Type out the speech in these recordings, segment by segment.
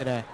Today.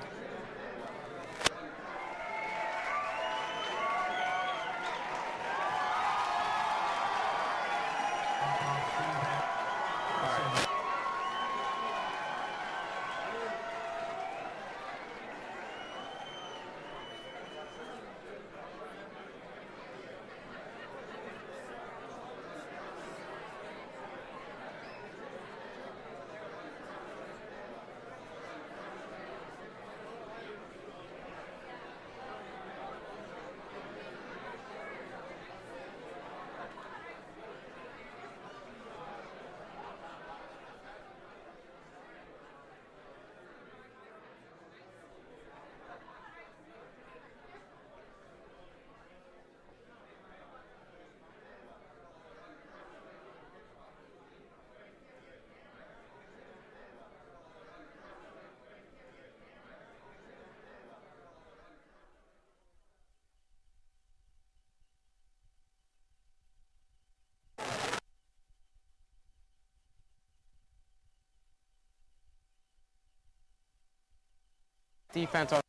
Defense on.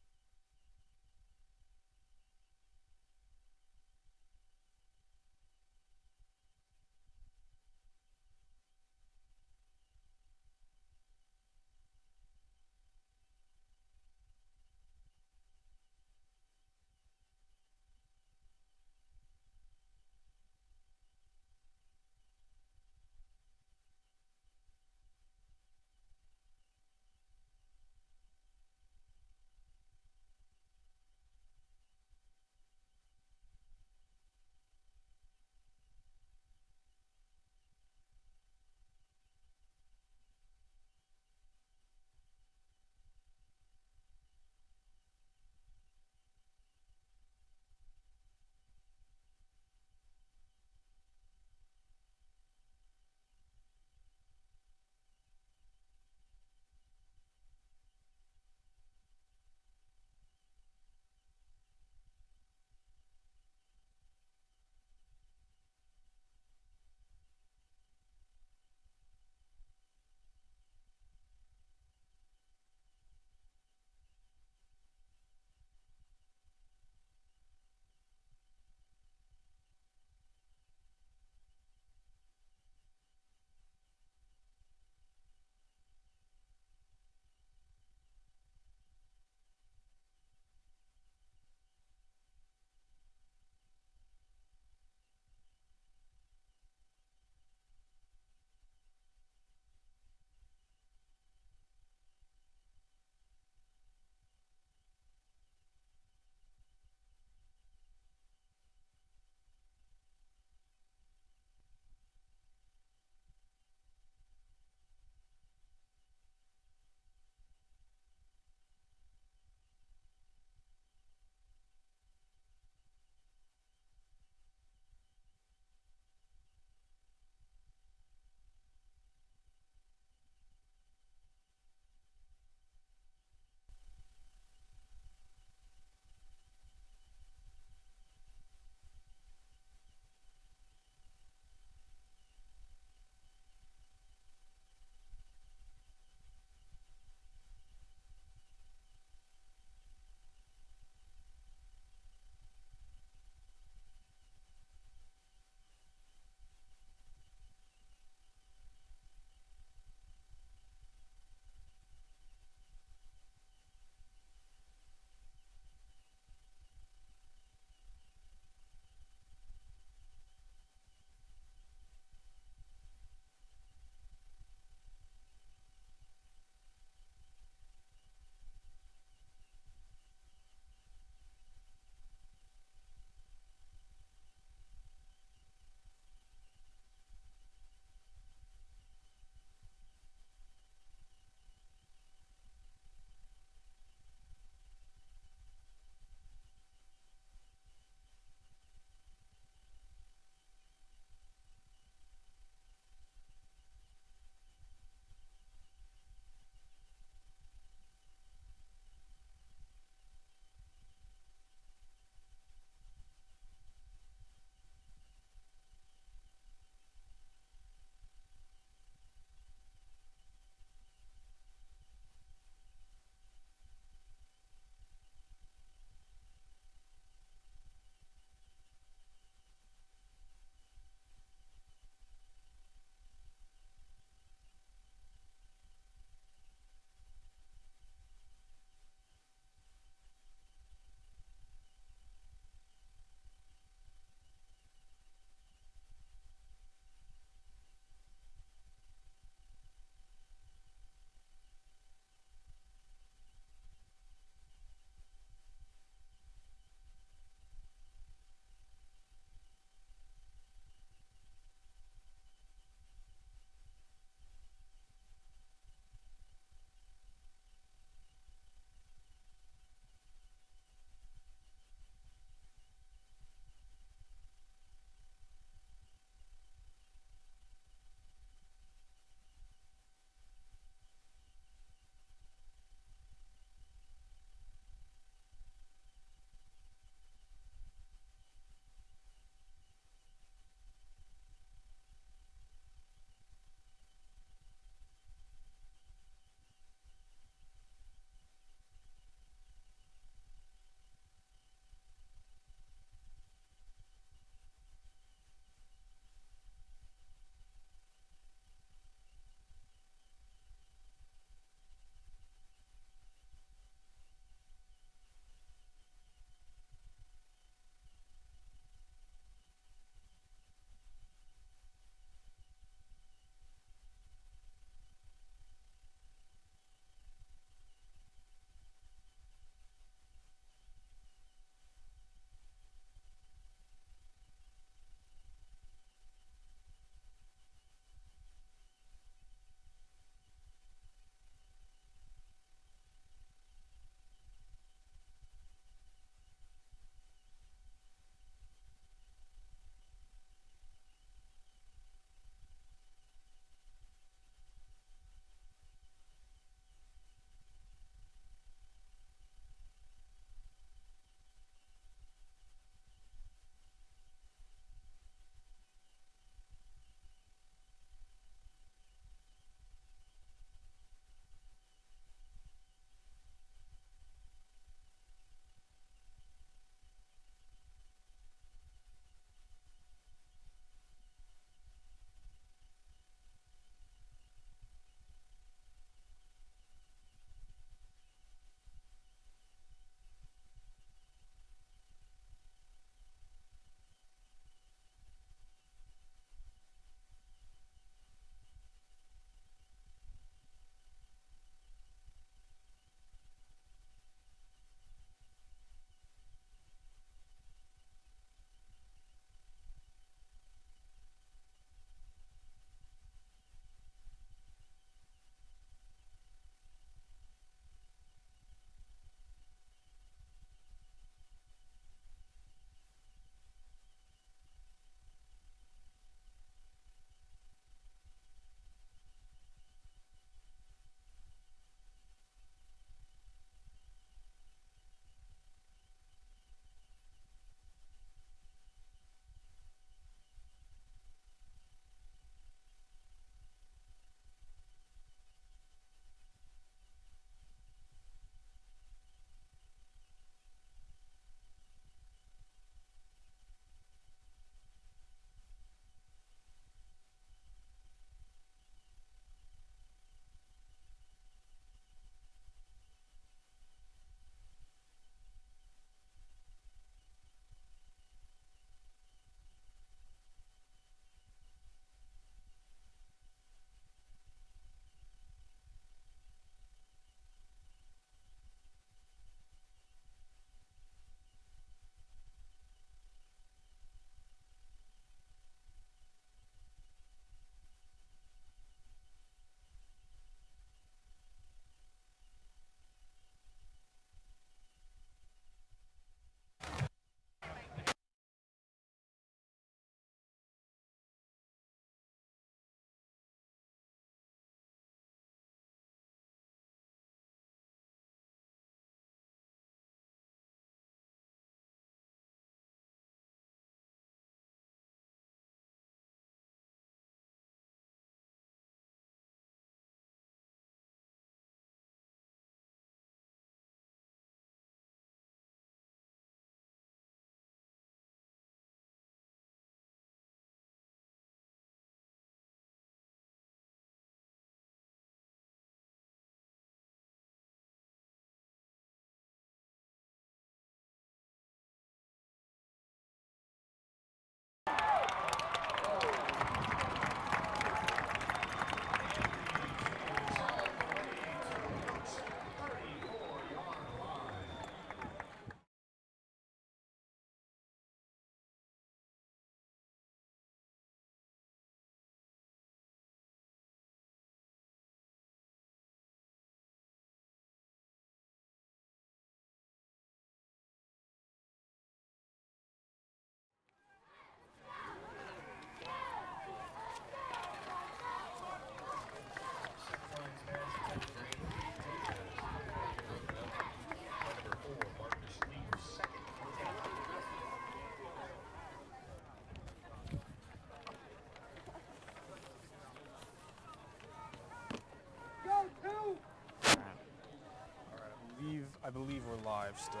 I believe we're live still.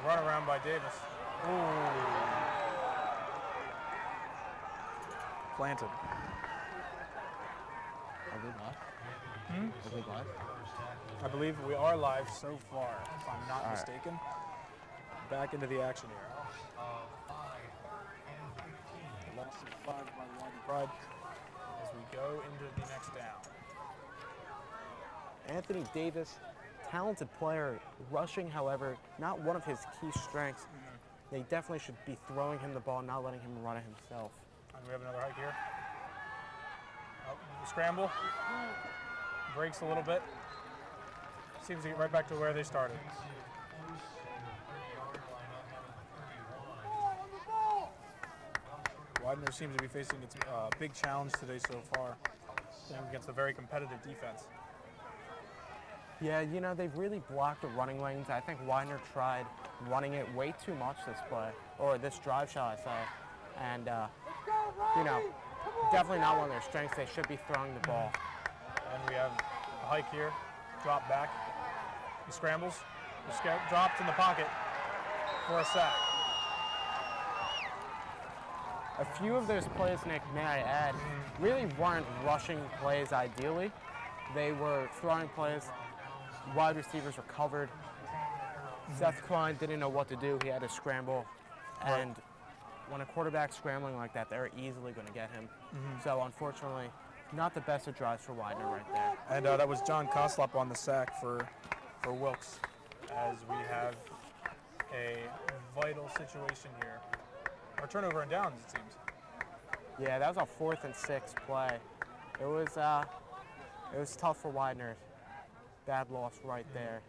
Run around by Davis. Ooh. Planted. Are we live? Are we live? I believe we are live so far, if I'm not mistaken. Back into the action here. Loss of 5 by the Widener Pride as we go into the next down. Anthony Davis, talented player, rushing, however, not one of his key strengths. They definitely should be throwing him the ball, not letting him run it himself. And we have another hike here. Oh, scramble. Breaks a little bit. Seems to get right back to where they started. Widener seems to be facing its big challenge today so far, against a very competitive defense. Yeah, you know, they've really blocked the running lanes. I think Widener tried running it way too much this play, or this drive, shall I say. And, you know, definitely not one of their strengths. They should be throwing the ball. And we have a hike here, drop back, he scrambles, dropped in the pocket for a sack. A few of those plays, Nick, may I add, really weren't rushing plays ideally. They were throwing plays. Wide receivers were covered. Seth Klein didn't know what to do. He had to scramble. And when a quarterback's scrambling like that, they're easily going to get him. So unfortunately, not the best of drives for Widener right there. And that was John Koslop on the sack for Wilkes, as we have a vital situation here. Or turnover and downs, it seems. Yeah, that was a 4th and 6 play. It was tough for Widener. Bad loss right there,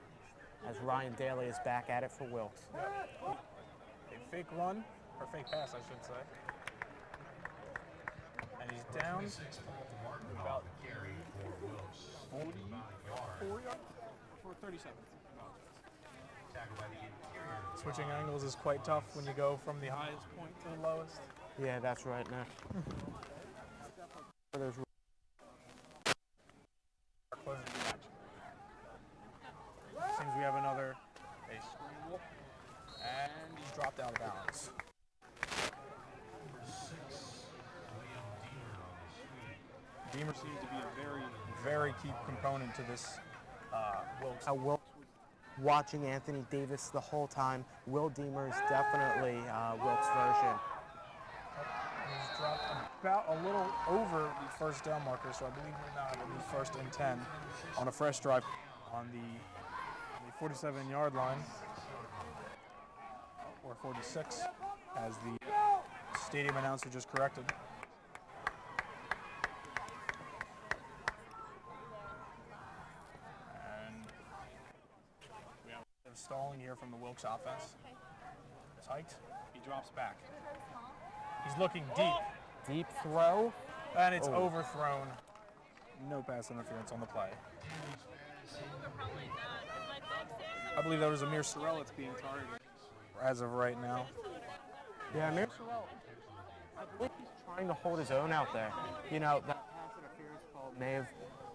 as Ryan Daly is back at it for Wilkes. Yep. A fake run, or fake pass, I should say. And he's down about 40 or 37. Switching angles is quite tough when you go from the highest point to the lowest. Yeah, that's right, Nick. Seems we have a scramble, and he's dropped out of bounds. Deemer seems to be a very, very key component to this Wilkes. Wilkes was watching Anthony Davis the whole time. Will Deemer is definitely Wilkes' version. He's dropped about a little over the first down marker, so I believe we're now at the 1st and 10 on a fresh drive on the 47-yard line, or 46, as the stadium announcer just corrected. And we have stalling here from the Wilkes offense. It's hiked, he drops back. He's looking deep. Deep throw. And it's overthrown. No pass interference on the play. I believe that was Amir Sorrell that's being targeted as of right now. Yeah, Amir Sorrell, I believe he's trying to hold his own out there. You know, that pass interference call may have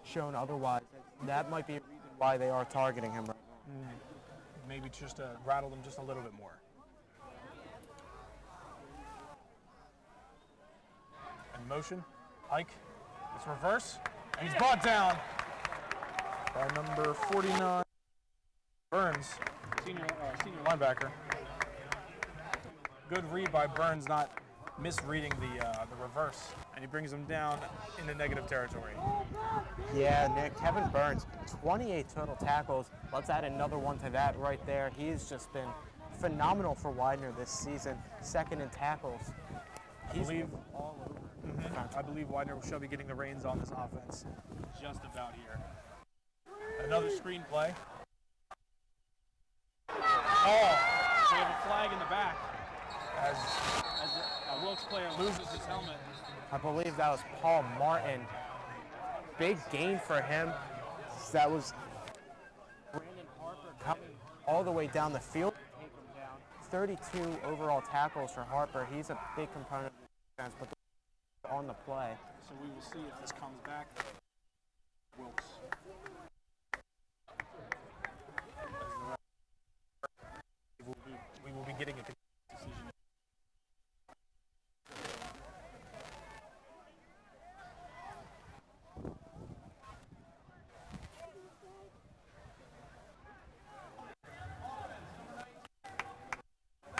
shown otherwise. That might be a reason why they are targeting him right now. Maybe just to rattle them just a little bit more. In motion, hike, it's reverse, and he's brought down by number 49, Burns, senior linebacker. Good read by Burns, not misreading the reverse, and he brings him down into negative territory. Yeah, Nick, Kevin Burns, 28 total tackles. Let's add another one to that right there. He's just been phenomenal for Widener this season, 2nd in tackles. He's all over. I believe Widener shall be getting the reins on this offense just about here. Another screen play. Oh, we have a flag in the back as a Wilkes player loses his helmet. I believe that was Paul Martin. Big gain for him. That was Brandon Harper coming all the way down the field to take him down. 32 overall tackles for Harper. He's a big component of the defense, but on the play. So we will see if this comes back. Wilkes. getting a decision.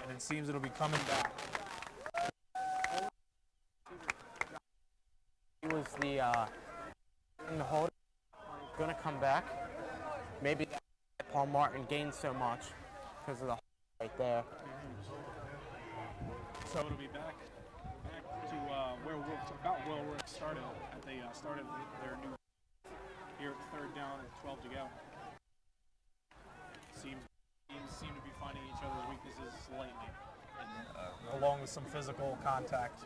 And it seems it'll be coming back. He was in the hold. Going to come back. Maybe Paul Martin gained so much because of the right there. So it'll be back to where Wilkes started. They started their new here at third down and 12 to go. Teams seem to be finding each other's weaknesses slightly, and, along with some physical contact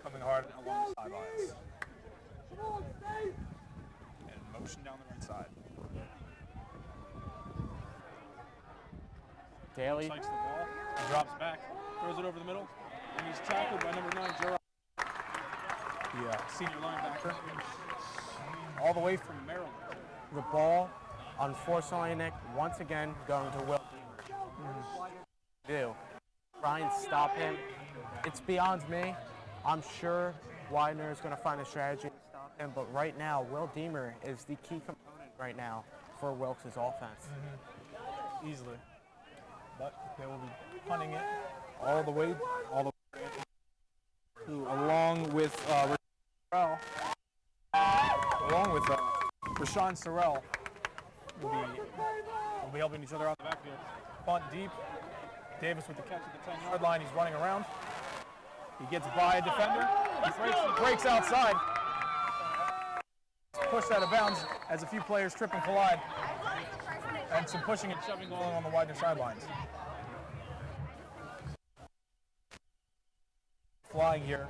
coming hard along the sidelines. And motion down the right side. Daly Takes the ball, drops back, throws it over the middle, and he's tackled by number 9, Gerard. The senior linebacker, all the way from Maryland. the ball, unfortunately, Nick, once again going to Will. Try and stop him. It's beyond me. I'm sure Widener is going to find a strategy to stop him, but right now, Will Deemer is the key component right now for Wilkes' offense. Easily. But they will be punting it all the way, along with Rashawn Sorrell will be helping each other out in the backfield. Punt deep. Davis with the catch at the 10-yard line. He's running around. He gets by a defender. He breaks outside. He's pushed out of bounds as a few players trip and collide. And some pushing and shoving going on the Widener sidelines. Flying here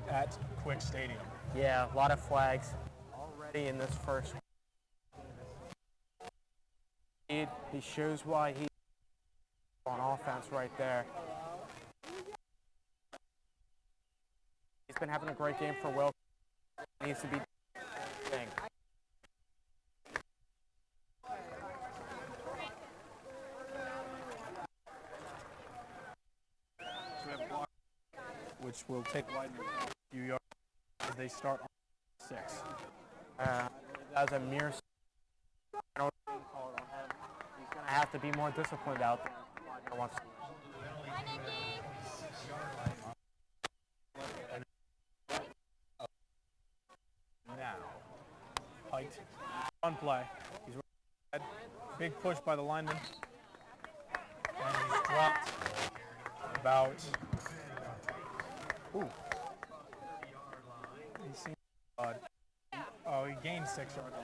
at Quick Stadium. Yeah, a lot of flags already in this first. He shows why he's on offense right there. He's been having a great game for Will. He needs to be thing. Which will take Widener a few yards as they start on 6. As a mere I don't call it on him. He's going to have to be more disciplined out there. Widener wants to. Now, height, on play. He's right. Big push by the lineman. And he's dropped about. Ooh. He seems odd. Oh, he gained 6 yards.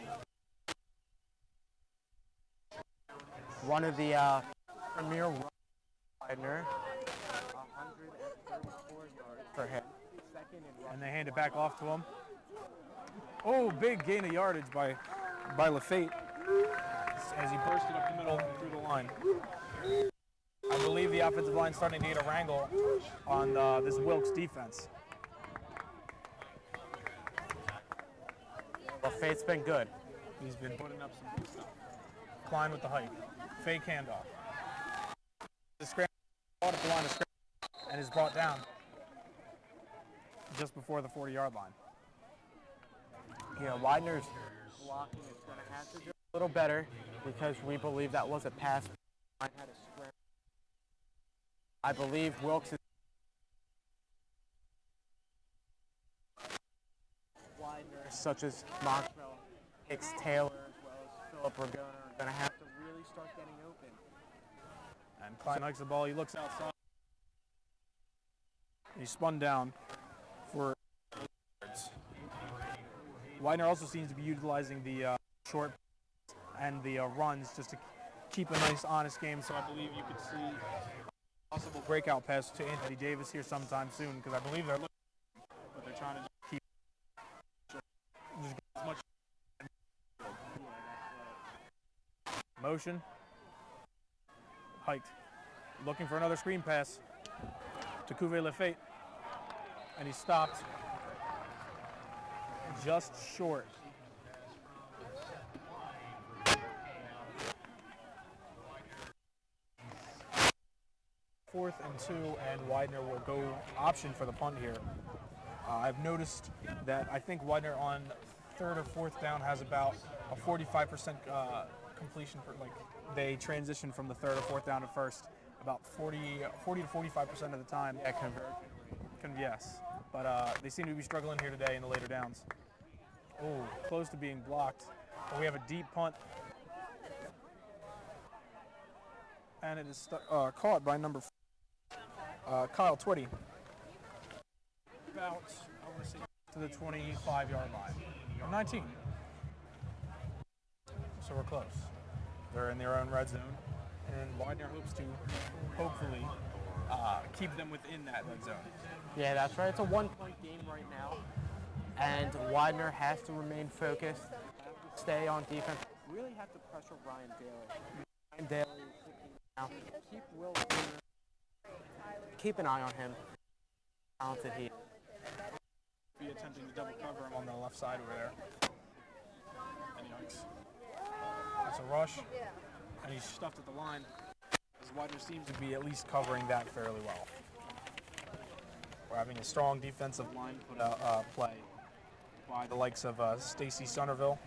One of the premier Widener, 134 yards for him. And they hand it back off to him. Oh, big gain of yardage by Lafayette as he bursted up the middle and through the line. I believe the offensive line is starting to get a wrangle on this Wilkes defense. Lafayette's been good. He's been putting up some good stuff. Klein with the height. Fake handoff. The scramble at the line of scrimmage and is brought down just before the 40-yard line. Yeah, Widener's blocking is going to have to do a little better because we believe that was a pass. Had a scramble. I believe Wilkes is Widener, such as Montreal, Hicks Taylor, as well as Philip Ragona, are going to have to really start getting open. And Klein hikes the ball. He looks outside. He's spun down for yards. Widener also seems to be utilizing the short and the runs just to keep a nice, honest game. So I believe you could see a possible breakout pass to Anthony Davis here sometime soon because I believe they're looking, but they're trying to just keep just get as much motion. Hiked. Looking for another screen pass to Cuvée Lafayette. And he stopped just short. 4th and 2, and Widener will go option for the punt here. I've noticed that I think Widener on 3rd or 4th down has about a 45% completion. They transition from the 3rd or 4th down to 1st about 40 to 45% of the time. Yeah, conversion. Yes, but they seem to be struggling here today in the later downs. Oh, close to being blocked. But we have a deep punt. And it is caught by number Kyle Twitty. About, I want to say, to the 25-yard line. Or 19. So we're close. They're in their own red zone. And Widener hopes to, hopefully, keep them within that red zone. Yeah, that's right. It's a one-point game right now. And Widener has to remain focused, stay on defense. Really have to pressure Ryan Daly. Ryan Daly now. Keep Will keep an eye on him. Talented he. Be attempting to double cover him on the left side over there. And yikes. That's a rush. And he's stuffed at the line. As Widener seems to be at least covering that fairly well. We're having a strong defensive line play by the likes of Stacy Somerville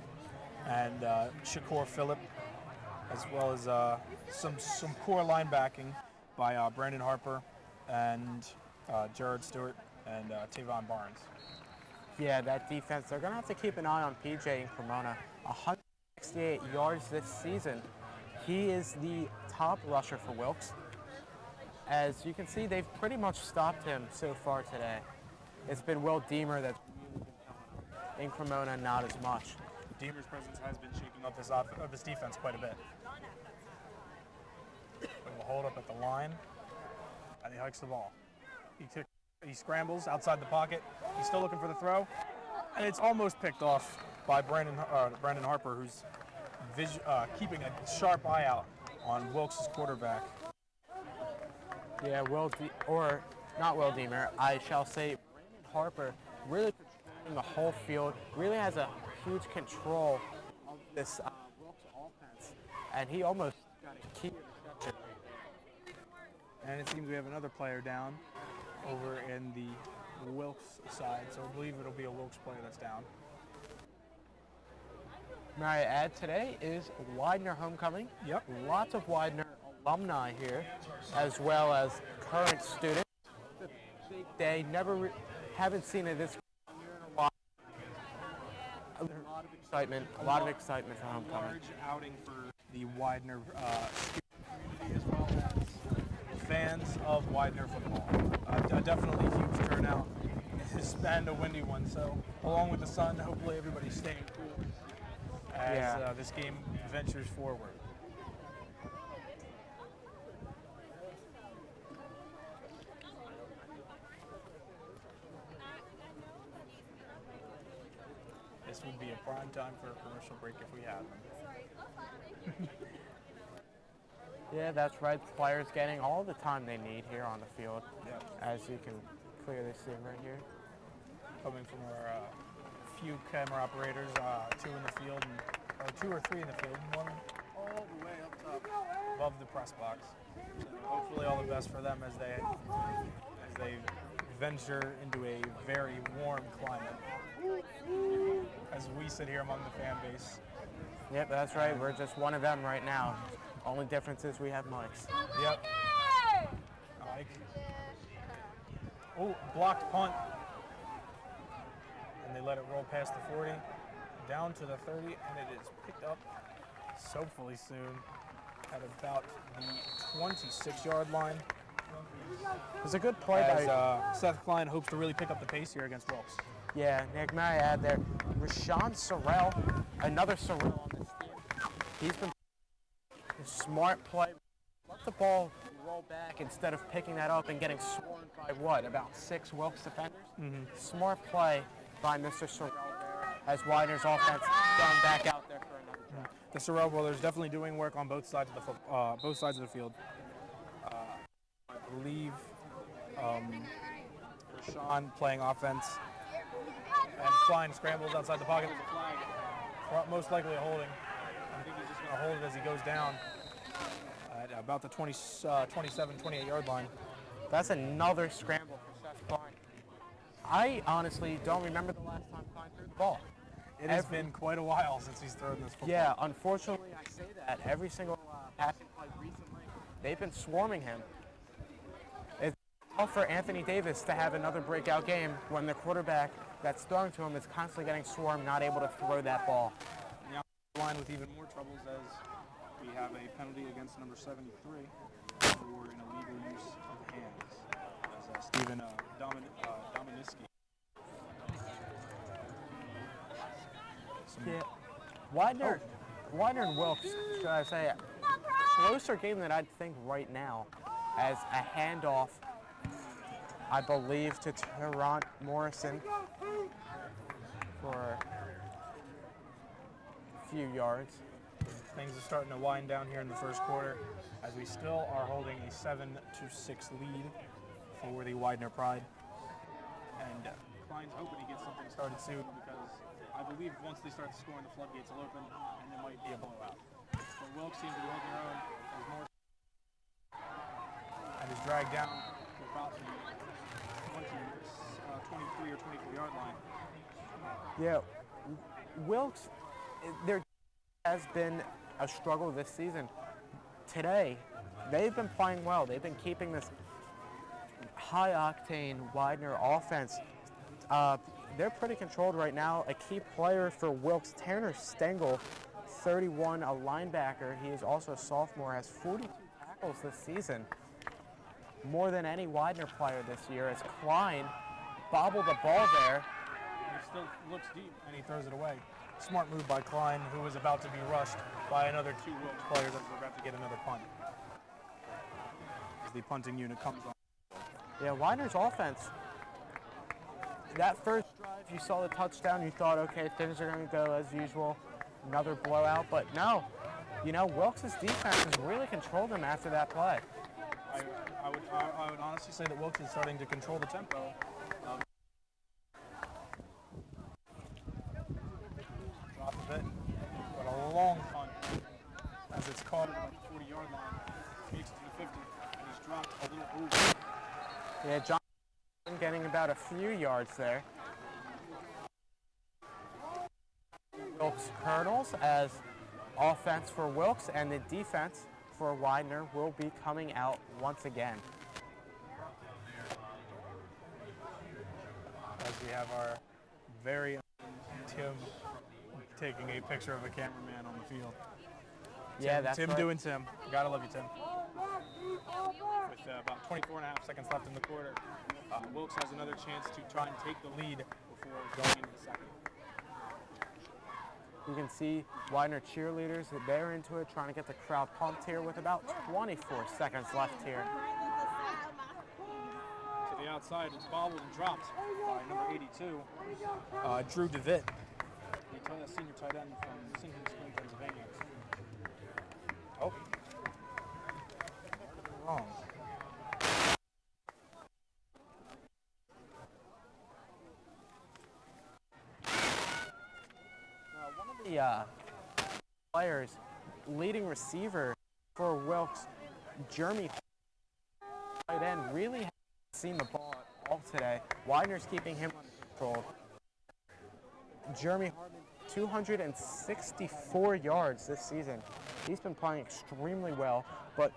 and Shakur Phillip, as well as some core linebacking by Brandon Harper and Jared Stewart and Tavon Barnes. Yeah, that defense, they're going to have to keep an eye on PJ in Cremona. 168 yards this season. He is the top rusher for Wilkes. As you can see, they've pretty much stopped him so far today. It's been Will Deemer that's really been helping. In Cremona, not as much. Deemer's presence has been shaking up this defense quite a bit. But we'll hold up at the line, and he hikes the ball. He scrambles outside the pocket. He's still looking for the throw, and it's almost picked off by Brandon Harper, who's keeping a sharp eye out on Wilkes' quarterback. Yeah, not Will Deemer. I shall say Brandon Harper really controlling the whole field. Really has a huge control of this Wilkes offense, and he almost got a key interception. And it seems we have another player down over in the Wilkes side, so I believe it'll be a Wilkes player that's down. May I add, today is Widener homecoming. Yep. Lots of Widener alumni here, as well as current students. It's a big day. Haven't seen it this year in a while. A lot of excitement. A lot of excitement for homecoming. Large outing for the Widener community, as well as fans of Widener football. Definitely huge turnout. It's been a windy one, so along with the sun, hopefully everybody's staying cool as this game ventures forward. This would be a prime time for a commercial break if we had them. Yeah, that's right. The players getting all the time they need here on the field, as you can clearly see right here. Coming from our few camera operators, 2 in the field, or 2 or 3 in the field, and 1 all the way up top above the press box. So hopefully all the best for them as they venture into a very warm climate. As we sit here among the fan base. Yep, that's right. We're just one of them right now. Only difference is we have mics. Yep. Mike. Oh, blocked punt. And they let it roll past the 40, down to the 30, and it is picked up, hopefully soon, at about the 26-yard line. It was a good play as Seth Klein hopes to really pick up the pace here against Wilkes. Yeah, Nick, may I add there, Rashawn Sorrell, another Sorrell on this team. He's been a smart play. Let the ball roll back instead of picking that up and getting swarmed by about 6 Wilkes defenders. Mm-hmm. Smart play by Mr. Sorrell there as Widener's offense gone back out there for another drive. The Sorrell brothers definitely doing work on both sides of the field. I believe Rashawn playing offense. And Klein scrambles outside the pocket. There's a flag. Most likely a holding. I think he's just going to hold it as he goes down at about the 27, 28-yard line. That's another scramble for Seth Klein. I honestly don't remember the last time Klein threw the ball. It has been quite a while since he's thrown this football. Yeah, unfortunately, I say that every single passing play recently, they've been swarming him. It's tough for Anthony Davis to have another breakout game when the quarterback that's throwing to him is constantly getting swarmed, not able to throw that ball. The line with even more troubles as we have a penalty against number 73 for an illegal use of the hands. As Stephen Dominiski. Yeah. Widener and Wilkes, should I say, closer game than I'd think right now, as a handoff, I believe, to Terrant Morrison for a few yards. Things are starting to wind down here in the first quarter as we still are holding a 7-6 lead for the Widener Pride. And Klein's hoping he gets something started soon because I believe once they start scoring, the floodgates will open and there might be a blowout. But Wilkes seems to be holding their own as more and is dragged down to about the 23 or 24-yard line. Yeah, Wilkes, there has been a struggle this season. Today, they've been playing well. They've been keeping this high-octane Widener offense. They're pretty controlled right now. A key player for Wilkes, Tanner Stengel, 31, a linebacker. He is also a sophomore, has 42 tackles this season, more than any Widener player this year, as Klein bobbled the ball there. He still looks deep, and he throws it away. Smart move by Klein, who was about to be rushed by another two Wilkes players as we're about to get another punt. As the punting unit comes on. Yeah, Widener's offense, that first drive, you saw the touchdown, you thought, okay, things are going to go as usual, another blowout, but no. You know, Wilkes' defense has really controlled them after that play. I would honestly say that Wilkes is starting to control the tempo. Drop a bit, but a long punt as it's caught at about the 40-yard line. Makes it to the 50, and he's dropped a little boost. Yeah, John getting about a few yards there. Wilkes Colonels as offense for Wilkes, and the defense for Widener will be coming out once again. As we have our very own Tim taking a picture of a cameraman on the field. Yeah, that's Tim right. doing Tim. Gotta love you, Tim. With about 24 and a half seconds left in the quarter, Wilkes has another chance to try and take the lead before going into the second. You can see Widener cheerleaders, they're into it, trying to get the crowd pumped here with about 24 seconds left here. To the outside, it's bobbled and dropped by number 82, Drew DeVitt, the senior tight end from Sinking Spring, Pennsylvania. Oh. Wrong. The players, leading receiver for Wilkes, Jeremy tight end, really hasn't seen the ball at all today. Widener's keeping him under control. Jeremy Hartman, 264 yards this season. He's been playing extremely well, but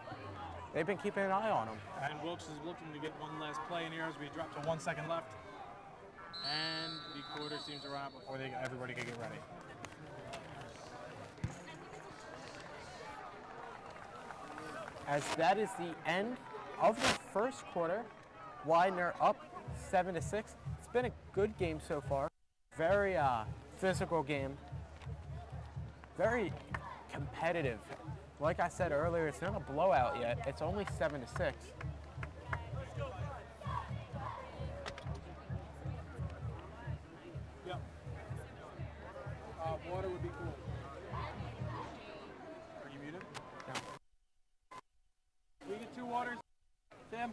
they've been keeping an eye on him. And Wilkes is looking to get one last play in here as we drop to 1 second left. And the quarter seems to run out before everybody can get ready. As that is the end of the first quarter. Widener up 7-6. It's been a good game so far. Very physical game. Very competitive. Like I said earlier, it's not a blowout yet. It's only 7-6. Yep. Water would be cool. Are you muted? No. Can we get 2 waters, Sam?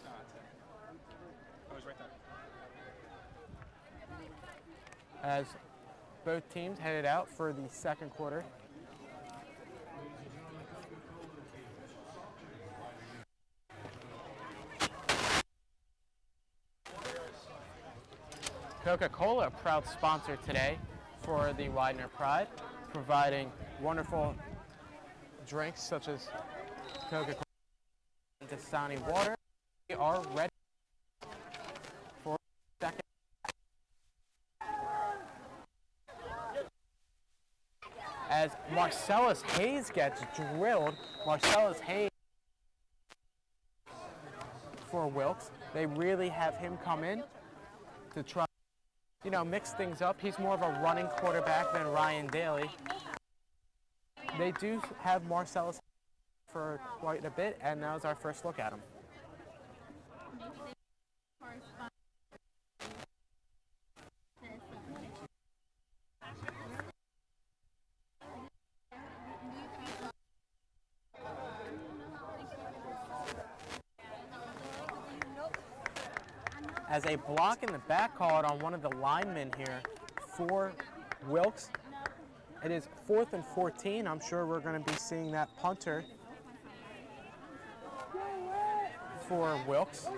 No, that's it. Oh, he's right there. As both teams headed out for the second quarter. Coca-Cola, a proud sponsor today for the Widener Pride, providing wonderful drinks such as Coca-Cola and Dasani water. We are ready for the second. As Marcellus Hayes gets drilled, Marcellus Hayes for Wilkes. They really have him come in to try, mix things up. He's more of a running quarterback than Ryan Daly. They do have Marcellus for quite a bit, and that was our first look at him. As a block in the back called on one of the linemen here for Wilkes. It is 4th and 14. I'm sure we're going to be seeing that punter for Wilkes. It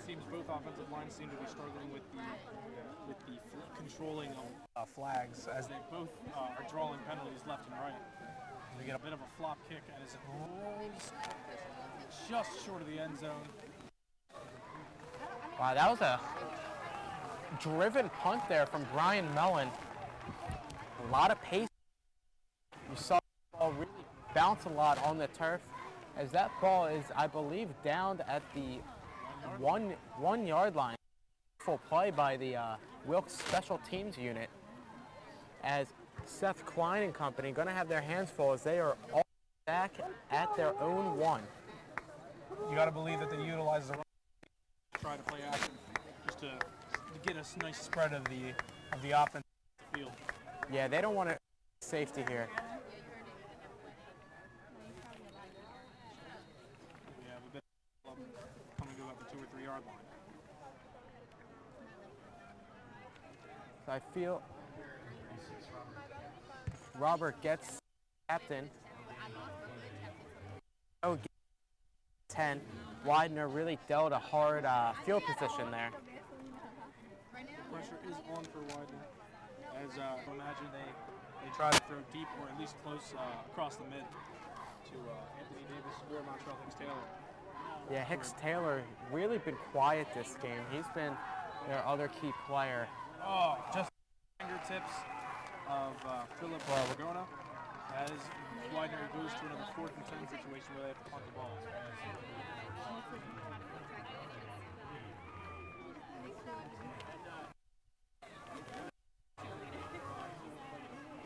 seems both offensive lines seem to be struggling with the controlling of flags as they both are drawing penalties left and right. We get a bit of a flop kick as it rolls just short of the end zone. Wow, that was a driven punt there from Brian Mellon. A lot of pace. You saw the ball really bounce a lot on the turf as that ball is, I believe, down at the one yard line. Full play by the Wilkes Special Teams unit as Seth Klein and company going to have their hands full as they are all back at their own one. You got to believe that they utilize the try to play action just to get a nice spread of the offense field. Yeah, they don't want to safety here. We have a bit coming to about the 2 or 3 yard line. So I feel Robert gets captain. Oh, 10. Widener really dealt a hard field position there. Pressure is on for Widener. As imagine they try to throw deep or at least close across the mid to Anthony Davis or Montreal Hicks-Taylor. Yeah, Hicks-Taylor really been quiet this game. He's been their other key player. Oh, just fingertips of Philip Lagona as Widener goes to another 4th and 10 situation where they have to punt the ball.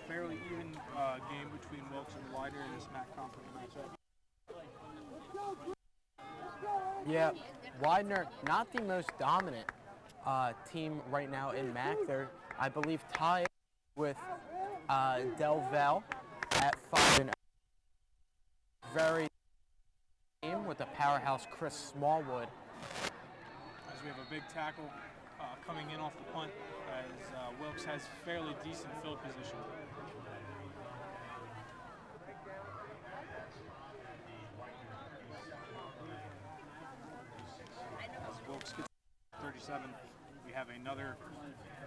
Fairly even game between Wilkes and Widener in this MAC conference matchup. Yeah, Widener, not the most dominant team right now in MAC. They're, I believe, tied with Del Valle at 5-0. Very team with the powerhouse Chris Smallwood. As we have a big tackle coming in off the punt as Wilkes has fairly decent field position. As Wilkes gets 37, we have another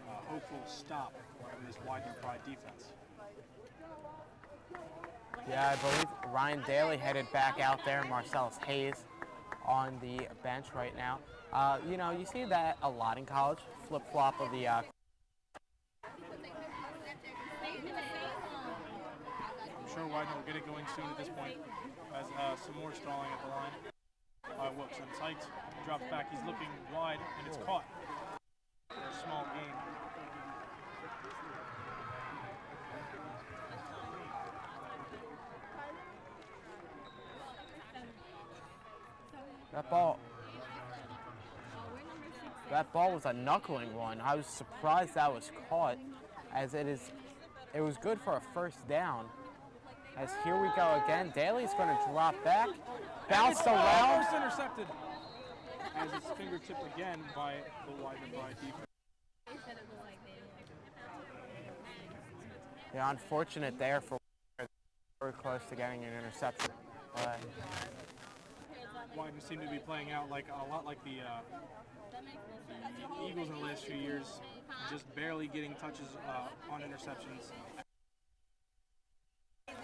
hopeful stop from this Widener Pride defense. Yeah, I believe Ryan Daly headed back out there. Marcellus Hayes on the bench right now. You see that a lot in college, flip-flop of the I'm sure Widener will get it going soon at this point as some more stalling at the line. Wilkes and it's hiked, drops back, he's looking wide, and it's caught for a small gain. That ball was a knuckling one. I was surprised that was caught, as it was good for a first down. As here we go again. Daly's going to drop back, bounce around. First intercepted. As it's fingertipped again by the Widener Pride defense. Yeah, unfortunate there for very close to getting an interception. Widener seem to be playing out like a lot like the Eagles in the last few years, just barely getting touches on interceptions. And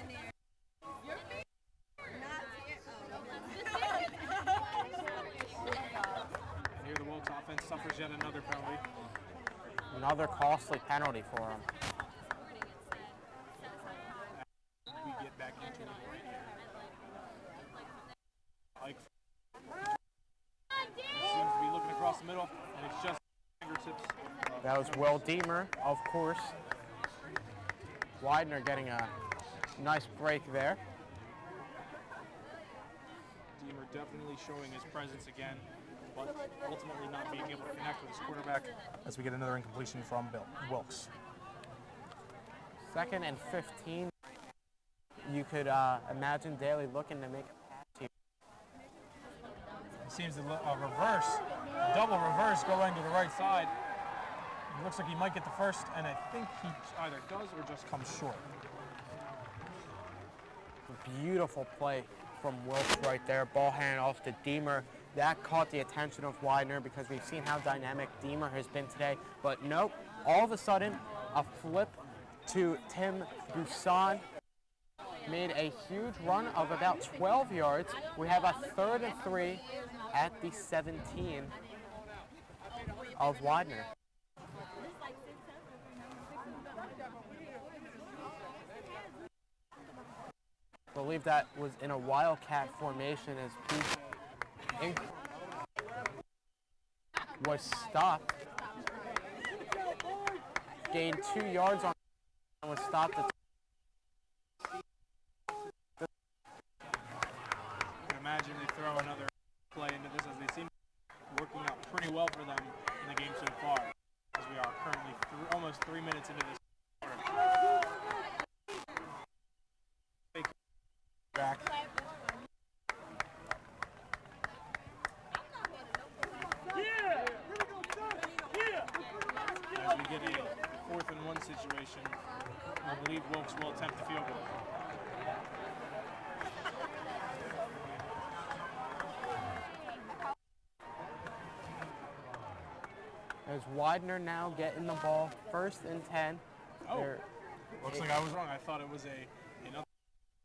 here the Wilkes offense suffers yet another penalty. Another costly penalty for him. We get back into it right here. Like, seems to be looking across the middle, and it's just fingertips. That was Will Deemer, of course. Widener getting a nice break there. Deemer definitely showing his presence again, but ultimately not being able to connect with his quarterback as we get another incompletion from Wilkes. 2nd and 15. You could imagine Daly looking to make a pass here. It seems a double reverse going to the right side. It looks like he might get the first, and I think he either does or just comes short. A beautiful play from Wilkes right there. Ball hand off to Deemer. That caught the attention of Widener because we've seen how dynamic Deemer has been today. But nope, all of a sudden, a flip to Tim Busan. Made a huge run of about 12 yards. We have a 3rd and 3 at the 17 of Widener. I believe that was in a wildcat formation as Pete was stopped. Gained 2 yards on and was stopped at Imagine they throw another play into this as they seem to be working out pretty well for them in the game so far, as we are currently almost 3 minutes into this quarter. Back. As we get a 4th and 1 situation, I believe Wilkes will attempt the field goal. As Widener now getting the ball 1st and 10. Oh, looks like I was wrong. I thought it was another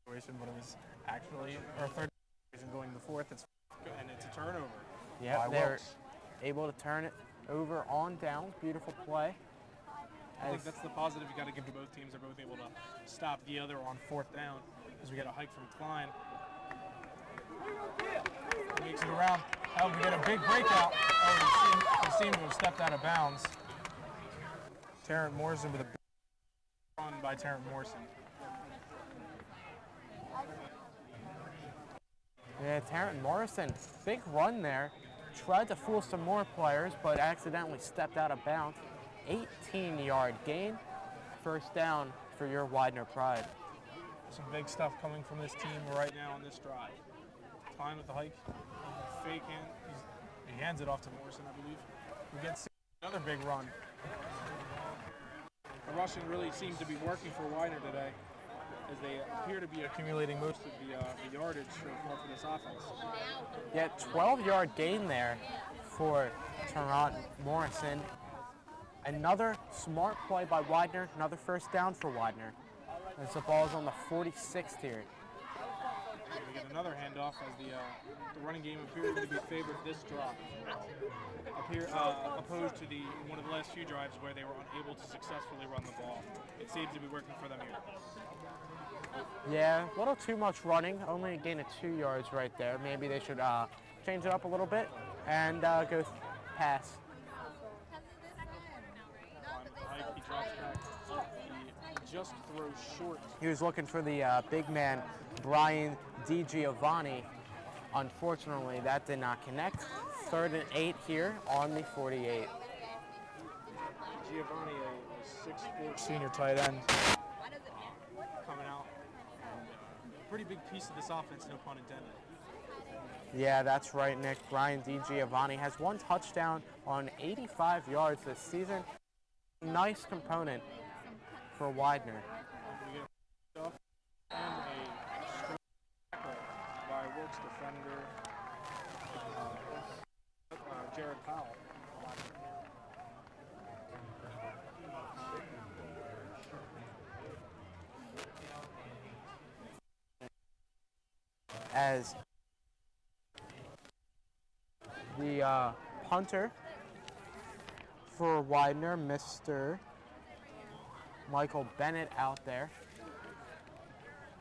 situation, but it was actually our 3rd situation going to the 4th. And it's a turnover. Yeah, they're able to turn it over on downs. Beautiful play. I think that's the positive you got to give to both teams. They're both able to stop the other on 4th down as we get a hike from Klein. Makes it around. Oh, we get a big breakout. Oh, he seemed to have stepped out of bounds. Terrence Morrison with a big run by Terrence Morrison. Yeah, Terrence Morrison, big run there. Tried to fool some more players, but accidentally stepped out of bounds. 18-yard gain. 1st down for your Widener Pride. Some big stuff coming from this team right now on this drive. Klein with the hike. Fake hand. He hands it off to Morrison, I believe. We get another big run. The rushing really seems to be working for Widener today, as they appear to be accumulating most of the yardage for this offense. Yeah, 12-yard gain there for Terrence Morrison. Another smart play by Widener. Another 1st down for Widener. As the ball is on the 46th here. We get another handoff as the running game appears to be favored this drive, opposed to one of the last few drives where they were unable to successfully run the ball. It seems to be working for them here. Yeah, a little too much running. Only a gain of 2 yards right there. Maybe they should change it up a little bit and go pass. He drops back. He just throws short. He was looking for the big man, Brian DiGiovanni. Unfortunately, that did not connect. 3rd and 8 here on the 48. Giovanni, a 6'4" senior tight end, coming out. Pretty big piece of this offense, no pun intended. Yeah, that's right, Nick. Brian DiGiovanni has 1 touchdown on 85 yards this season. Nice component for Widener. We get and a strong tackle by Wilkes defender foul. As the punter for Widener, Mr. Michael Bennett out there.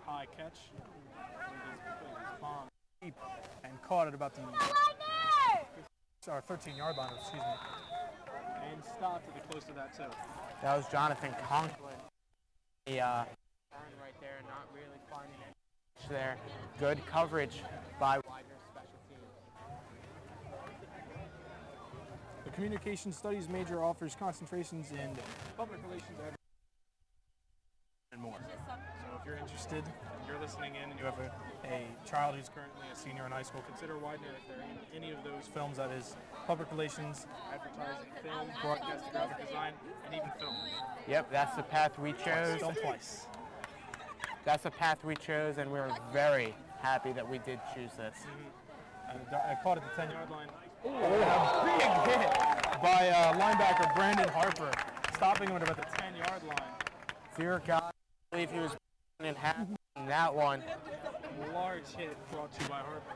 High catch. Bomb deep and caught it about the 13-yard line, excuse me. And stopped to the close to that too. That was Jonathan Conklin. The turn right there, not really finding it there. Good coverage by Widener special teams. The Communication Studies major offers concentrations in public relations and more. So if you're interested, you're listening in, and you have a child who's currently a senior in high school, consider Widener if they're in any of those films, that is public relations, advertising, film, broadcast, graphic design, and even film. Yep, that's the path we chose. Film twice. That's the path we chose, and we're very happy that we did choose this. And I caught at the 10-yard line. Oh, a big hit by linebacker Brandon Harper, stopping him at about the 10-yard line. Dear God, I believe he was in half in that one. Large hit brought to you by Harper.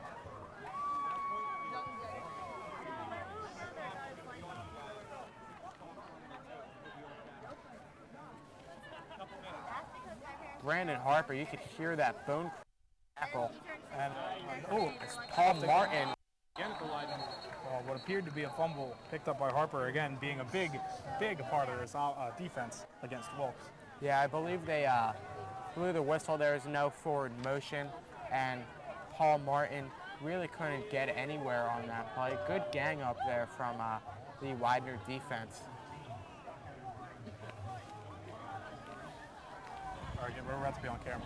Brandon Harper, you could hear that bone crackle. And It's Paul Martin. Again at the line. What appeared to be a fumble picked up by Harper, again being a big part of this defense against Wilkes. Yeah, I believe they blew the whistle. There was no forward motion, and Paul Martin really couldn't get anywhere on that play. Good gang up there from the Widener defense. All right, we're about to be on camera.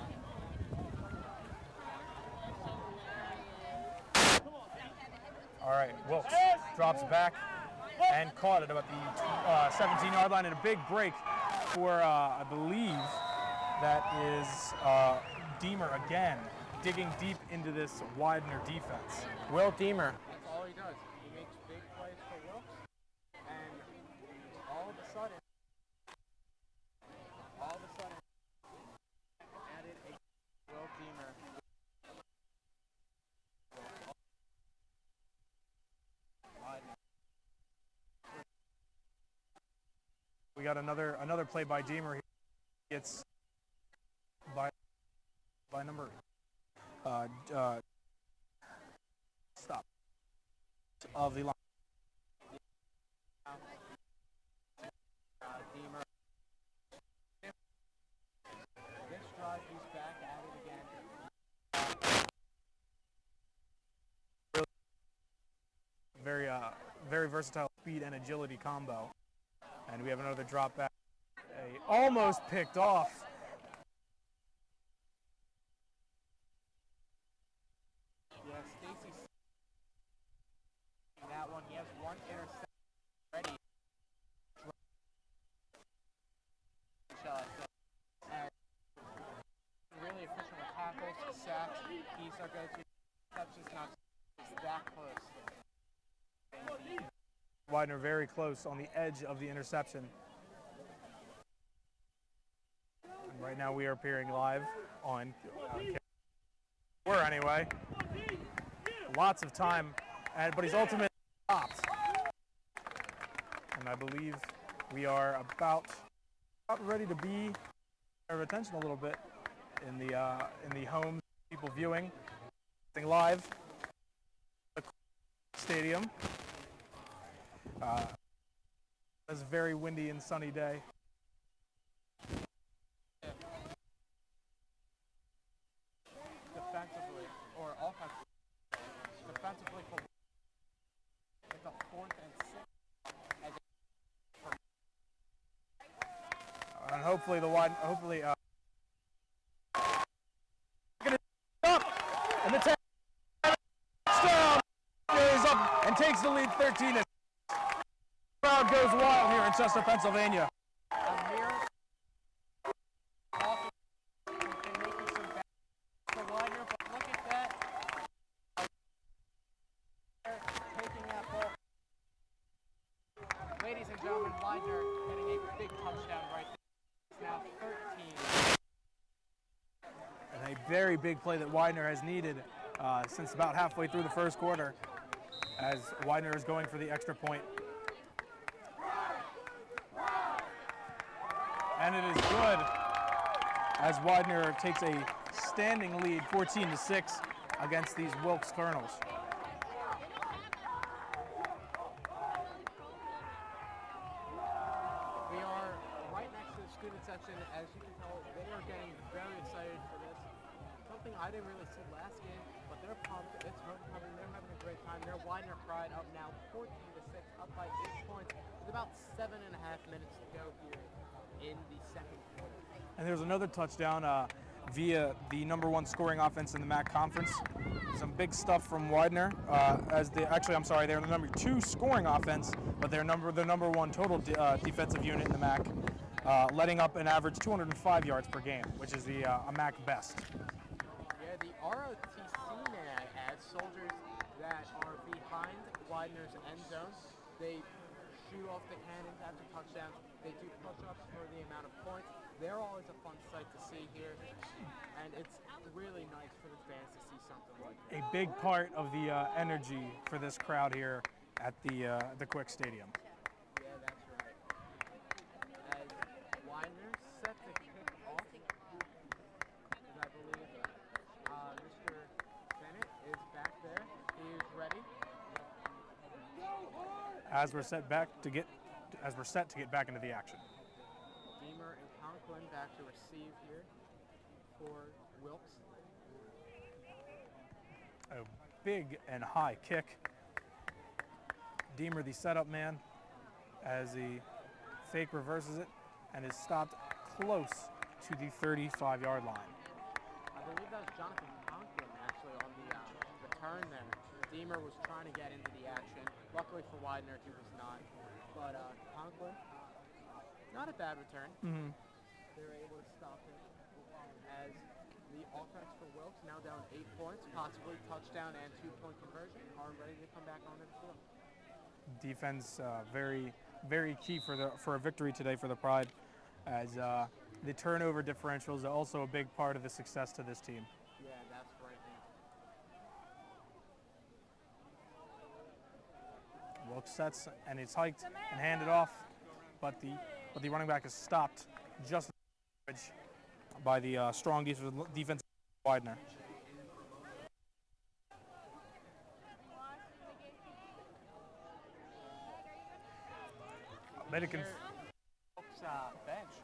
All right, Wilkes drops back and caught it about the 17-yard line, and a big break for, I believe, that is Deemer again, digging deep into this Widener defense. Will Deemer. That's all he does. He makes big plays for Wilkes, and all of a sudden, added a Will Deemer. We got another play by Deemer. He gets by number stop of the line. Deemer. This drive, he's back at it again. Very versatile speed and agility combo. And we have another drop back. Almost picked off. Yeah, Stacy's that one. He has one interception ready. And really efficient with tackles, sacks. He's our go-to. That's just not that close. Widener very close on the edge of the interception. And right now we are appearing live on camera. We're anyway. Lots of time, but he's ultimately stopped. And I believe we are about ready to be our attention a little bit in the homes, people viewing live the stadium. It's a very windy and sunny day. Defensively, or offensively. Defensively for it's a 4th and 6. And hopefully up, and the touchdown is up and takes the lead 13. The crowd goes wild here in Chester, Pennsylvania. very big play that Widener has needed since about halfway through the first quarter, as Widener is going for the extra point. And it is good, as Widener takes a standing lead, 14-6, against these Wilkes Colonels. We are right next to the student section. As you can tell, they are getting very excited for this. Something I didn't really see last game, but they're pumped. It's homecoming. They're having a great time. Their Widener Pride up now, 14-6, up by 8 points. With about 7.5 minutes to go here in the second quarter. And there's another touchdown via the #1 scoring offense in the MAC conference. Some big stuff from Widener. They're the #2 scoring offense, but they're the #1 total defensive unit in the MAC, letting up an average 205 yards per game, which is a MAC best. Yeah, the ROTC man adds soldiers that are behind Widener's end zone. They shoot off the cannons after touchdowns. They do push-ups for the amount of points. They're always a fun sight to see here, and it's really nice for the fans to see something like that. A big part of the energy for this crowd here at the Quick Stadium. Yeah, that's right. As Widener set to kick off, and I believe Mr. Bennett is back there. He is ready. As we're set to get back into the action. Deemer and Conklin back to receive here for Wilkes. A big and high kick. Deemer, the setup man, as the fake reverses it and is stopped close to the 35-yard line. I believe that was Jonathan Conklin actually on the return there. Deemer was trying to get into the action. Luckily for Widener, he was not. But Conklin, not a bad return. Mm-hmm. They were able to stop him. As the offense for Wilkes, now down 8 points, possibly touchdown and 2-point conversion, are ready to come back onto the field. Defense very, very key for a victory today for the Pride, as the turnover differential is also a big part of the success to this team. Yeah, that's right now. Wilkes sets and it's hiked and handed off, but the running back is stopped just by the strong defense Widener. American Wilkes bench,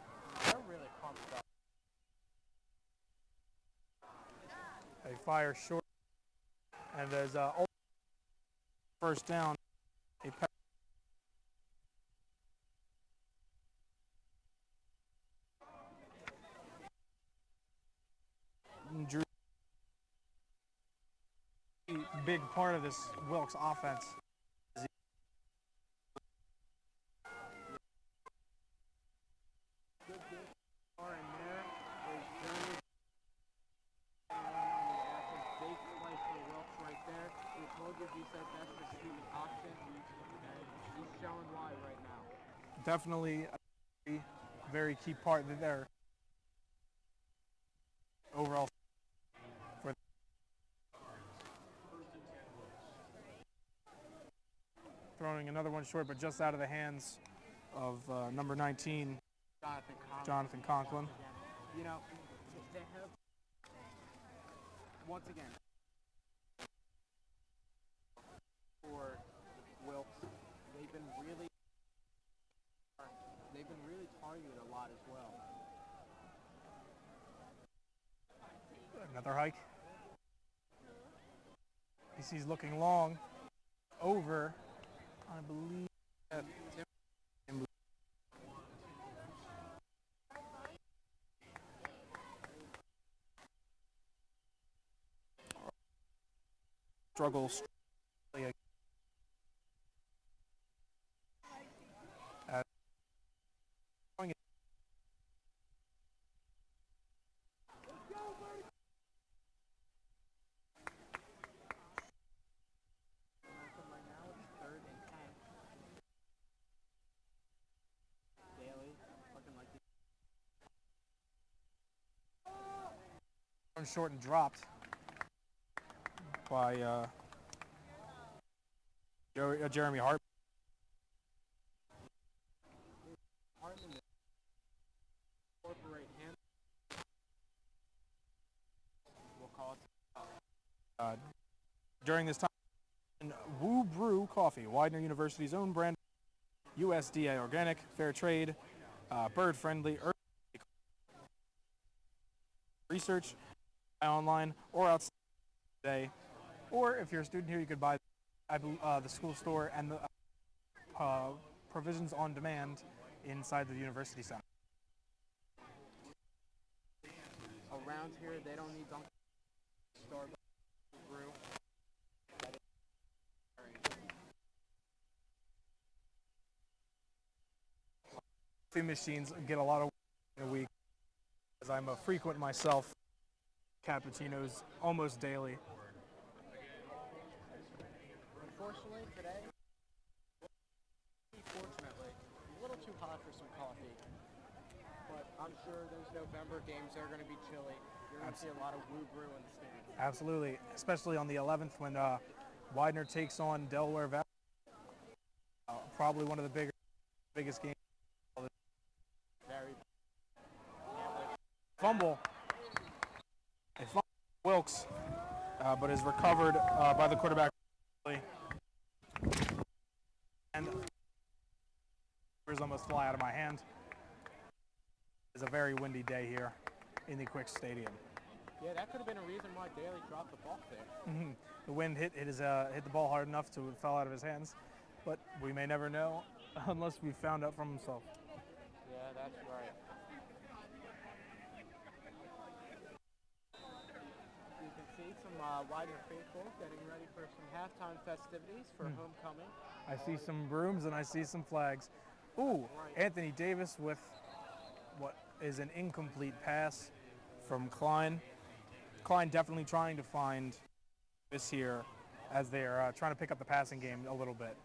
they're really pumped up. They fire short, and there's first down. A pass. Drew, big part of this Wilkes offense. Good are in there. There's Journey on the action. Big play for Wilkes right there. We told you he said that's the student option, and he's showing why right now. Definitely a very key part there. Overall, for throwing another one short, but just out of the hands of number 19, Jonathan Conklin. You know, they have, once again, for Wilkes, they've been really targeted a lot as well. Another hike. He sees looking long over, I believe, struggles. short and dropped by Jeremy Hart. We'll call it. During this time, Woo Brew Coffee, Widener University's own brand, USDA organic, fair trade, bird-friendly, research online or outside today. Or if you're a student here, you could buy the school store and the provisions on demand inside the university center. Around here, they don't need Dunkin' Starbucks brew. Coffee machines get a lot of in a week, as I'm a frequent myself. Cappuccinos almost daily. Unfortunately, today, fortunately, a little too hot for some coffee. But I'm sure those November games are going to be chilly. You're going to see a lot of Woo Brew in the stands. Absolutely, especially on the 11th when Widener takes on Delaware Valley. Probably one of the biggest games. Very. Fumble. A fumble Wilkes, but is recovered by the quarterback. And almost fly out of my hand. It's a very windy day here in the Quick Stadium. Yeah, that could have been a reason why Daly dropped the ball there. The wind hit the ball hard enough to it fell out of his hands, but we may never know unless we found out from himself. Yeah, that's right. You can see some Widener faithful getting ready for some halftime festivities for homecoming. I see some brooms and I see some flags. Ooh, Right. Anthony Davis with what is an incomplete pass from Klein. Klein definitely trying to find this here as they're trying to pick up the passing game a little bit.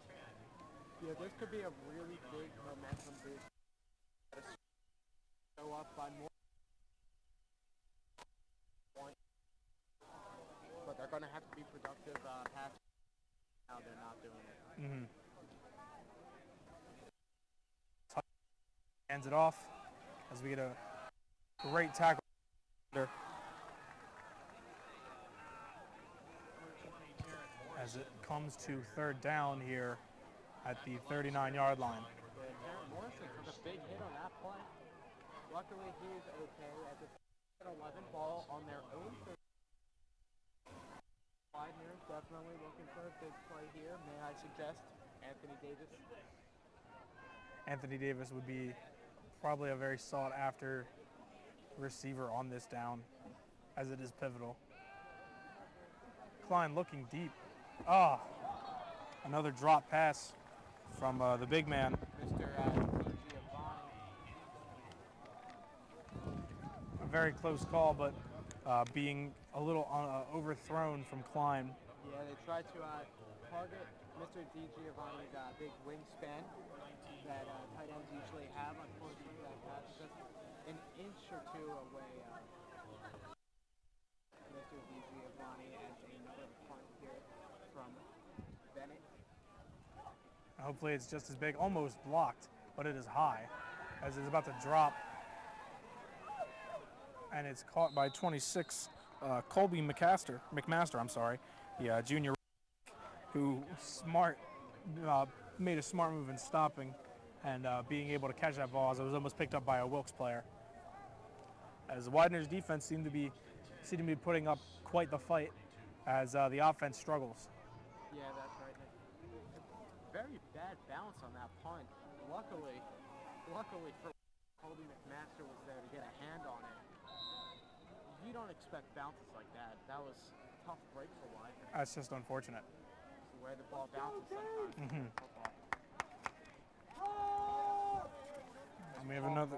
Yeah, this could be a really big momentum boost. Go up by more. But they're going to have to be productive pass. Now they're not doing it. Hands it off as we get a great tackle. As it comes to third down here at the 39-yard line. Yeah, Terrence Morrison took a big hit on that play. Luckily, he's okay as it's 11 ball on their own. Widener definitely looking for a big play here. May I suggest Anthony Davis? Anthony Davis would be probably a very sought-after receiver on this down, as it is pivotal. Klein looking deep. Another drop pass from the big man. Mr. Giovanni. A very close call, but being a little overthrown from Klein. Yeah, they tried to target Mr. Giovanni's big wingspan that tight ends usually have. Unfortunately, that pass is just an inch or two away. Mr. Giovanni and another punt here from Bennett. Hopefully it's just as big, almost blocked, but it is high as it's about to drop. And it's caught by 26, Colby McMaster, the junior, who made a smart move in stopping and being able to catch that ball as it was almost picked up by a Wilkes player. As Widener's defense seemed to be putting up quite the fight as the offense struggles. Yeah, that's right. Very bad bounce on that punt. Luckily for Colby McMaster was there to get a hand on it. You don't expect bounces like that. That was a tough break for Widener. That's just unfortunate. It's the way the ball bounces sometimes in football. And we have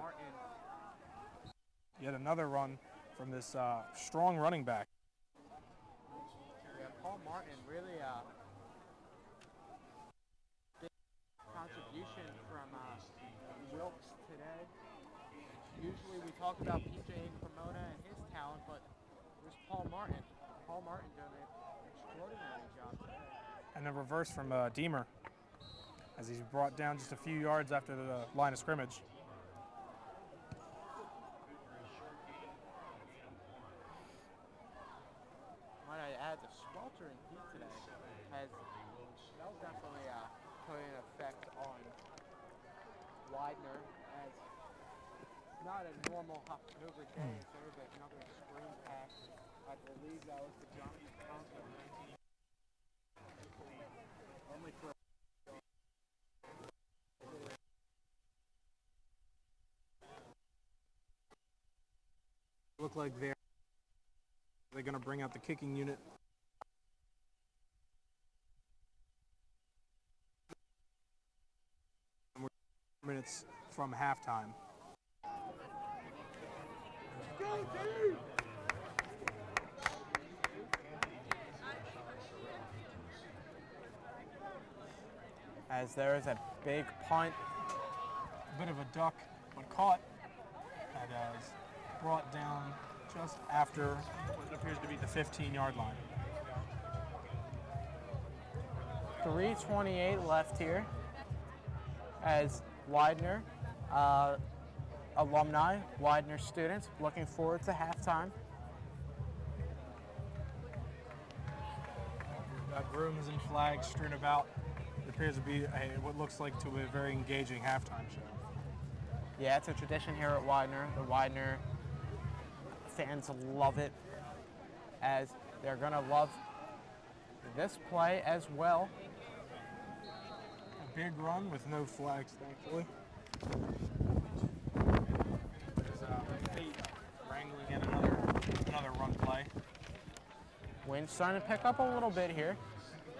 yet another run from this strong running back. Yeah, Paul Martin really big contribution from Wilkes today. Usually we talk about PJ Cremona and his talent, but there's Paul Martin doing an extraordinary job today. And a reverse from Deemer as he's brought down just a few yards after the line of scrimmage. Might I add, the sweltering heat today that'll definitely put an effect on Widener, as it's not a normal October day. So there's another screen pass. I believe that was the Johnny Conquer. Only for Look like they're going to bring out the kicking unit. We're minutes from halftime. as there is a big punt. A bit of a duck, but caught. And is brought down just after what appears to be the 15-yard line. 3:28 left here as Widener, alumni, Widener students, looking forward to halftime. Got brooms and flags strewn about. It appears to be what looks like to be a very engaging halftime show. Yeah, it's a tradition here at Widener. The Widener fans love it, as they're going to love this play as well. A big run with no flags, thankfully. There's Fate wrangling in another run play. Wind's starting to pick up a little bit here.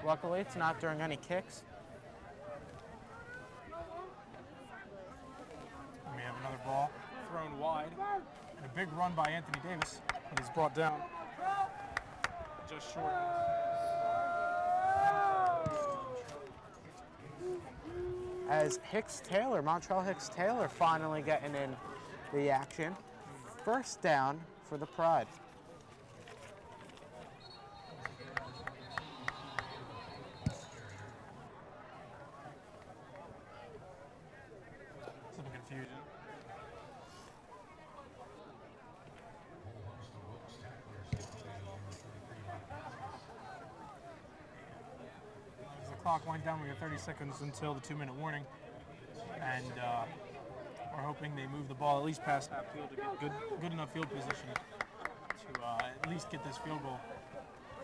Luckily, it's not during any kicks. We have another ball thrown wide. And a big run by Anthony Davis, but he's brought down just short. As Montreal Hicks Taylor finally getting in the action. First down for the Pride. Some confusion. As the clock winds down, we have 30 seconds until the 2-minute warning. And we're hoping they move the ball at least past that field to get good enough field position to at least get this field goal.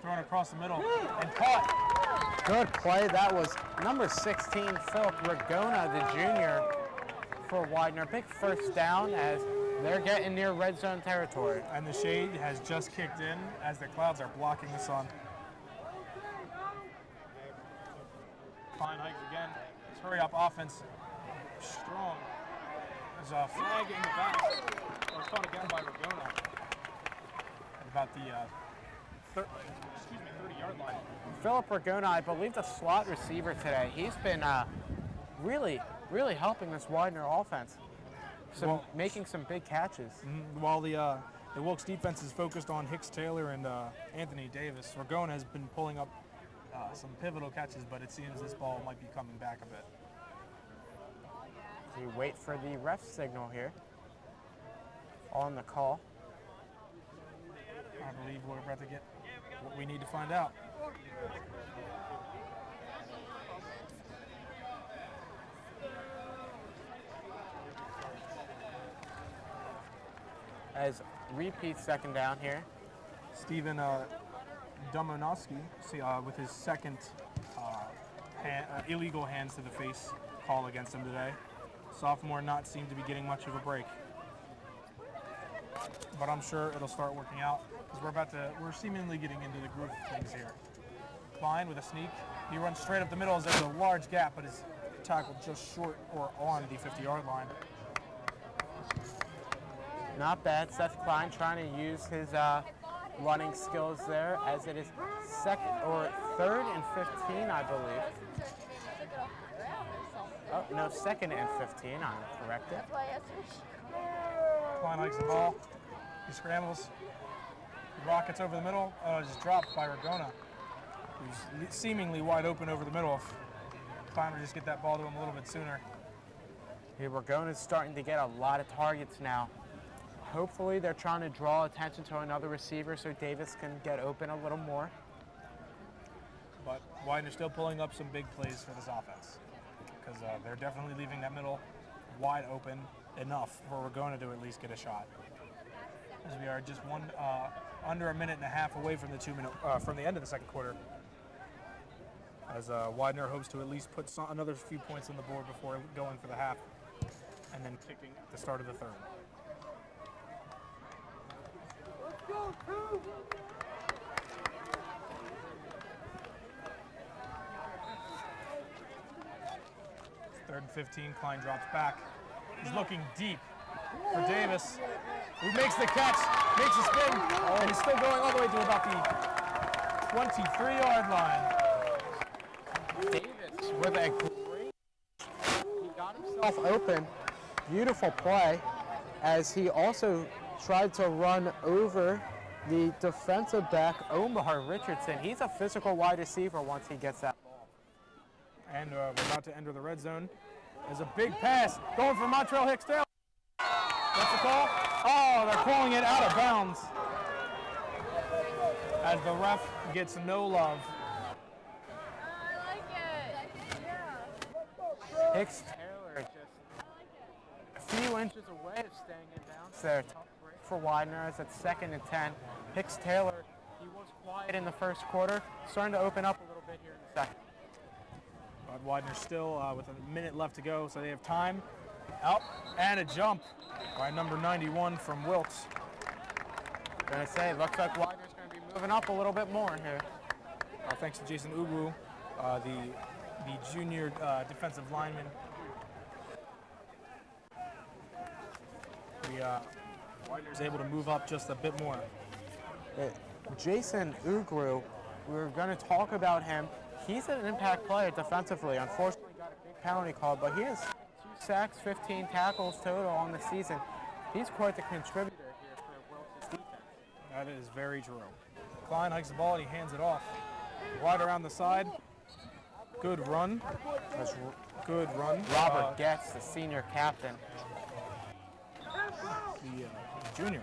Thrown across the middle and caught. Good play. That was number 16, Philip Ragona, the junior for Widener. Big first down as they're getting near red zone territory. And the shade has just kicked in as the clouds are blocking the sun. Fine hikes again. This hurry up offense strong. There's a flag in the back. It was caught again by Ragona. At about the 30-yard line. Philip Ragona, I believe the slot receiver today. He's been really helping this Widener offense. Making some big catches. While the Wilkes defense is focused on Hicks Taylor and Anthony Davis, Ragona has been pulling up some pivotal catches, but it seems this ball might be coming back a bit. We wait for the ref signal here on the call. I believe we're about to get what we need to find out. As repeat second down here. Steven Domonowski with his second illegal hands to the face call against him today. Sophomore not seem to be getting much of a break. But I'm sure it'll start working out because we're seemingly getting into the groove of things here. Klein with a sneak. He runs straight up the middle as there's a large gap, but is tackled just short or on the 50-yard line. Not bad. Seth Klein trying to use his running skills there, as it is third and 15, I believe. Oh, no, second and 15, I'm corrected. Klein likes the ball. He scrambles. rockets over the middle. Just dropped by Ragona, who's seemingly wide open over the middle. If Klein would just get that ball to him a little bit sooner. Here, Ragona's starting to get a lot of targets now. Hopefully, they're trying to draw attention to another receiver so Davis can get open a little more. But Widener's still pulling up some big plays for this offense because they're definitely leaving that middle wide open enough for Ragona to at least get a shot. As we are just under a minute and a half away from from the end of the second quarter. As Widener hopes to at least put another few points on the board before going for the half, and then kicking at the start of the third. Let's go, two. Third and 15, Klein drops back. He's looking deep for Davis, who makes the catch, makes a spin, and he's still going all the way to about the 23-yard line. Davis with a great, he got himself open. Beautiful play, as he also tried to run over the defensive back, Omar Richardson. He's a physical wide receiver once he gets that ball. And we're about to enter the red zone. There's a big pass going for Montreal Hicks-Taylor. What's the call? Oh, they're calling it out of bounds. As the ref gets no love. I like it. Yeah. Hicks-Taylor just a few inches away of staying in bounds there. Tough break for Widener as it's 2nd and 10. Hicks-Taylor, he was quiet in the first quarter, starting to open up a little bit here in the second. But Widener still with a minute left to go, so they have time. Out and a jump by number 91 from Wilkes. Gonna say, it looks like Widener's gonna be moving up a little bit more here. Thanks to Jason Ugwu, the junior defensive lineman. Widener's able to move up just a bit more. Jason Ugru, we were going to talk about him. He's an impact player defensively. Unfortunately, got a big penalty call, but he has 2 sacks, 15 tackles total on the season. He's quite the contributor here for Wilkes' defense. That is very true. Klein hikes the ball and he hands it off. Wide around the side. Good run. Good run. Robert Getz, the senior captain. The junior.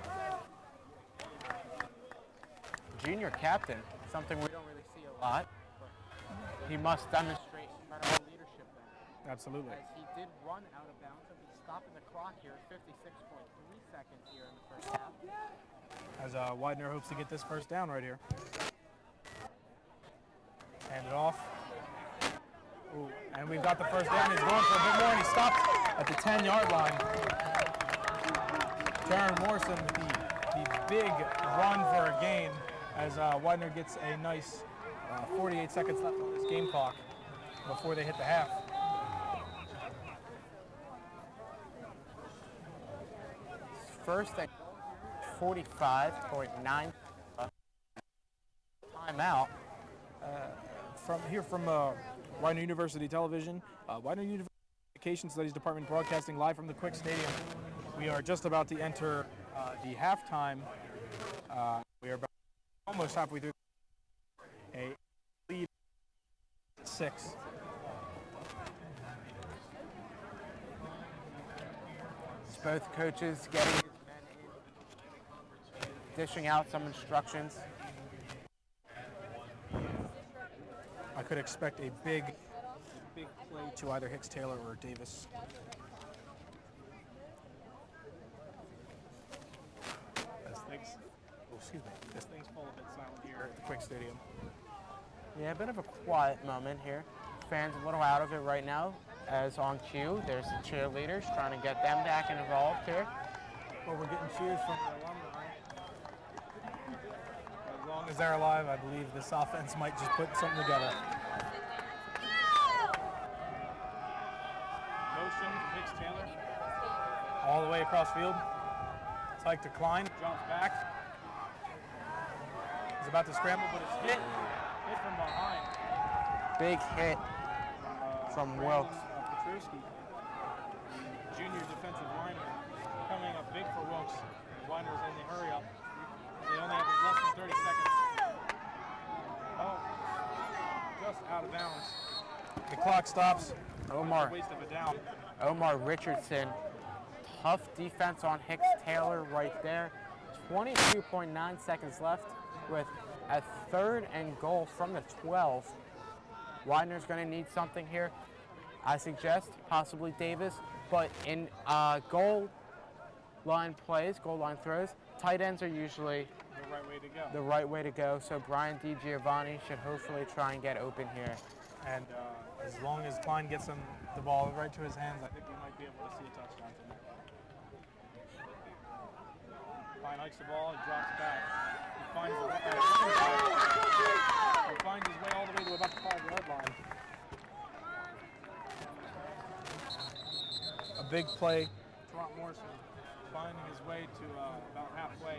Junior captain, something we don't really see a lot. But he must demonstrate incredible leadership there. Absolutely. As he did run out of bounds, and he's stopping the clock here at 56.3 seconds here in the first half. As Widener hopes to get this first down right here. Hand it off. Ooh, and we've got the first down. He's going for a bit more, and he stopped at the 10-yard line. Darren Morrison with the big run for a gain as Widener gets a nice 48 seconds left on this game clock before they hit the half. First at 45.9. Timeout. From Widener University Television, Widener University Communication Studies Department broadcasting live from the Quick Stadium. We are just about to enter the halftime. We are almost halfway through. A lead 6. It's both coaches getting his men in, dishing out some instructions. I could expect a big play to either Hicks-Taylor or Davis. As things fall a bit silent here at the Quick Stadium. Yeah, a bit of a quiet moment here. Fans a little out of it right now. As on cue, there's the cheerleaders trying to get them back involved here. Well, we're getting cheers from the alumni. As long as they're alive, I believe this offense might just put something together. Motion, Hicks-Taylor. All the way across field. It's hiked to Klein, jumps back. He's about to scramble, but it's hit from behind. Big hit from Wilkes. Petruski, the junior defensive lineman, coming up big for Wilkes. Widener's in the hurry up. They only have less than 30 seconds. Oh, just out of bounds. The clock stops. Omar. Waste of a down. Omar Richardson. Tough defense on Hicks Taylor right there. 22.9 seconds left with a 3rd and goal from the 12. Widener's going to need something here. I suggest possibly Davis, but in goal line plays, goal line throws, tight ends are usually the right way to go. So Brian DiGiovanni should hopefully try and get open here. And as long as Klein gets him the ball right to his hands, I think we might be able to see a touchdown from him. Klein hikes the ball and drops back. He finds his way all the way to about the 5-yard line. A big play. Trent Morrison finding his way to about halfway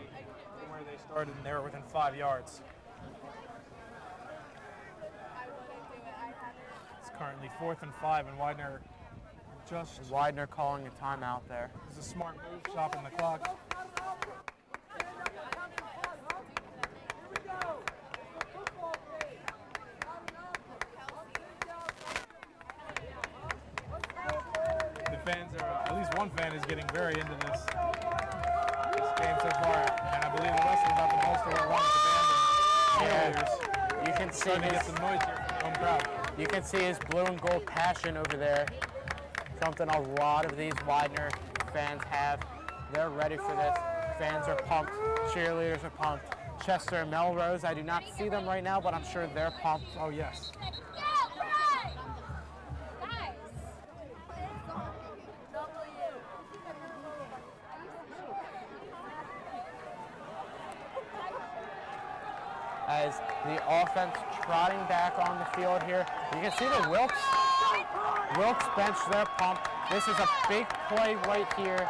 from where they started, and they were within 5 yards. It's currently 4th and 5, and Widener Widener calling a timeout there. It's a smart move, stopping the clock. The fans are, at least one fan is getting very into this game so far, and I believe the rest of them have been also wanting to band and cheerleaders. You can see Starting to get some noise here from the home crowd. You can see his blue and gold passion over there. Something a lot of these Widener fans have. They're ready for this. Fans are pumped. Cheerleaders are pumped. Chester and Melrose, I do not see them right now, but I'm sure they're pumped. Oh, yes. As the offense trotting back on the field here. You can see the Wilkes bench their pump. This is a big play right here.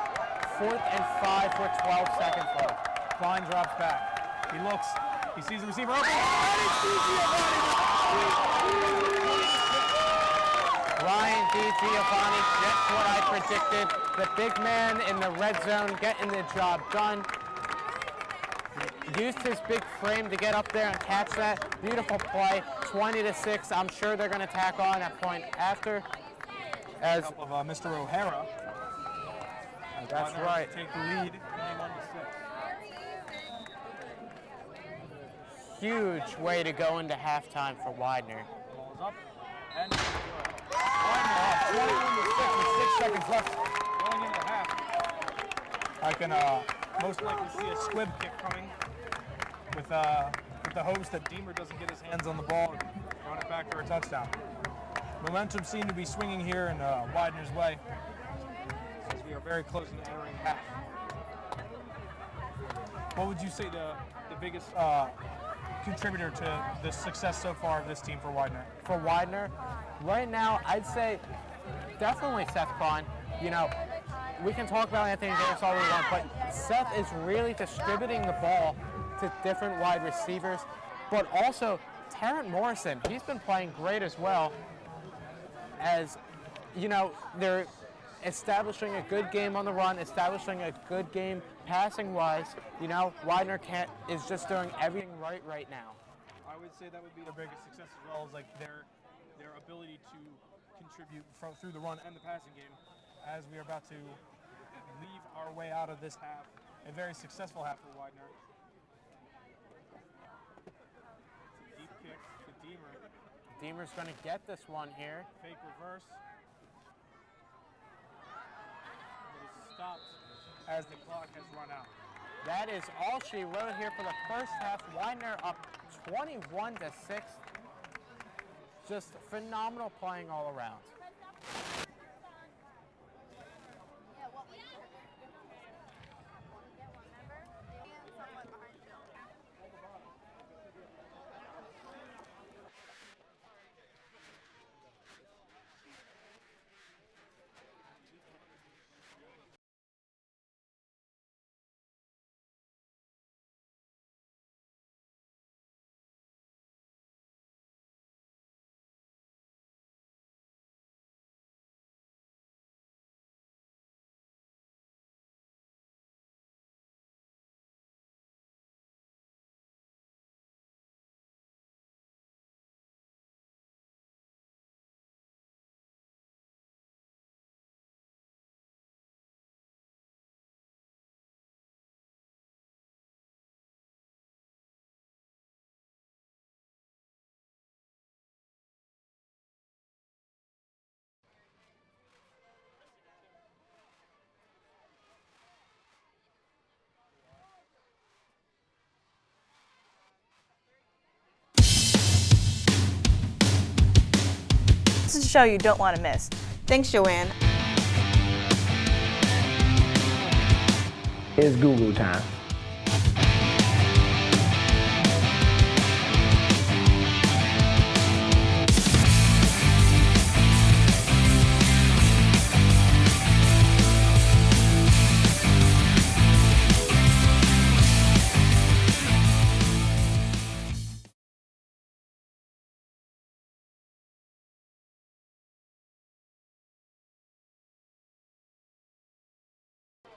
4th and 5 with 12 seconds left. Klein drops back. He looks. He sees the receiver open. Ryan DiGiovanni, just what I predicted. The big man in the red zone getting the job done. Used his big frame to get up there and catch that. Beautiful play, 20-6. I'm sure they're going to tack on that point after. As Of Mr. O'Hara. That's right. Take the lead, 21-6. huge way to go into halftime for Widener. Ball is up and Widener up 21-6 with 6 seconds left going into half. I can most likely see a squib kick coming with the hopes that Deemer doesn't get his hands on the ball and run it back for a touchdown. Momentum seemed to be swinging here in Widener's way as we are very close to entering half. What would you say the biggest contributor to the success so far of this team for Widener? For Widener, right now, I'd say definitely Seth Klein. You know, we can talk about Anthony Davis all we want, but Seth is really distributing the ball to different wide receivers, but also Terrence Morrison, he's been playing great as well. As, you know, they're establishing a good game on the run, establishing a good game passing-wise. You know, Widener is just doing everything right now. I would say that would be their biggest success as well, as like their ability to contribute through the run and the passing game. As we are about to leave our way out of this half, a very successful half for Widener. Deep kick to Deemer. Deemer's going to get this one here. Fake reverse. It is stopped as the clock has run out. That is all she wrote here for the first half. Widener up 21-6. Just phenomenal playing all around. This is a show you don't want to miss. Thanks, Joanne. It's Google time.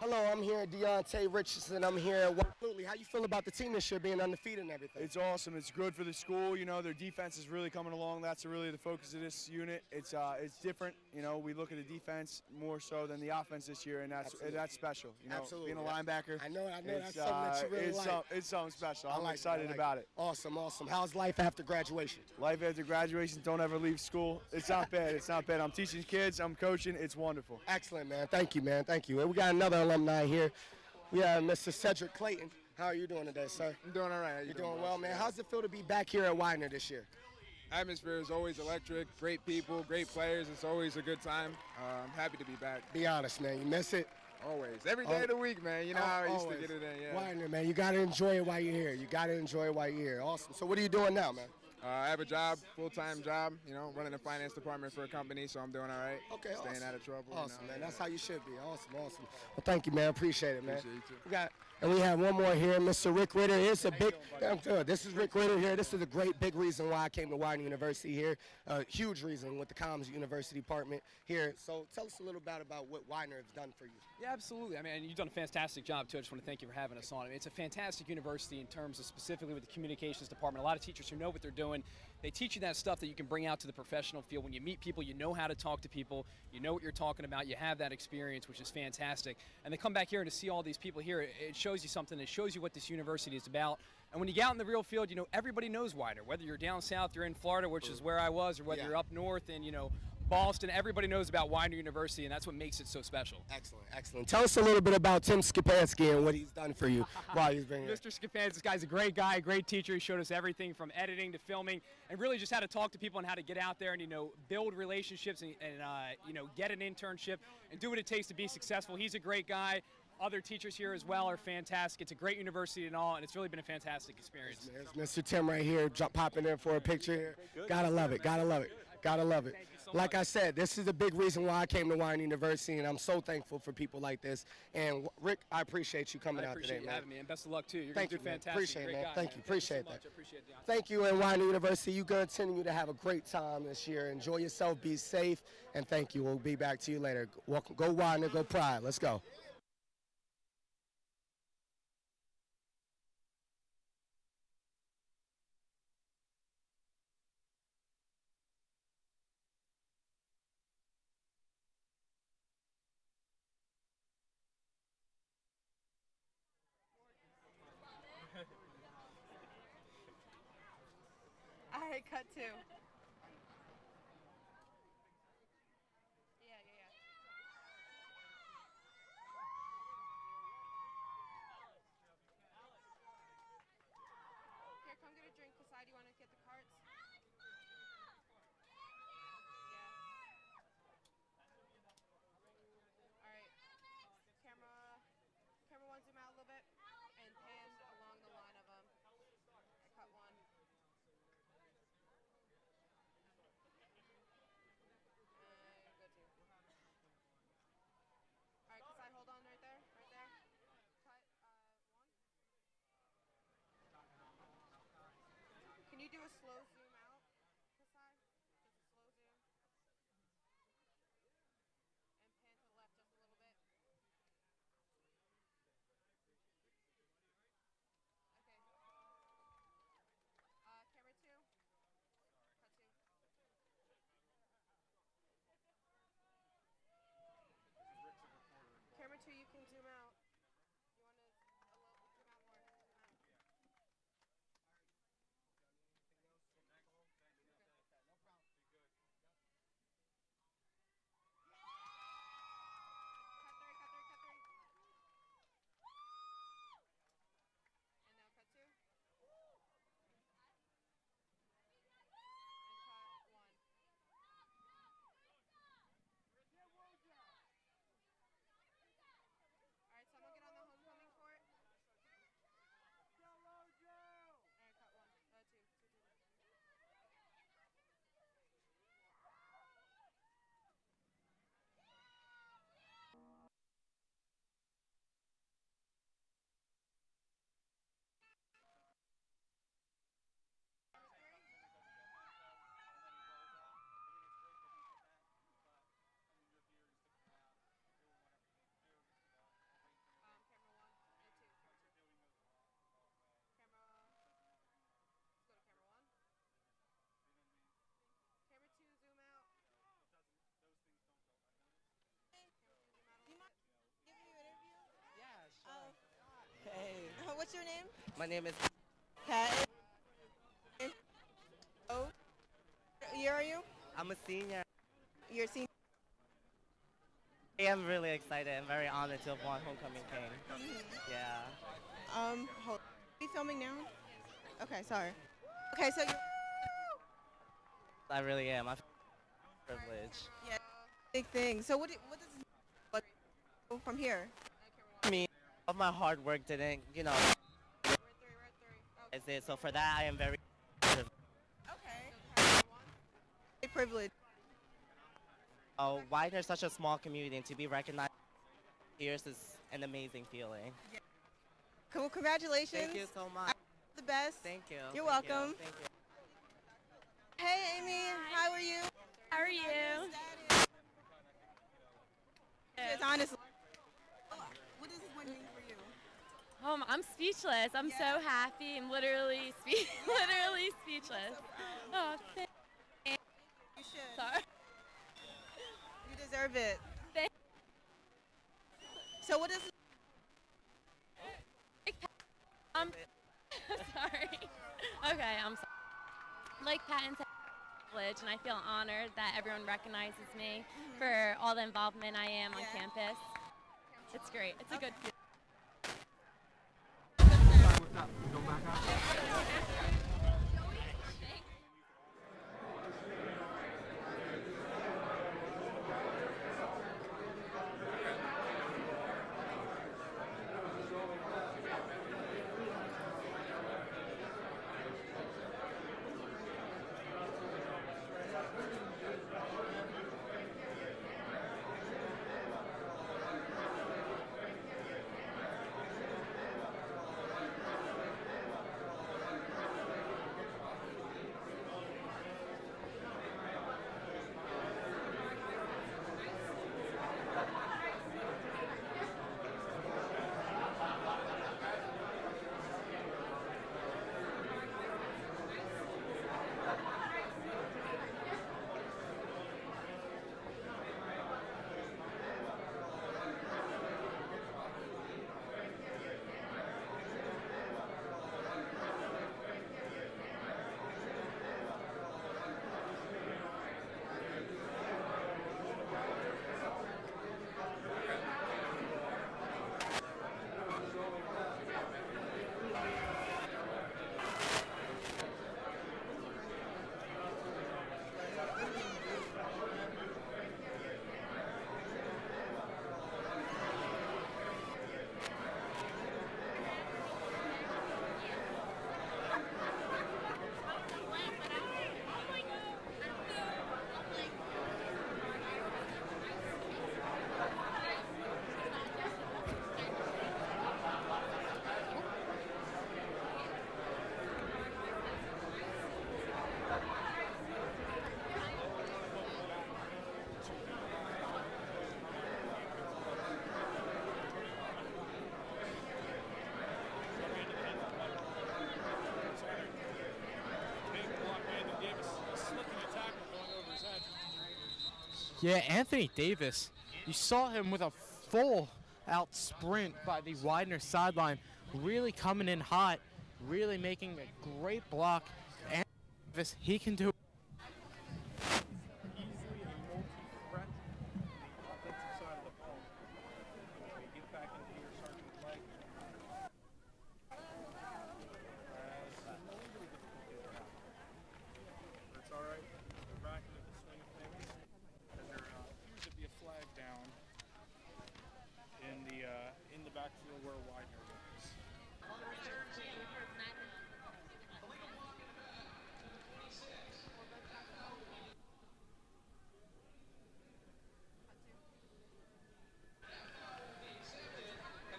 Hello, I'm here at Deontay Richardson. I'm here at Absolutely. How you feel about the team this year being undefeated and everything? It's awesome. It's good for the school. You know, their defense is really coming along. That's really the focus of this unit. It's different. You know, we look at the defense more so than the offense this year, and that's special. You know, Absolutely. Being a linebacker. I know that's something that you really like. It's something special. I'm like excited about it. Awesome. How's life after graduation? Life after graduation, don't ever leave school. It's not bad. It's not bad. I'm teaching kids. I'm coaching. It's wonderful. Excellent, man. Thank you, man. Thank you. And we got another alumni here. We have Mr. Cedric Clayton. How are you doing today, sir? I'm doing all right. How You're doing well, man. How's it feel to be back here at Widener this year? Atmosphere is always electric. Great people, great players. It's always a good time. I'm happy to be back. Be honest, man. You miss it? Always. Every day of the week, man. You know how I used to get it in. Yeah. Widener, man. You got to enjoy it while you're here. You got to enjoy it while you're here. Awesome. So what are you doing now, man? I have a job, full-time job, you know, running the finance department for a company, so I'm doing all right. Okay, Staying awesome. out of trouble. Awesome, you know, man. That's how you should be. Awesome. Well, thank you, man. Appreciate it, man. Appreciate you too. We have one more here, Mr. Rick Ritter. Here's a big, I'm good. This is Rick Ritter here. This is a great, big reason why I came to Widener University here. A huge reason with the Comms University Department here. So tell us a little bit about what Widener has done for you. Yeah, absolutely. I mean, you've done a fantastic job, too. I just want to thank you for having us on. I mean, it's a fantastic university in terms of specifically with the communications department. A lot of teachers who know what they're doing. They teach you that stuff that you can bring out to the professional field. When you meet people, you know how to talk to people. You know what you're talking about. You have that experience, which is fantastic. And they come back here and to see all these people here, it shows you something. It shows you what this university is about. And when you get out in the real field, you know, everybody knows Widener. Whether you're down south, you're in Florida, which is where I was, or whether you're up north and, you know, Boston, everybody knows about Widener University, and that's what makes it so special. Excellent. Tell us a little bit about Tim Skipansky and what he's done for you while he's been here. Mr. Skipansky, this guy's a great guy, a great teacher. He showed us everything from editing to filming, and really just how to talk to people and how to get out there and, you know, build relationships and you know, get an internship and do what it takes to be successful. He's a great guy. Other teachers here as well are fantastic. It's a great university and all, and it's really been a fantastic experience. There's Mr. Tim right here, popping in for a picture here. Gotta love it. Like I said, this is a big reason why I came to Widener University, and I'm so thankful for people like this. And Rick, I appreciate you coming out today, man. I appreciate you having me, and best of luck too. You're Thank going to you, do man. fantastic. Appreciate it, great man. guy, Thank you. Appreciate so that. much. I appreciate it, Deontay. Thank you, and Widener University. You continue to have a great time this year. Enjoy yourself, be safe, and thank you. We'll be back to you later. Welcome. Go Widener, go Pride. Let's go. All right, cut two. Here, come get a drink. Kasai, do you want to get the carts? All right. Camera one, zoom out a little bit and pan along the line of them. I cut one. Go two. All right, Kasai, hold on right there. Cut, one. Can you do a slow zoom out, Kasai? Just a slow zoom. And pan to the left just a little bit. Okay. Camera two. Cut two. Camera two, you can zoom out. You want to zoom out more? Zoom out. name? My name is Kat. Oh, what year are you? I'm a senior. You're a senior. I am really excited and very honored to have won Homecoming King. Yeah. Hold. Are we filming now? Okay, sorry. Okay, so you're I really am. I feel privileged. yeah, big thing. So what does what from here? I mean, all my hard work didn't, is it. So for that, I am very privileged. Okay. Big privilege. Widener is such a small community, and to be recognized here is an amazing feeling. Cool. Congratulations. Thank you so much. The best. Thank you. You're Thank you. welcome. Thank you. Hey, Amy. How are you? How are you? Yes, honestly. What does this one mean for you? I'm speechless. I'm so happy. I'm literally literally speechless. Oh, You should. sorry. You deserve it. Thank- So what does I'm sorry. Okay, I'm sorry. Like Patton said, privilege, and I feel honored that everyone recognizes me for all the involvement I am on campus. It's great. It's a good feeling. Yeah, Anthony Davis. You saw him with a full out sprint by the Widener sideline, really coming in hot, really making a great block. Anthony Davis, he can do it. Easily a multi-threat on the offensive side of the ball. So you get back into your sergeant leg. That's all right. We're back into the swing of things. And there appears to be a flag down in the backfield where Widener goes.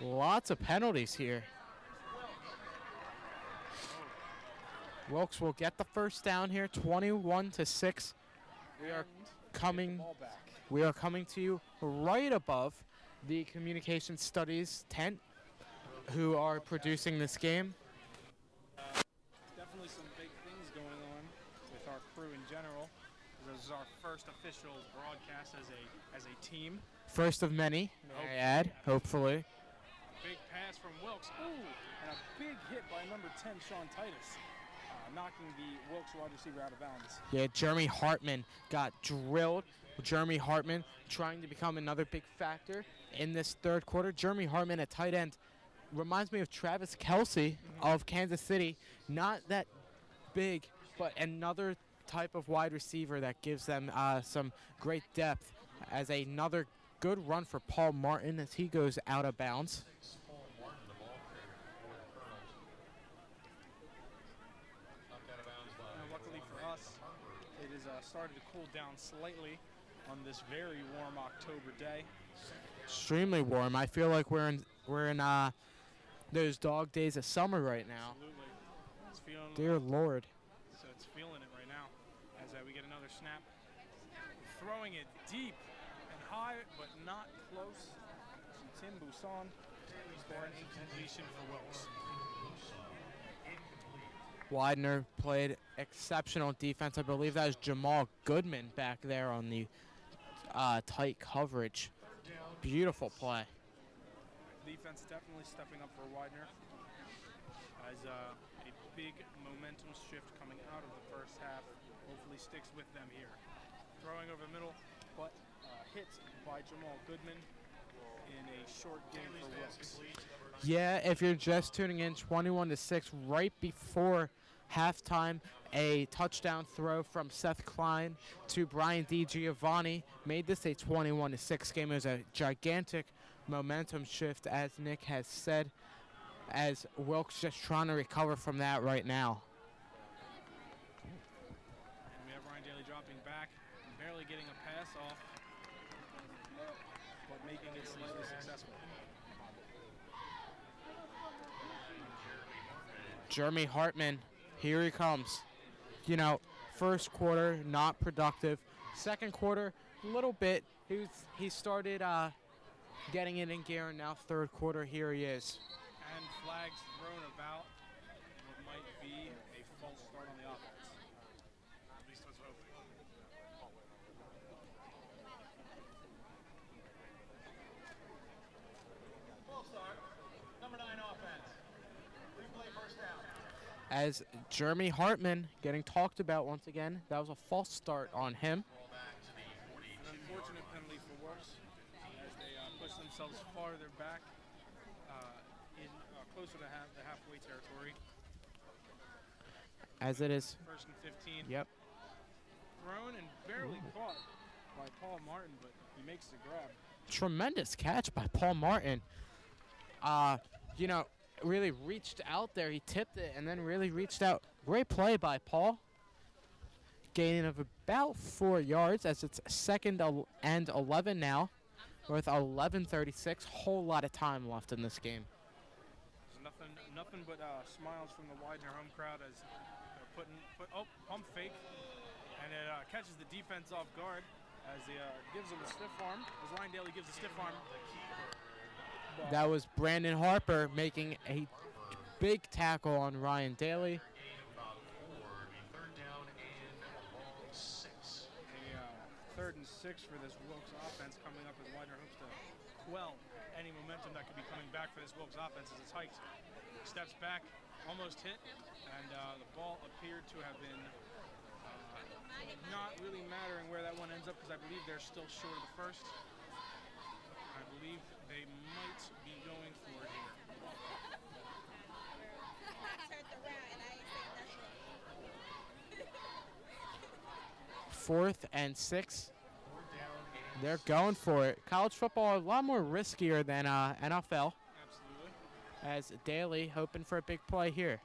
Lots of penalties here. Wilkes will get the first down here, 21-6. We are coming. Ball back. We are coming to you right above the Communication Studies tent, who are producing this game. Definitely some big things going on with our crew in general. This is our first official broadcast as a team. First of many, may I add, hopefully. Big pass from Wilkes. Ooh, and a big hit by number 10, Sean Titus, knocking the Wilkes wide receiver out of bounds. Yeah, Jeremy Hartman got drilled. Jeremy Hartman trying to become another big factor in this third quarter. Jeremy Hartman at tight end reminds me of Travis Kelce of Kansas City. Not that big, but another type of wide receiver that gives them some great depth. As another good run for Paul Martin as he goes out of bounds. Luckily for us, it has started to cool down slightly on this very warm October day. Extremely warm. I feel like we're in those dog days of summer right now. Absolutely. It's feeling Dear Lord. So it's feeling it right now as we get another snap. Throwing it deep and high, but not close. Tim Buisson for an incompletion for Wilkes. Widener played exceptional defense. I believe that was Jamal Goodman back there on the tight coverage. Beautiful play. Defense definitely stepping up for Widener as a big momentum shift coming out of the first half. Hopefully sticks with them here. Throwing over the middle, but hit by Jamal Goodman in a short game for Wilkes. Yeah, if you're just tuning in, 21-6, right before halftime, a touchdown throw from Seth Klein to Brian DiGiovanni made this a 21-6 game. It was a gigantic momentum shift, as Nick has said, as Wilkes just trying to recover from that right now. And we have Ryan Daly dropping back, barely getting a pass off, but making it slightly successful. Jeremy Hartman, here he comes. You know, first quarter, not productive. Second quarter, a little bit. He started getting it in gear, and now third quarter, here he is. And flags thrown about what might be a false start on the offense. At least was hoping. False start, number 9 offense. Replay first down. As Jeremy Hartman getting talked about once again. That was a false start on him. An unfortunate penalty for Wilkes as they push themselves farther back closer to the halfway territory. As it is. First and 15. Yep. Thrown and barely caught by Paul Martin, but he makes the grab. Tremendous catch by Paul Martin. You know, really reached out there. He tipped it and then really reached out. Great play by Paul. Gain of about 4 yards as it's second and 11 now with 11:36. Whole lot of time left in this game. Nothing but smiles from the Widener home crowd as pump fake, and it catches the defense off guard as he gives him a stiff arm. As Ryan Daly gives a stiff arm. That was Brandon Harper making a big tackle on Ryan Daly. Third and 6 for this Wilkes offense coming up as Widener hopes to quell any momentum that could be coming back for this Wilkes offense as it's hiked. Steps back, almost hit, and the ball appeared to have been not really mattering where that one ends up because I believe they're still short of the first. I believe they might be going for it here. Fourth and 6. They're going for it. College football a lot more riskier than NFL. Absolutely. As Daly hoping for a big play here.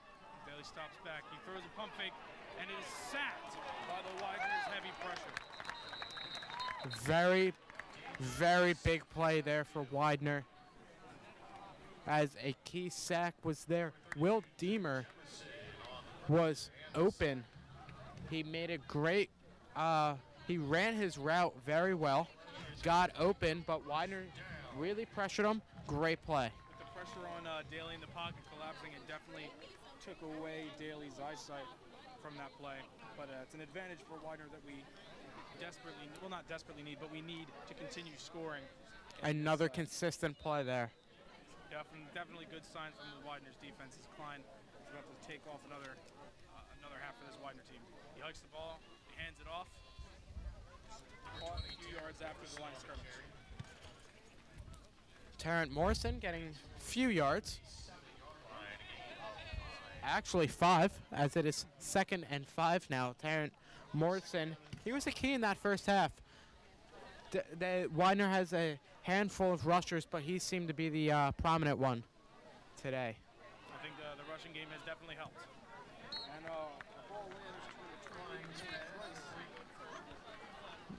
Daly stops back. He throws a pump fake, and it is sacked by the Widener's heavy pressure. Very, very big play there for Widener. As a key sack was there. Will Deemer was open. He made a great, he ran his route very well. Got open, but Widener really pressured him. Great play. With the pressure on Daly in the pocket collapsing, it definitely took away Daly's eyesight from that play. But it's an advantage for Widener that we desperately, well, not desperately need, but we need to continue scoring. Another consistent play there. Definitely good sign from the Widener's defense. As Klein is about to take off another half for this Widener team. He hikes the ball, he hands it off, caught a few yards after the line of scrimmage. Terrence Morrison getting a few yards. Actually 5, as it is 2nd and 5 now. Terrence Morrison, he was a key in that first half. Widener has a handful of rushers, but he seemed to be the prominent one today. I think the rushing game has definitely helped.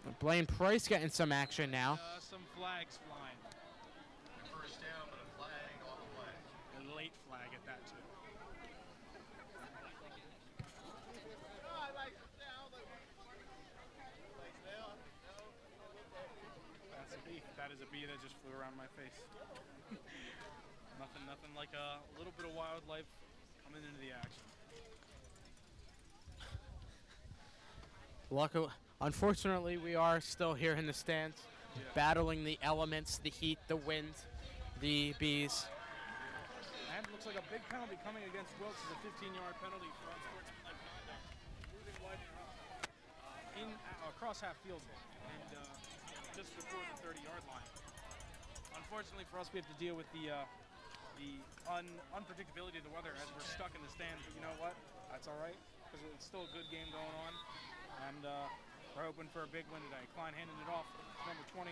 And Blaine Price getting some action now. some flags flying. First down, but a flag on the play. A late flag at that, too. That's a bee. That is a bee that just flew around my face. nothing like a little bit of wildlife coming into the action. Unfortunately, we are still here in the stands, battling the elements, the heat, the wind, the bees. And it looks like a big penalty coming against Wilkes is a 15-yard penalty for unsportsmanlike conduct, moving Widener up across half field and just before the 30-yard line. Unfortunately for us, we have to deal with the unpredictability of the weather as we're stuck in the stands. But you know what? That's all right because it's still a good game going on. And we're hoping for a big win today. Klein handing it off to number 20.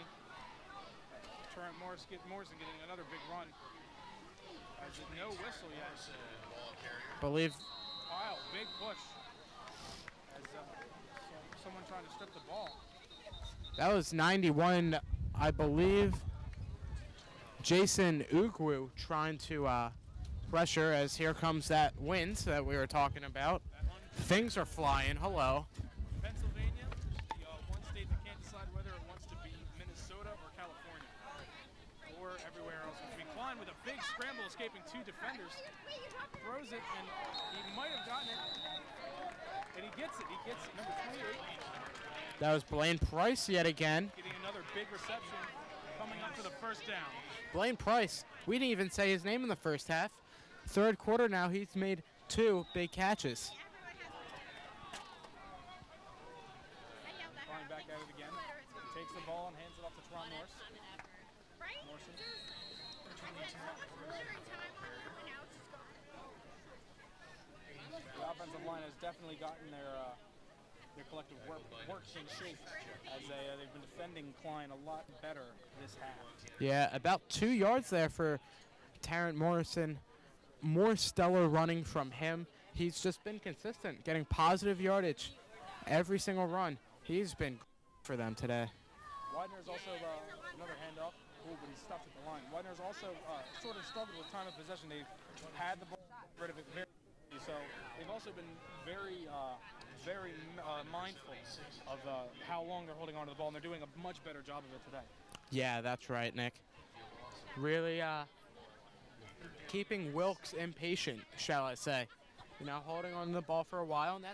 Terrence Morrison getting another big run. As no whistle yet. Believe. Kyle, big push. As someone trying to strip the ball. That was 91, I believe. Jason Ugwu trying to pressure as here comes that wind that we were talking about. Things are flying. Hello. Pennsylvania, the one state that can't decide whether it wants to be Minnesota or California, or everywhere else. Klein with a big scramble, escaping 2 defenders, throws it, and he might have gotten it, and he gets it. He gets it, number 28. That was Blaine Price yet again. Getting another big reception, coming up for the first down. Blaine Price. We didn't even say his name in the first half. Third quarter now, he's made 2 big catches. Flying back at it again. Takes the ball and hands it off to Teron Morse. Morrison. The offensive line has definitely gotten their collective work in shape as they've been defending Klein a lot better this half. Yeah, about 2 yards there for Terrence Morrison. More stellar running from him. He's just been consistent, getting positive yardage every single run. He's been for them today. Widener's also another handoff. Cool, but he's stopped at the line. Widener's also sort of struggled with time of possession. They've had the ball, rid of it very easily, so they've also been very mindful of how long they're holding on to the ball, and they're doing a much better job of it today. Yeah, that's right, Nick. Really keeping Wilkes impatient, shall I say. You know, holding on to the ball for a while, and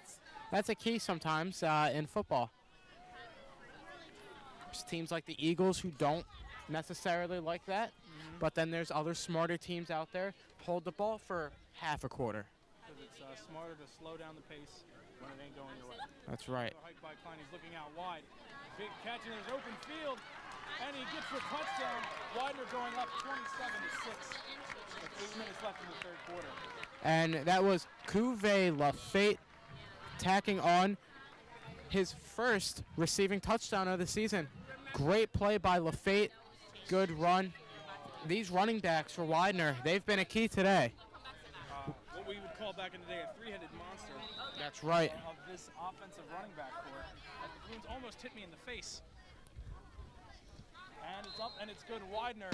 that's a key sometimes in football. There's teams like the Eagles who don't necessarily like that, but then there's other smarter teams out there hold the ball for half a quarter. Because it's smarter to slow down the pace when it ain't going your way. That's right. Hike by Klein, he's looking out wide. Big catch, and there's open field, and he gets the touchdown. Widener going up 27-6 with 8 minutes left in the third quarter. And that was Cuvée Lafayette tacking on his first receiving touchdown of the season. Great play by Lafayette. Good run. These running backs for Widener, they've been a key today. What we would call back in the day a 3-headed monster. That's right. Of this offensive running back core. And the Bruins almost hit me in the face. And it's up and it's good. Widener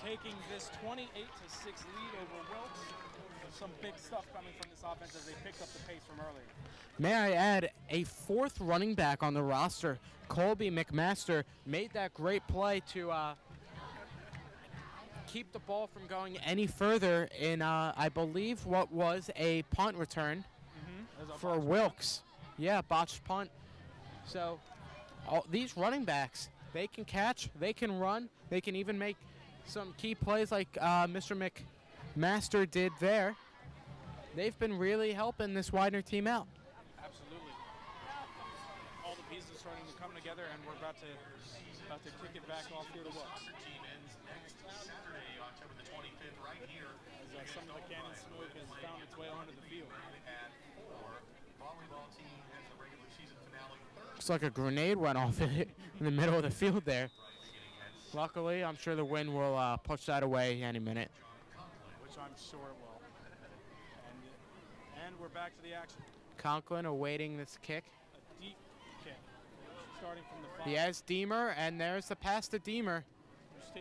taking this 28-6 lead over Wilkes. Some big stuff coming from this offense as they picked up the pace from earlier. May I add, a 4th running back on the roster, Colby McMaster, made that great play to keep the ball from going any further in, I believe, what was a punt return for Wilkes. Yeah, botched punt. So these running backs, they can catch, they can run, they can even make some key plays like Mr. McMaster did there, they've been really helping this Widener team out. Absolutely. All the pieces are starting to come together, and we're about to kick it back off here to Wilkes. As some of the cannon smoke has found its way onto the field. Looks like a grenade went off in the middle of the field there. Luckily, I'm sure the wind will push that away any minute. Which I'm sure it will. And we're back to the action. Conklin awaiting this kick. A deep kick. Starting from the 5. He has Deemer, and there's the pass to Deemer.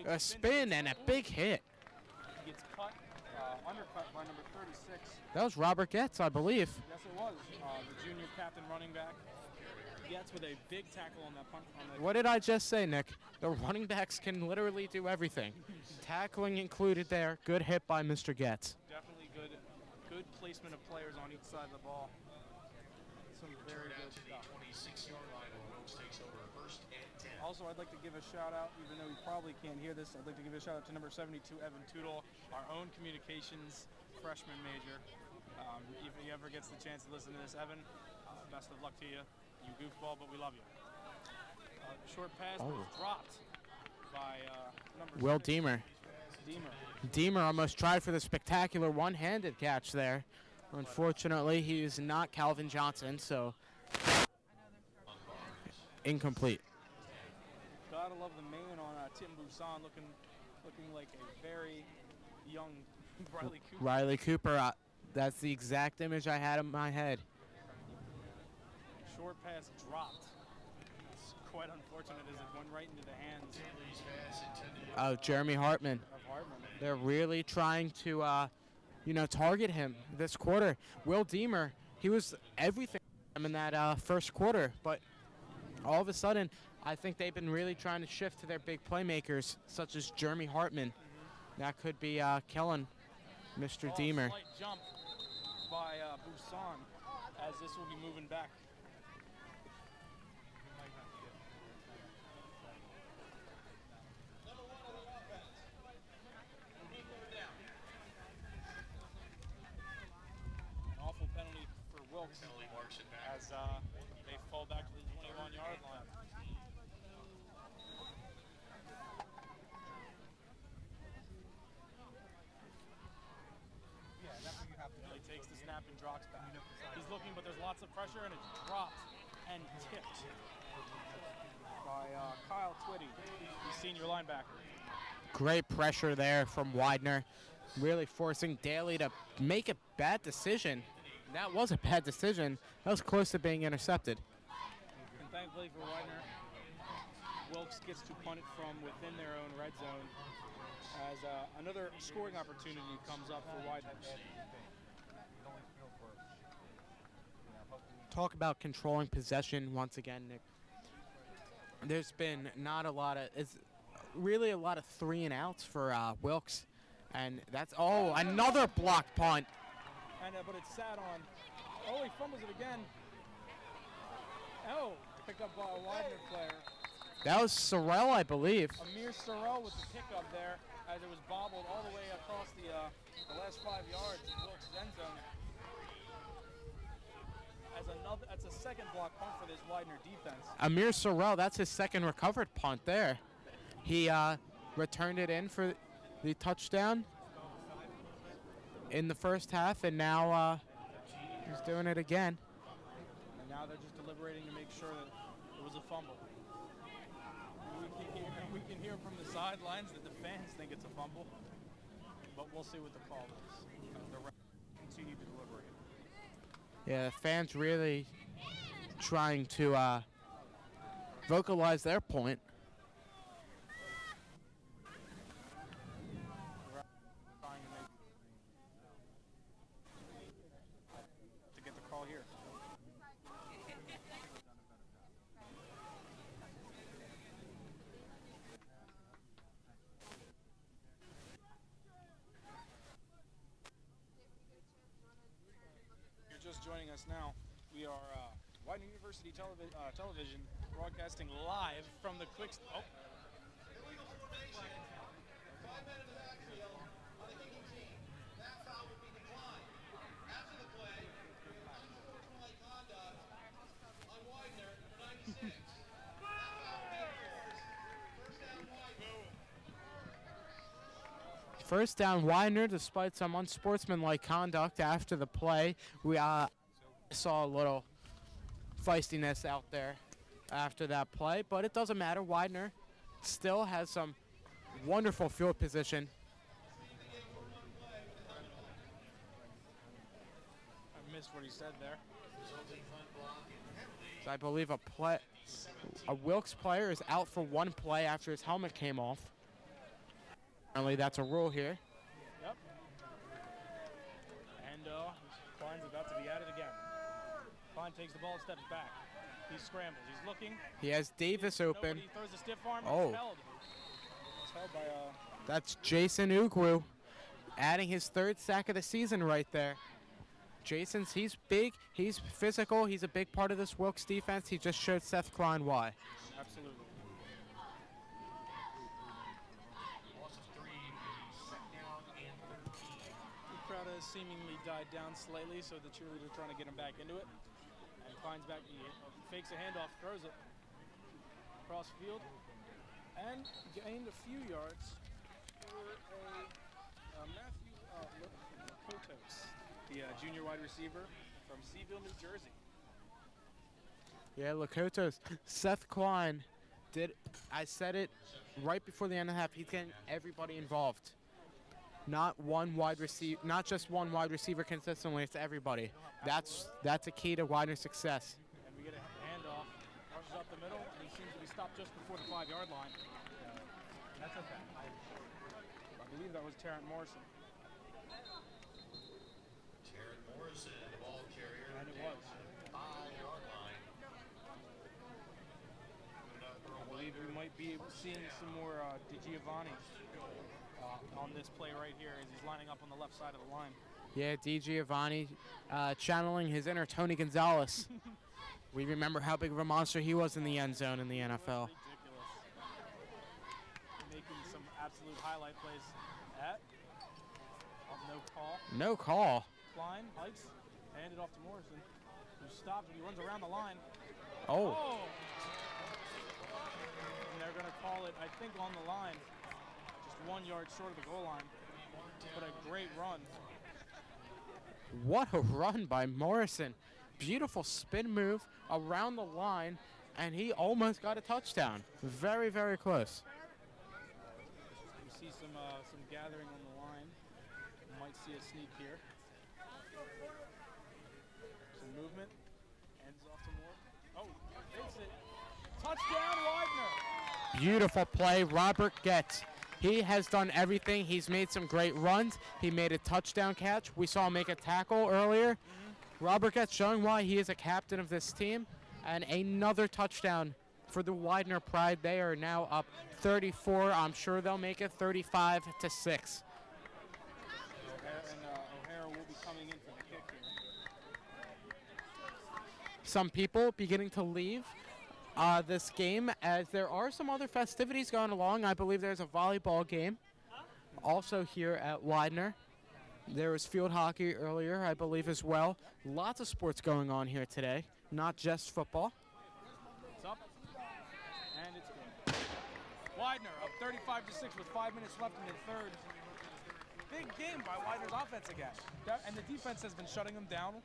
A spin and a big hit. He gets cut, undercut by number 36. That was Robert Getz, I believe. Yes, it was. The junior captain running back. Getz with a big tackle on that punt. What did I just say, Nick? The running backs can literally do everything. Tackling included there. Good hit by Mr. Getz. Definitely good placement of players on each side of the ball. Some very good stuff. Also, I'd like to give a shout out, even though you probably can't hear this, I'd like to give a shout out to number 72, Evan Tootle, our own communications freshman major. If he ever gets the chance to listen to this, Evan, best of luck to you. You goofball, but we love you. Short pass was dropped by number Will 7. Deemer. Deemer almost tried for the spectacular one-handed catch there. Unfortunately, he is not Calvin Johnson, so incomplete. Gotta love the man on Tim Busan, looking like a very young Riley Cooper. Riley Cooper, that's the exact image I had in my head. Short pass dropped. It's quite unfortunate as it went right into the hands of Jeremy Hartman. They're really trying to, target him this quarter. Will Deemer, he was everything in that first quarter, but all of a sudden, I think they've been really trying to shift to their big playmakers, such as Jeremy Hartman. That could be killing Mr. Deemer. Slight jump by Busan as this will be moving back. An awful penalty for Wilkes as they fall back to the 21-yard line. He takes the snap and drops back. He's looking, but there's lots of pressure, and it's dropped and tipped by Kyle Twitty, the senior linebacker. Great pressure there from Widener, really forcing Daly to make a bad decision. That was a bad decision. That was close to being intercepted. And thankfully for Widener, Wilkes gets to punt it from within their own red zone as another scoring opportunity comes up for Widener. Talk about controlling possession once again, Nick. There's been not a lot of, it's really a lot of 3 and outs for Wilkes. And that's, another blocked punt. And but it's sat on. Oh, he fumbles it again. Oh, pick up by a Widener player. That was Sorrell, I believe. Amir Sorrell with the pickup there as it was bobbled all the way across the last 5 yards of Wilkes' end zone. That's a second block punt for this Widener defense. Amir Sorrell, that's his second recovered punt there. He returned it in for the touchdown in the first half, and now he's doing it again. And now they're just deliberating to make sure that it was a fumble. We can hear from the sidelines that the fans think it's a fumble, but we'll see what the call is. The refs continue to deliberate. Yeah, the fans really trying to vocalize their point. To get the call here. You're just joining us now. We are Widener University television broadcasting live from the men in the backfield on the kicking team. That foul would be declined. After the play, unsportsmanlike conduct on Widener, number 96. That foul would be enforced. First down, Widener. First down, Widener, despite some unsportsmanlike conduct after the play. We saw a little feistiness out there after that play, but it doesn't matter. Widener still has some wonderful field position. I missed what he said there. So I believe a Wilkes player is out for one play after his helmet came off. Apparently that's a rule here. Yep. And Klein's about to be at it again. Klein takes the ball, steps back. He scrambles. He's looking. He has Davis open. He throws a stiff arm. Oh. It's held. It's held by That's Jason Ugwu adding his third sack of the season right there. He's big, he's physical, he's a big part of this Wilkes defense. He just showed Seth Klein why. Absolutely. The crowd has seemingly died down slightly, so the cheerleaders trying to get him back into it. And Klein's back, he fakes a handoff, throws it across the field, and gained a few yards for Matthew Kotos, the junior wide receiver from Seaville, New Jersey. Yeah, Lakotos. Seth Klein I said it right before the end of the half, he's getting everybody involved. Not just one wide receiver consistently, it's everybody. That's a key to Widener's success. And we get a handoff, rushes up the middle, and he seems to be stopped just before the 5-yard line. That's okay. I believe that was Terrence Morrison. Terrence Morrison, the ball carrier. And it was. 5-yard line. I believe we might be seeing some more DiGiovanni on this play right here as he's lining up on the left side of the line. Yeah, DiGiovanni channeling his inner Tony Gonzalez. We remember how big of a monster he was in the end zone in the NFL. Ridiculous. Making some absolute highlight plays at no call. No call. Klein hikes, handed off to Morrison, who stops when he runs around the line. Oh. And they're going to call it, I think, on the line. Just 1 yard short of the goal line. But a great run. What a run by Morrison. Beautiful spin move around the line, and he almost got a touchdown. Very, very close. You see some gathering on the line. You might see a sneak here. Some movement. Ends off to Moore. Oh, hits it. Touchdown, Widener. Beautiful play, Robert Getz. He has done everything. He's made some great runs. He made a touchdown catch. We saw him make a tackle earlier. Robert Getz showing why he is a captain of this team. And another touchdown for the Widener Pride. They are now up 34. I'm sure they'll make it 35-6. O'Hara will be coming in for the kick here. Some people beginning to leave this game as there are some other festivities going along. I believe there's a volleyball game also here at Widener. There was field hockey earlier, I believe, as well. Lots of sports going on here today, not just football. It's up, and it's good. Widener up 35-6 with 5 minutes left in the third. Big game by Widener's offense again. And the defense has been shutting them down.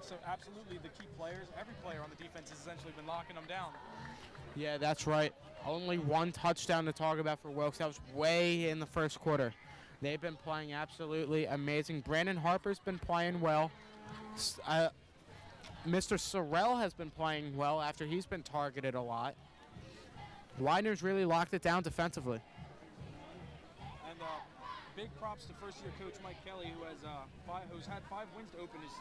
So absolutely the key players, every player on the defense has essentially been locking them down. Yeah, that's right. Only one touchdown to talk about for Wilkes. That was way in the first quarter. They've been playing absolutely amazing. Brandon Harper's been playing well. Mr. Sorrell has been playing well after he's been targeted a lot. Widener's really locked it down defensively. And big props to first-year coach Mike Kelly, who's had 5 wins to open his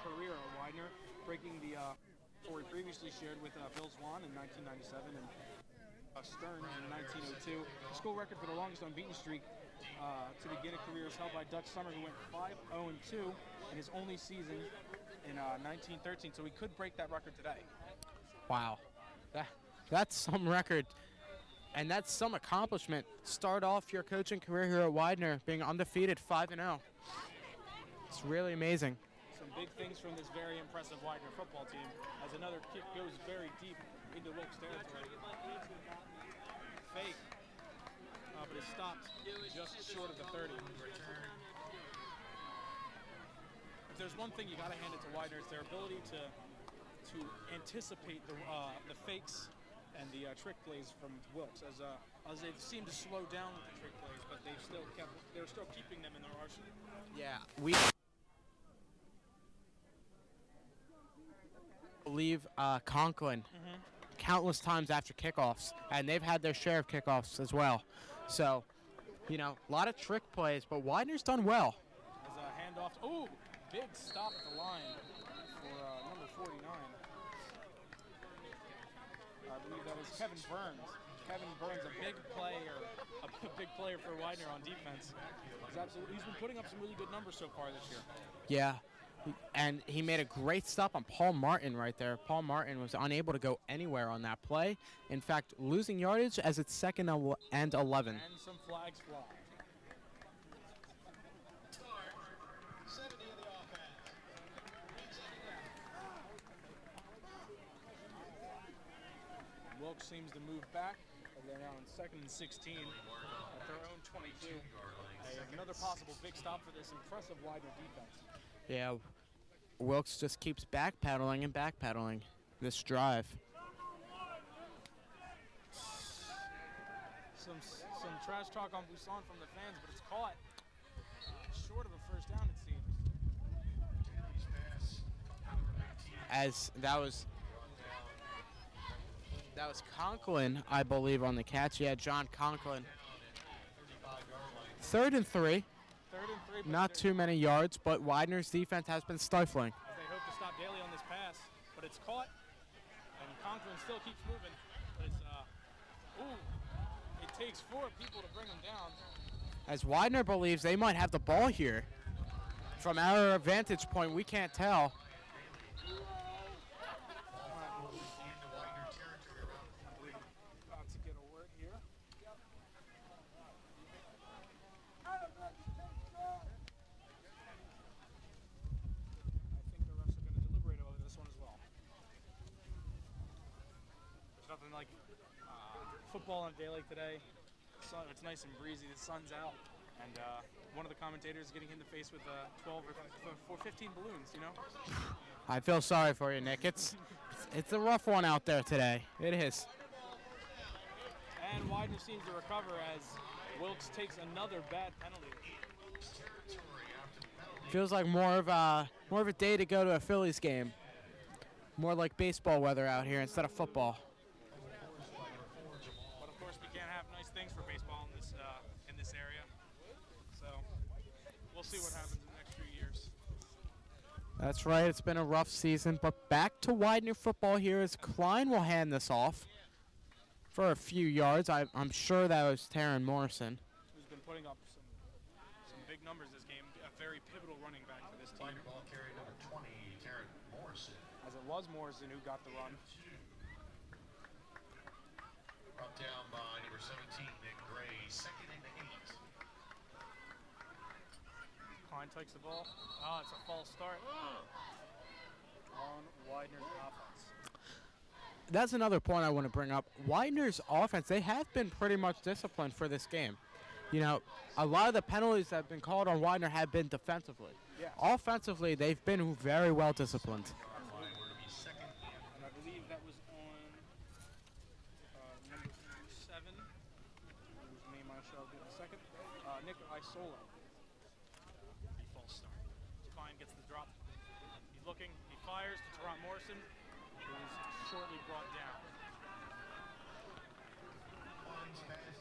career at Widener, breaking the score he previously shared with Bill Swan in 1997 and Stern in 1902. The school record for the longest unbeaten streak to begin a career is held by Dutch Summer, who went 5-0-2 in his only season in 1913. So he could break that record today. Wow, that's some record. And that's some accomplishment. Start off your coaching career here at Widener being undefeated 5-0. It's really amazing. Some big things from this very impressive Widener football team as another kick goes very deep into Wilkes territory. Fake, but it stopped just short of the 30. If there's one thing you got to hand it to Widener, it's their ability to anticipate the fakes and the trick plays from Wilkes, as they've seemed to slow down with the trick plays, but they're still keeping them in their arsenal. Yeah, we leave Conklin countless times after kickoffs, and they've had their share of kickoffs as well. So, you know, a lot of trick plays, but Widener's done well. As a handoff, oh, big stop at the line for number 49. I believe that was Kevin Burns. Kevin Burns, a big player for Widener on defense. He's been putting up some really good numbers so far this year. Yeah, and he made a great stop on Paul Martin right there. Paul Martin was unable to go anywhere on that play. In fact, losing yardage as it's 2nd and 11. And some flags fly. Wilkes seems to move back. They're now in 2nd and 16 at their own 22. Another possible big stop for this impressive Widener defense. Yeah, Wilkes just keeps backpedaling and backpedaling this drive. Some trash talk on Busan from the fans, but it's caught short of a first down, it seems. As that was Conklin, I believe, on the catch. Yeah, John Conklin. 3rd and 3. Not too many yards, but Widener's defense has been stifling. As they hope to stop Daly on this pass, but it's caught, and Conklin still keeps moving. But it takes 4 people to bring him down. As Widener believes they might have the ball here. From our vantage point, we can't tell. About to get a word here. Nothing like football on a day like today. It's nice and breezy. The sun's out, and one of the commentators is getting hit in the face with 12 or 15 balloons. You know. I feel sorry for you, Nick. It's a rough one out there today. It is. And Widener seems to recover as Wilkes takes another bad penalty. Feels like more of a day to go to a Phillies game. More like baseball weather out here instead of football. But of course, we can't have nice things for baseball in this area. So we'll see what happens in the next few years. That's right. It's been a rough season, but back to Widener football here as Klein will hand this off for a few yards. I'm sure that was Taron Morrison. Who's been putting up some big numbers this game. A very pivotal running back for this team. Ball carry number 20, Taron Morrison. As it was Morrison who got the run. Brought down by number 17, Nick Gray, 2nd and 8. Klein takes the ball. It's a false start on Widener's offense. That's another point I want to bring up. Widener's offense, they have been pretty much disciplined for this game. You know, a lot of the penalties that have been called on Widener have been defensively. Yes. Offensively, they've been very well disciplined. And I believe that was on number 7, whose name I shall get in a second, Nick Isola. False start. Klein gets the drop. He's looking, he fires to Taron Morrison, who is shortly brought down.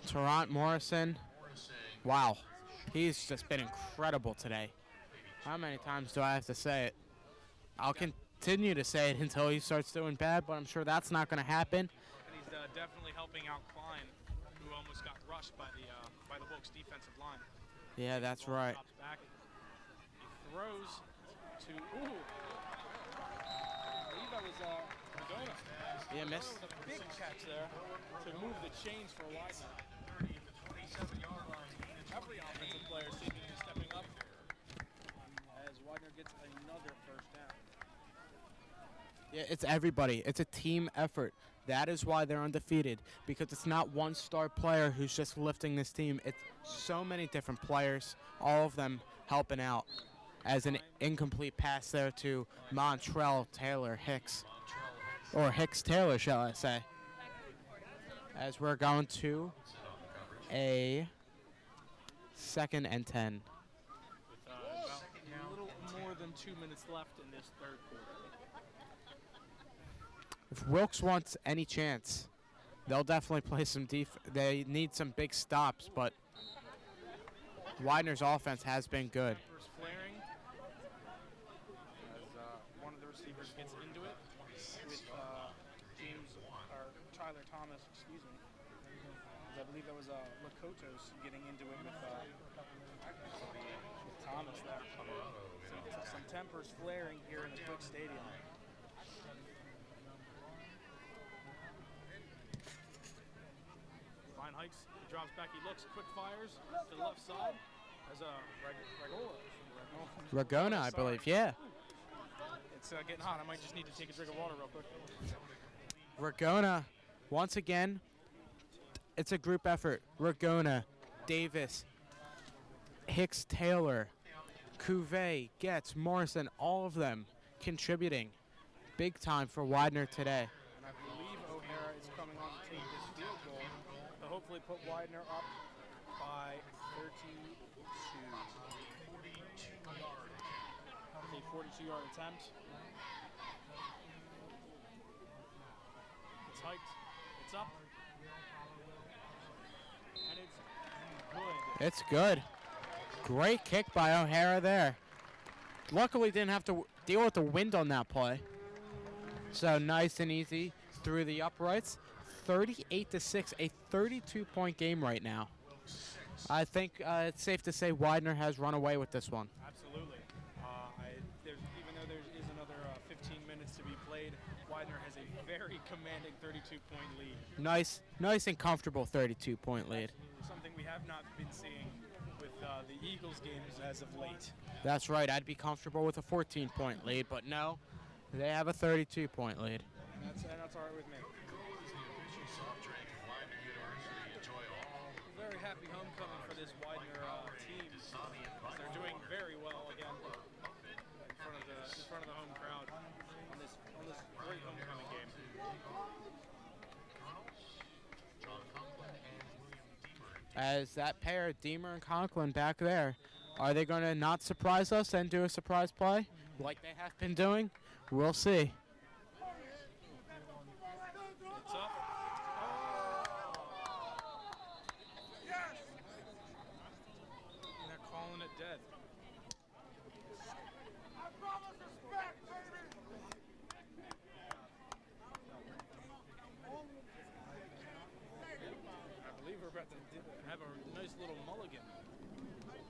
Taron Morrison, wow, he's just been incredible today. How many times do I have to say it? I'll continue to say it until he starts doing bad, but I'm sure that's not going to happen. And he's definitely helping out Klein, who almost got rushed by the Wilkes defensive line. Yeah, that's right. Drops back. He throws to, I believe that was Madonna. Yeah, miss. With a big catch there to move the chains for Widener. Every offensive player seems to be stepping up as Widener gets another first down. Yeah, it's everybody. It's a team effort. That is why they're undefeated, because it's not one star player who's just lifting this team. It's so many different players, all of them helping out. As an incomplete pass there to Montrell Taylor Hicks, or Hicks Taylor, shall I say. As we're going to a 2nd and 10. With about a little more than 2 minutes left in this third quarter. If Wilkes wants any chance, they'll definitely play some they need some big stops, but Widener's offense has been good. Flaring as one of the receivers gets into it with Tyler Thomas, excuse me. I believe that was Lakotos getting into it with Thomas there. Some tempers flaring here in the Quick Stadium. Fine hikes, he drops back, he looks, quick fires to the left side. There's a Ragona, I believe, yeah. It's getting hot, I might just need to take a drink of water real quick. Ragona, once again, it's a group effort. Ragona, Davis, Hicks Taylor, Cuvée, Getz, Morrison, all of them contributing big time for Widener today. And I believe O'Hara is coming on to take this field goal to hopefully put Widener up by 32. A 42-yard attempt. It's hiked. It's up. And it's good. It's good. Great kick by O'Hara there. Luckily didn't have to deal with the wind on that play. So nice and easy through the uprights. 38-6, a 32-point game right now. I think it's safe to say Widener has run away with this one. Absolutely. Even though there is another 15 minutes to be played, Widener has a very commanding 32-point lead. Nice and comfortable 32-point lead. Something we have not been seeing with the Eagles games as of late. That's right. I'd be comfortable with a 14-point lead, but no, they have a 32-point lead. And that's all right with me. Very happy homecoming for this Widener team. They're doing very well again in front of the home crowd on this great homecoming game. As that pair, Deemer and Conklin back there, are they going to not surprise us and do a surprise play like they have been doing? We'll see. It's up. And they're calling it dead. I believe we're about to have a nice little mulligan.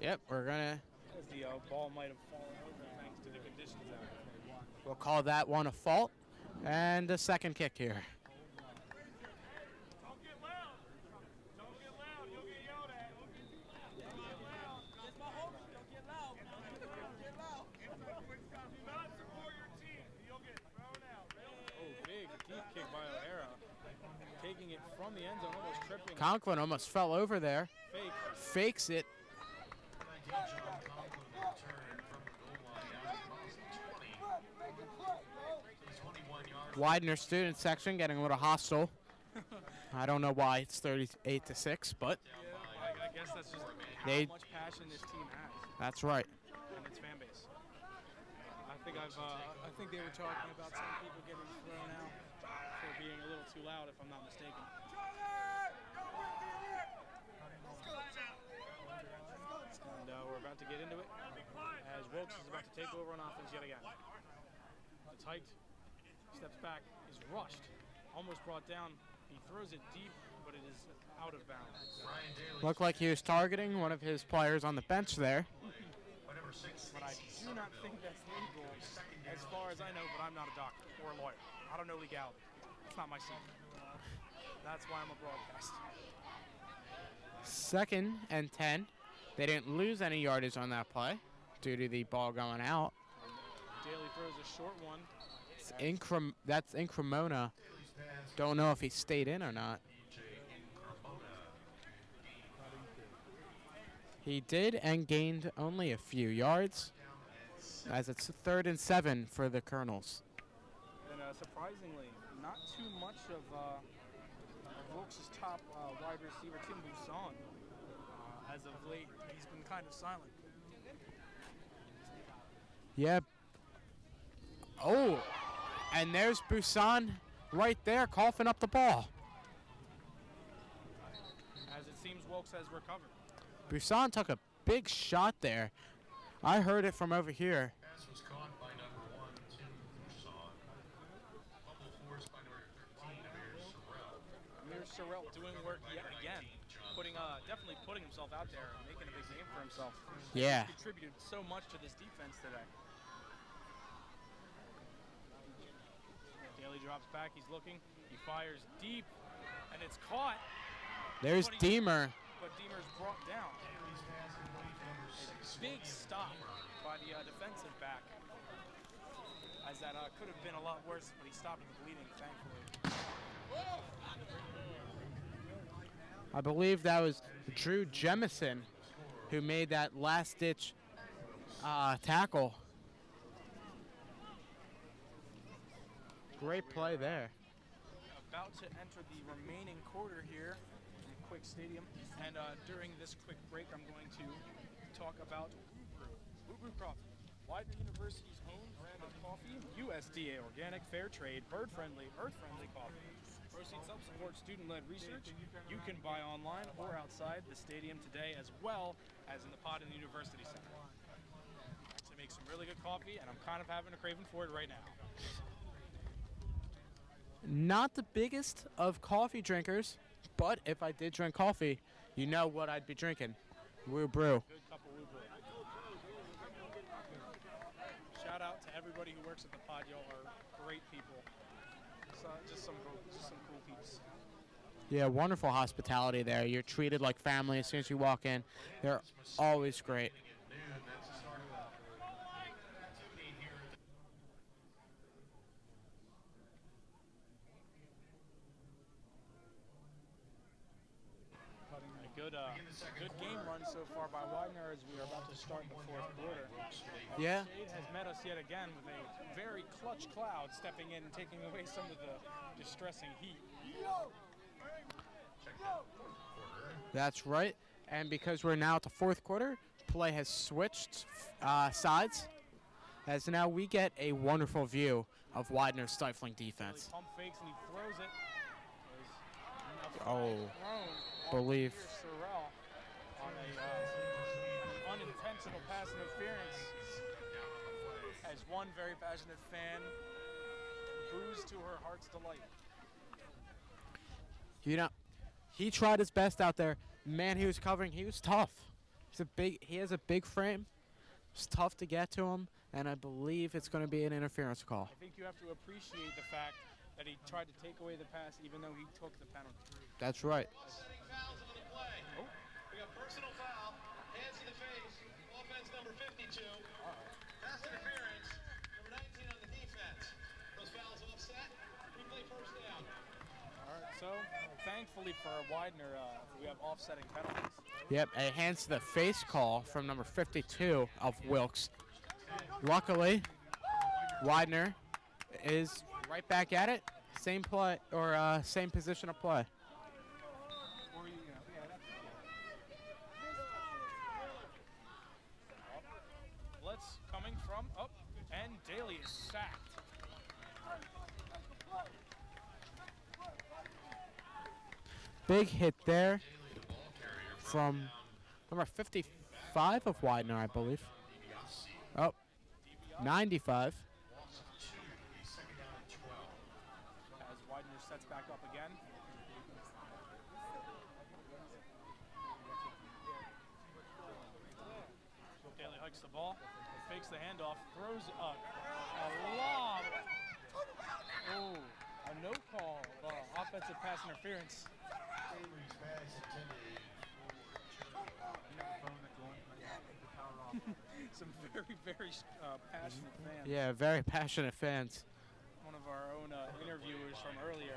Yep, we're going to. As the ball might have fallen over thanks to the conditions out there. We'll call that one a fault. And a second kick here. Don't get loud. Don't get loud. You'll get yelled at. Don't get loud. It's my host. Don't get loud. Don't get loud. Do not support your team. You'll get thrown out. Oh, big deep kick by O'Hara. Taking it from the end zone, almost tripping. Conklin almost fell over there. Fake. Fakes it. Widener student section getting a little hostile. I don't know why it's 38-6, but Yeah, I guess that's just how much passion this team has. That's right. And its fan base. I think they were talking about some people getting thrown out for being a little too loud, if I'm not mistaken. And we're about to get into it as Wilkes is about to take over on offense yet again. It's hiked, steps back, is rushed, almost brought down. He throws it deep, but it is out of bounds. Looked like he was targeting one of his players on the bench there. But I do not think that's legal as far as I know, but I'm not a doctor or a lawyer. I don't know legality. It's not my seat. That's why I'm a broadcast. 2nd and 10. They didn't lose any yardage on that play due to the ball going out. Daly throws a short one. That's in Cremona. Don't know if he stayed in or not. He did and gained only a few yards, as it's 3rd and 7 for the Colonels. And surprisingly, not too much of Wilkes' top wide receiver, Tim Buisson. As of late, he's been kind of silent. Yeah. Oh, and there's Buisson right there coughing up the ball. As it seems, Wilkes has recovered. Buisson took a big shot there. I heard it from over here. Pass was caught by number 1, Tim Buisson. Fumble forced by number 13, Amir Sorrell doing work yet again. Definitely putting himself out there and making a big name for himself. Yeah. He contributed so much to this defense today. Daly drops back, he's looking, he fires deep, and it's caught. There's Deemer. But Deemer's brought down. A big stop by the defensive back. As that could have been a lot worse, but he stopped the bleeding, thankfully. I believe that was Drew Jemison who made that last-ditch tackle. Great play there. About to enter the remaining quarter here in Quick Stadium. And during this quick break, I'm going to talk about Woo Brew Coffee. Widener University's own brand of coffee, USDA organic, fair trade, bird-friendly, earth-friendly coffee. Proceeds help support student-led research. You can buy online or outside the stadium today, as well as in the pod in the University Center. Actually make some really good coffee, and I'm kind of having a craving for it right now. Not the biggest of coffee drinkers, but if I did drink coffee, you know what I'd be drinking. Woo Brew. Good cup of Woo Brew. Shout out to everybody who works at the pod. Y'all are great people. Just some cool peeps. Yeah, wonderful hospitality there. You're treated like family as soon as you walk in. They're always great. Good game run so far by Widener as we are about to start the 4th quarter. Yeah. Shade has met us yet again with a very clutch Cloud stepping in and taking away some of the distressing heat. That's right. And because we're now at the 4th quarter, play has switched sides, as now we get a wonderful view of Widener's stifling defense. Pump fakes and he throws it. Believe. Sorrell on an unintentional pass interference as one very passionate fan boos to her heart's delight. You know, he tried his best out there. Man, he was covering. He was tough. He has a big frame. It's tough to get to him, and I believe it's going to be an interference call. I think you have to appreciate the fact that he tried to take away the pass even though he took the penalty. That's right. Oh. We got personal foul, hands to the face, offense number 52. Pass interference, number 19 on the defense. Those fouls offset, replay first down. All right, so thankfully for Widener, we have offsetting penalties. Yep, a hands to the face call from number 52 of Wilkes. Luckily, Widener is right back at it. Same play, or same position of play. Blitz coming from up, and Daly is sacked. Big hit there from number 55 of Widener, I believe. Oh, 95. As Widener sets back up again. Daly hikes the ball, fakes the handoff, throws a lob. Oh, a no call offensive pass interference. Some very, very passionate fans. Yeah, very passionate fans. One of our own interviewers from earlier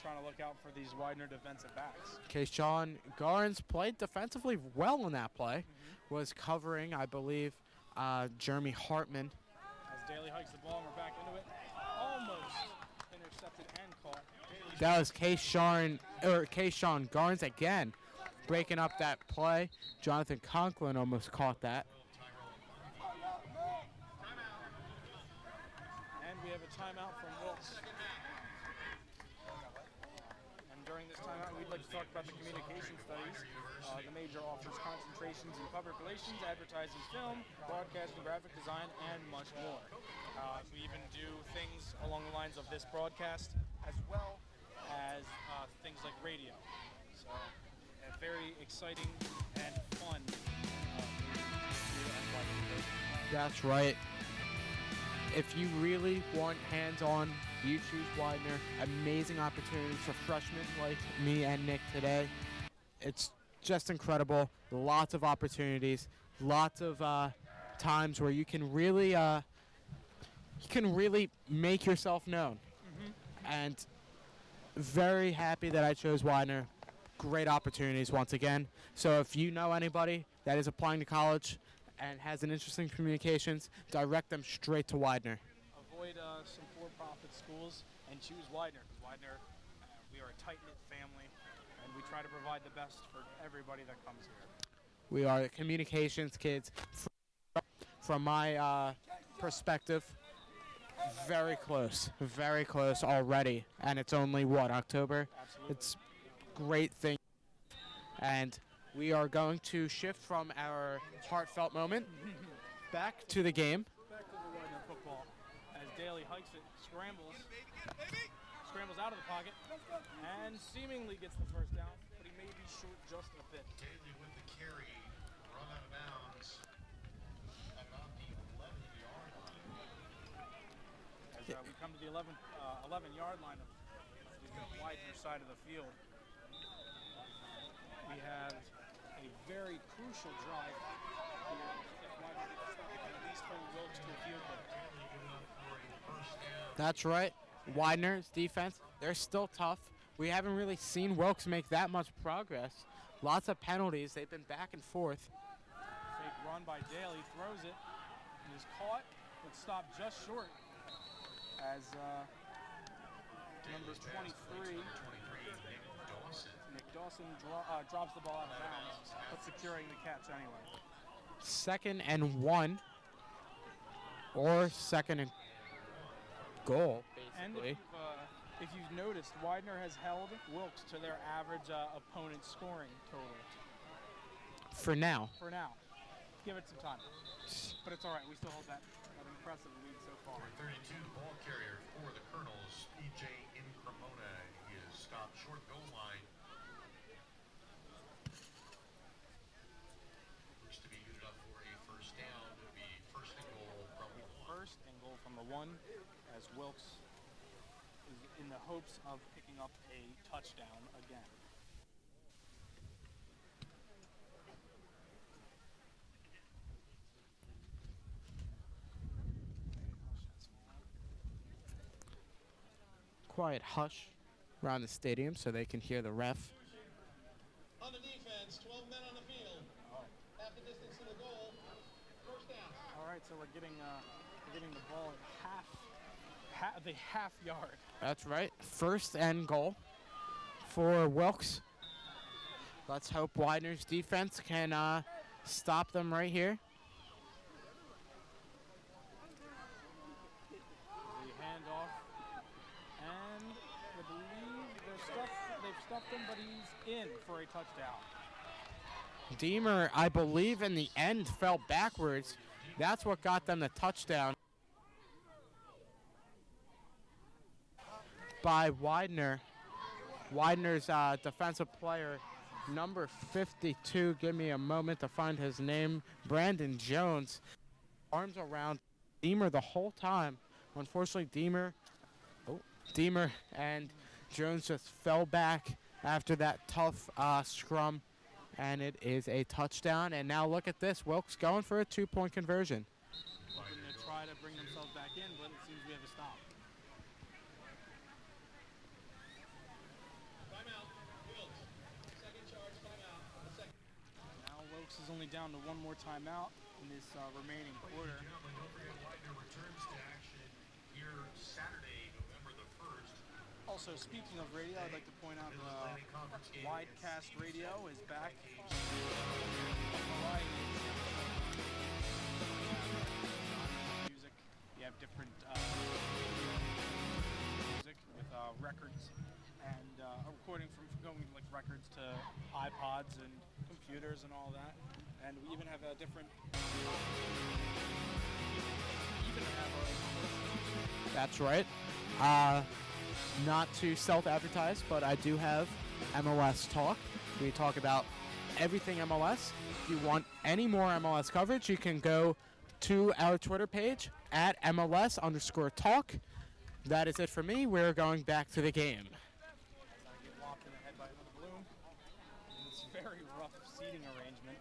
trying to look out for these Widener defensive backs. Keyshawn Garnes played defensively well in that play. Was covering, I believe, Jeremy Hartman. As Daly hikes the ball and we're back into it. Almost intercepted and caught. That was Keyshawn Garnes again, breaking up that play. Jonathan Conklin almost caught that. And we have a timeout from Wilkes. And during this timeout, we'd like to talk about the communication studies. The major offers concentrations in public relations, advertising, film, broadcasting, graphic design, and much more. We even do things along the lines of this broadcast, as well as things like radio. So, very exciting and fun. That's right. If you really want hands-on, you choose Widener. Amazing opportunities for freshmen like me and Nick today. It's just incredible. Lots of opportunities. Lots of times where you can really make yourself known. And very happy that I chose Widener. Great opportunities once again. So if you know anybody that is applying to college and has an interest in communications, direct them straight to Widener. Avoid some for-profit schools and choose Widener, because Widener, we are a tight-knit family, and we try to provide the best for everybody that comes here. We are the communications kids. From my perspective, very close already. And it's only, what, October? Absolutely. It's great thing. And we are going to shift from our heartfelt moment back to the game. Back to the Widener football. As Daly hikes it, scrambles out of the pocket, and seemingly gets the first down, but he may be short just a bit. Daly with the carry, run out of bounds at about the 11-yard line. As we come to the 11-yard line of the Widener side of the field, we have a very crucial drive here. If Widener gets stuck, it can at least hold Wilkes to a field goal. That's right. Widener's defense, they're still tough. We haven't really seen Wilkes make that much progress. Lots of penalties. They've been back and forth. Fake run by Daly, throws it, and is caught, but stopped just short as number 23, Nick Dawson drops the ball out of bounds, but securing the catch anyway. 2nd and 1, or 2nd and goal, basically. And if you've noticed, Widener has held Wilkes to their average opponent scoring total. For now. For now. Give it some time. But it's all right. We still hold that impressive lead so far. Number 32, ball carrier for the Colonels, P.J. Incremona. He is stopped short goal line. Looks to be booted up for a first down. It'll be first and goal from the one. First and goal from the 1, as Wilkes is in the hopes of picking up a touchdown again. Quiet hush around the stadium so they can hear the ref. On the defense, 12 men on the field. Half the distance to the goal. First down. All right, so we're getting the ball at the half yard. That's right. 1st and goal for Wilkes. Let's hope Widener's defense can stop them right here. The handoff, and I believe they've stuffed him, but he's in for a touchdown. Deemer, I believe, in the end fell backwards. That's what got them the touchdown. By Widener. Widener's defensive player, number 52. Give me a moment to find his name. Brandon Jones. Arms around Deemer the whole time. Unfortunately, Deemer Deemer and Jones just fell back after that tough scrum, and it is a touchdown. And now look at this. Wilkes going for a 2-point conversion. Hoping to try to bring themselves back in, but it seems we have a stop. Timeout. Wilkes. Second charge, timeout. Now Wilkes is only down to one more timeout in this remaining quarter. Don't forget Widener returns to action here Saturday, November the 1st. Also, speaking of radio, I'd like to point out Widecast Radio is back. Music. You have different music with records and recording from going like records to iPods and computers and all that. And we even have a different. That's right. Not to self-advertise, but I do have MLS Talk. We talk about everything MLS. If you want any more MLS coverage, you can go to our Twitter page at MLS_talk. That is it for me. We're going back to the game. I get whopped in the head by another balloon. It's a very rough seating arrangement.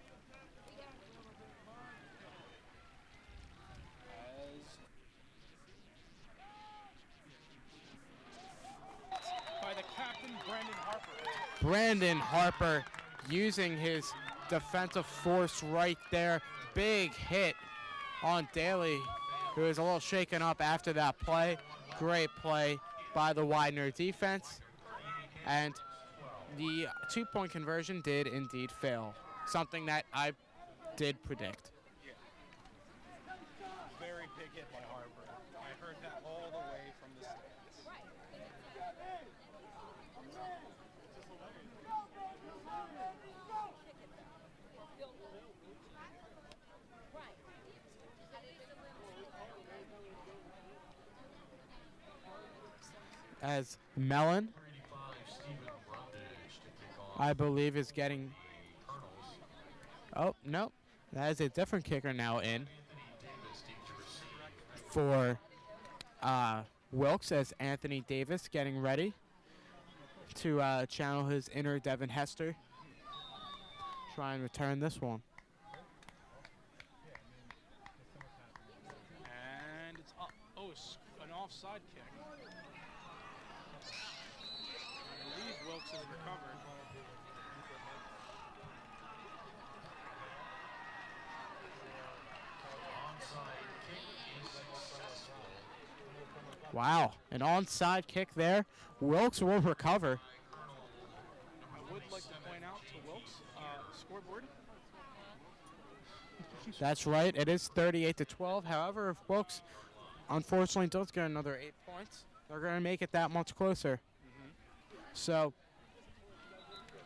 By the captain, Brandon Harper. Brandon Harper using his defensive force right there. Big hit on Daly, who is a little shaken up after that play. Great play by the Widener defense. And the 2-point conversion did indeed fail, something that I did predict. Very big hit by Harper. I heard that all the way from the stands. As Mellon, I believe, is getting... Oh, no. That is a different kicker now in for Wilkes, as Anthony Davis getting ready to channel his inner Devin Hester. Try and return this one. And it's up. Oh, an offside kick. I believe Wilkes has recovered. Wow, an onside kick there. Wilkes will recover. I would like to point out to Wilkes, scoreboard. That's right, it is 38-12. However, if Wilkes unfortunately does get another 8 points, they're going to make it that much closer. So,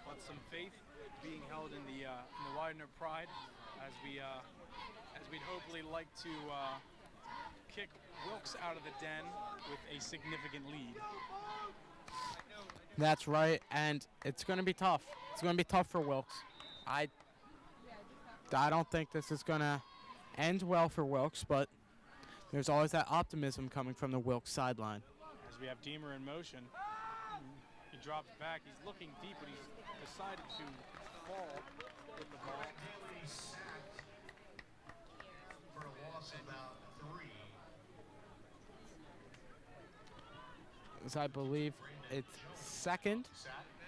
But some faith being held in the Widener pride, as we'd hopefully like to kick Wilkes out of the den with a significant lead. that's right, and it's going to be tough. It's going to be tough for Wilkes. I don't think this is going to end well for Wilkes, but there's always that optimism coming from the Wilkes sideline. As we have Deemer in motion, he drops back. He's looking deep, but he's decided to fall with the ball. For a loss of about 3. As I believe it's 2nd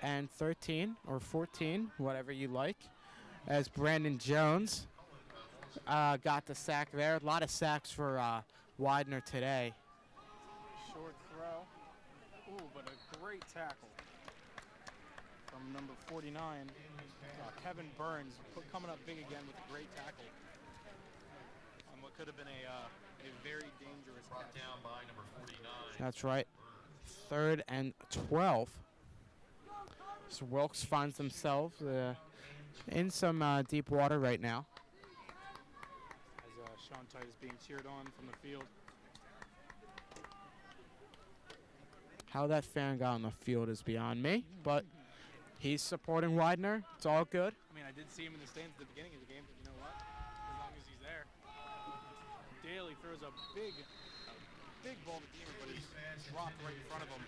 and 13 or 14, whatever you like, as Brandon Jones got the sack there. A lot of sacks for Widener today. Short throw. Ooh, but a great tackle from number 49, Kevin Burns, coming up big again with a great tackle on what could have been a very dangerous Brought catch. down by number 49. That's right. 3rd and 12. So Wilkes finds themselves in some deep water right now. As Sean Tite is being cheered on from the field. How that fan got on the field is beyond me, but he's supporting Widener. It's all good. I mean, I did see him in the stands at the beginning of the game, but you know what? As long as he's there. Daly throws a big big ball to Deemer, but he's dropped right in front of him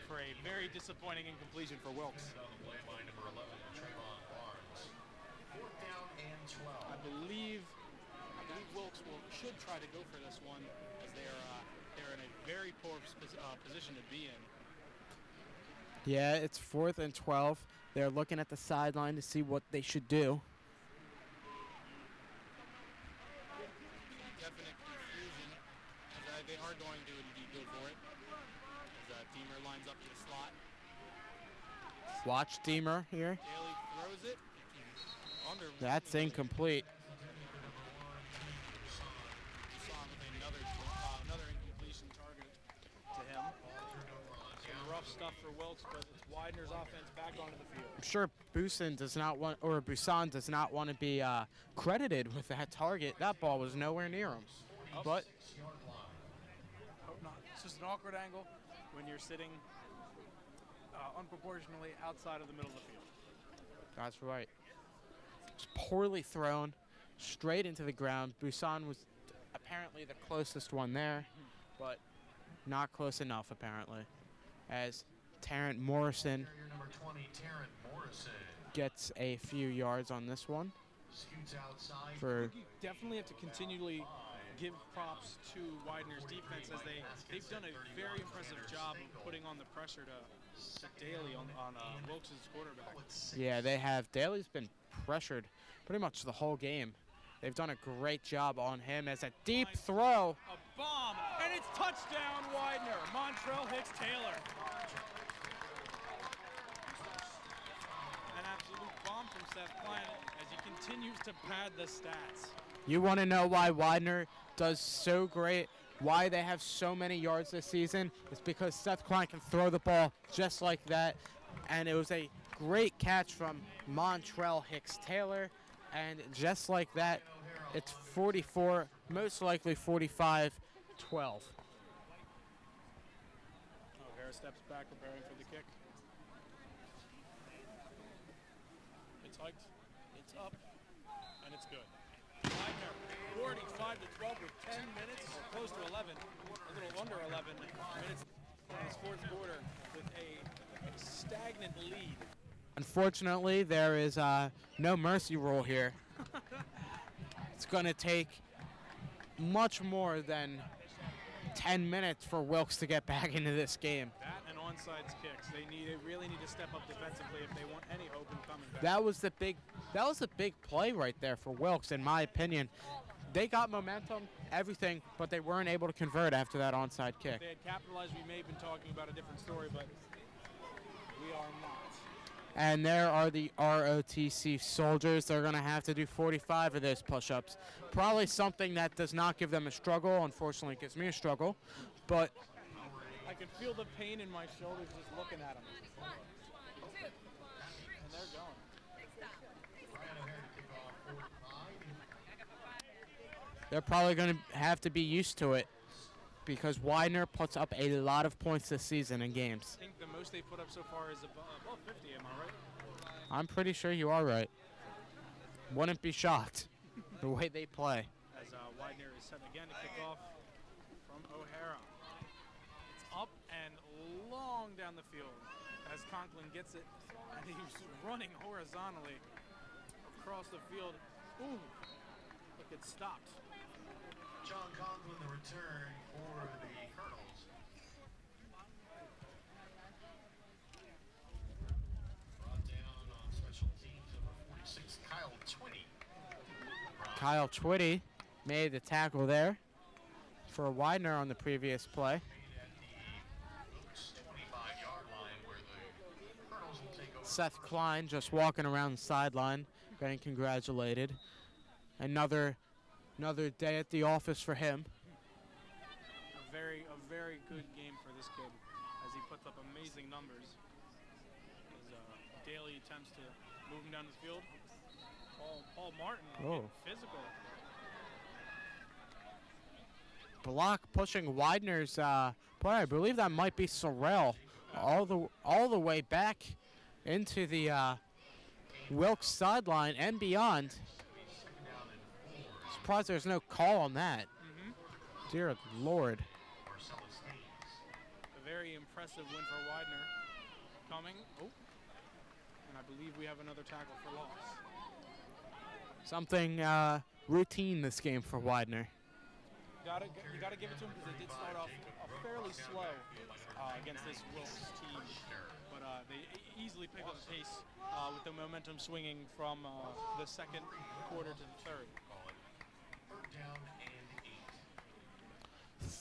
for a very disappointing incompletion for Wilkes. I believe Wilkes should try to go for this one, as they're in a very poor position to be in. Yeah, it's 4th and 12. They're looking at the sideline to see what they should do. Definite confusion, as they are going to indeed go for it, as Deemer lines up in the slot. Watch Deemer here. Daly throws it. That's incomplete. Another incompletion targeted to him. Some rough stuff for Wilkes, but it's Widener's offense back onto the field. I'm sure Busan does not want to be credited with that target. That ball was nowhere near him. But hope not. It's just an awkward angle when you're sitting unproportionately outside of the middle of the field. that's right. It's poorly thrown, straight into the ground. Busan was apparently the closest one there, but not close enough apparently. As Terrence Morrison gets a few yards on this one. I think you definitely have to continually give props to Widener's defense, as they've done a very impressive job of putting on the pressure to Daly on Wilkes' quarterback. Yeah, they have. Daly's been pressured pretty much the whole game. They've done a great job on him as a deep throw. A bomb, and it's touchdown Widener. Montrell Hicks Taylor. An absolute bomb from Seth Klein as he continues to pad the stats. You want to know why Widener does so great, why they have so many yards this season? It's because Seth Klein can throw the ball just like that. And it was a great catch from Montrell Hicks Taylor. And just like that, it's 44, most likely 45-12. O'Hara steps back, preparing for the kick. It's hiked, it's up, and it's good. Widener, 45-12 with 10 minutes, or close to 11, a little under 11 minutes in his fourth quarter with a stagnant lead. Unfortunately, there is no mercy rule here. It's going to take much more than 10 minutes for Wilkes to get back into this game. That and onside kicks. They really need to step up defensively if they want any hope in coming back. That was the big play right there for Wilkes, in my opinion. They got momentum, everything, but they weren't able to convert after that onside kick. If they had capitalized, we may have been talking about a different story, but we are not. And there are the ROTC soldiers. They're going to have to do 45 of those push-ups. Probably something that does not give them a struggle. Unfortunately, it gives me a struggle. But I can feel the pain in my shoulders just looking at them. And they're going. they're probably going to have to be used to it, because Widener puts up a lot of points this season in games. I think the most they put up so far is above 50, am I right? I'm pretty sure you are right. Wouldn't be shocked the way they play. As Widener is set again to kick off from O'Hara. It's up and long down the field as Conklin gets it, and he's running horizontally across the field. Ooh, look, it stopped. John Conklin, the return for the Colonels. Brought down on special teams, number 46, Kyle Twitty. Kyle Twitty made the tackle there for Widener on the previous play. At the Luke's 25-yard line, where the Colonels will take over. Seth Klein just walking around the sideline, getting congratulated. Another day at the office for him. A very good game for this kid as he puts up amazing numbers. As Daly attempts to move him down the field. Paul Martin getting physical. Block pushing Widener's play. I believe that might be Sorrell, all the way back into the Wilkes sideline and beyond. Surprised there's no call on that. Dear Lord. very impressive win for Widener. Coming. Oh. And I believe we have another tackle for loss. Something routine this game for Widener. You gotta give it to them because they did start off fairly slow against this Wilkes team, but they easily picked up the pace with the momentum swinging from the second quarter to the third.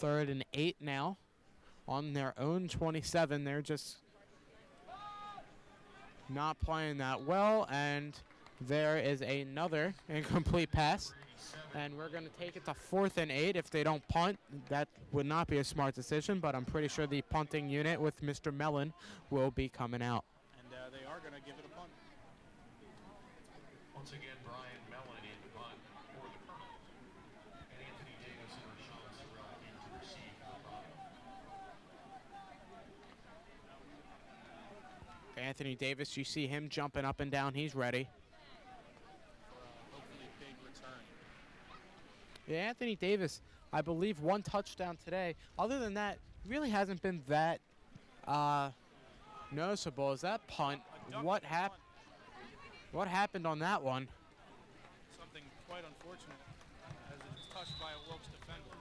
3rd and 8 now on their own 27. They're just not playing that well, and there is another incomplete pass. And we're going to take it to 4th and 8. If they don't punt, that would not be a smart decision, but I'm pretty sure the punting unit with Mr. Mellon will be coming out. And they are going to give it a punt. Once again, Brian Mellon in the punt for the Colonel. And Anthony Davis or Sean Sorrell in to receive for Bravo. Anthony Davis, you see him jumping up and down. He's ready. Hopefully big return. Yeah, Anthony Davis, I believe 1 touchdown today. Other than that, really hasn't been that noticeable. Is that punt? What happened on that one? Something quite unfortunate as it's touched by a Wilkes defender.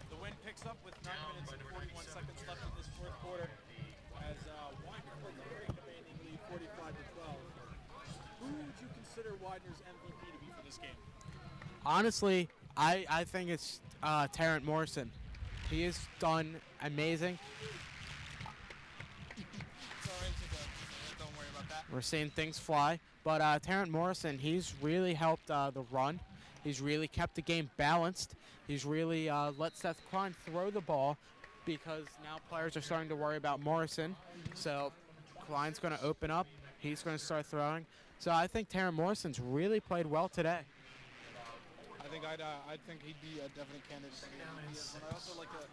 The wind picks up with 9 minutes and 41 seconds left in this fourth quarter as Widener holds a very commanding lead 45-12. Who would you consider Widener's MVP to be for this game? Honestly, I think it's Terrence Morrison. He has done amazing. It's all right, don't worry about that. We're seeing things fly. But Terrence Morrison, he's really helped the run. He's really kept the game balanced. He's really let Seth Klein throw the ball because now players are starting to worry about Morrison. So Klein's going to open up. He's going to start throwing. So I think Terrence Morrison's really played well today. I think he'd be a definite candidate for the MVP. And I'd also like to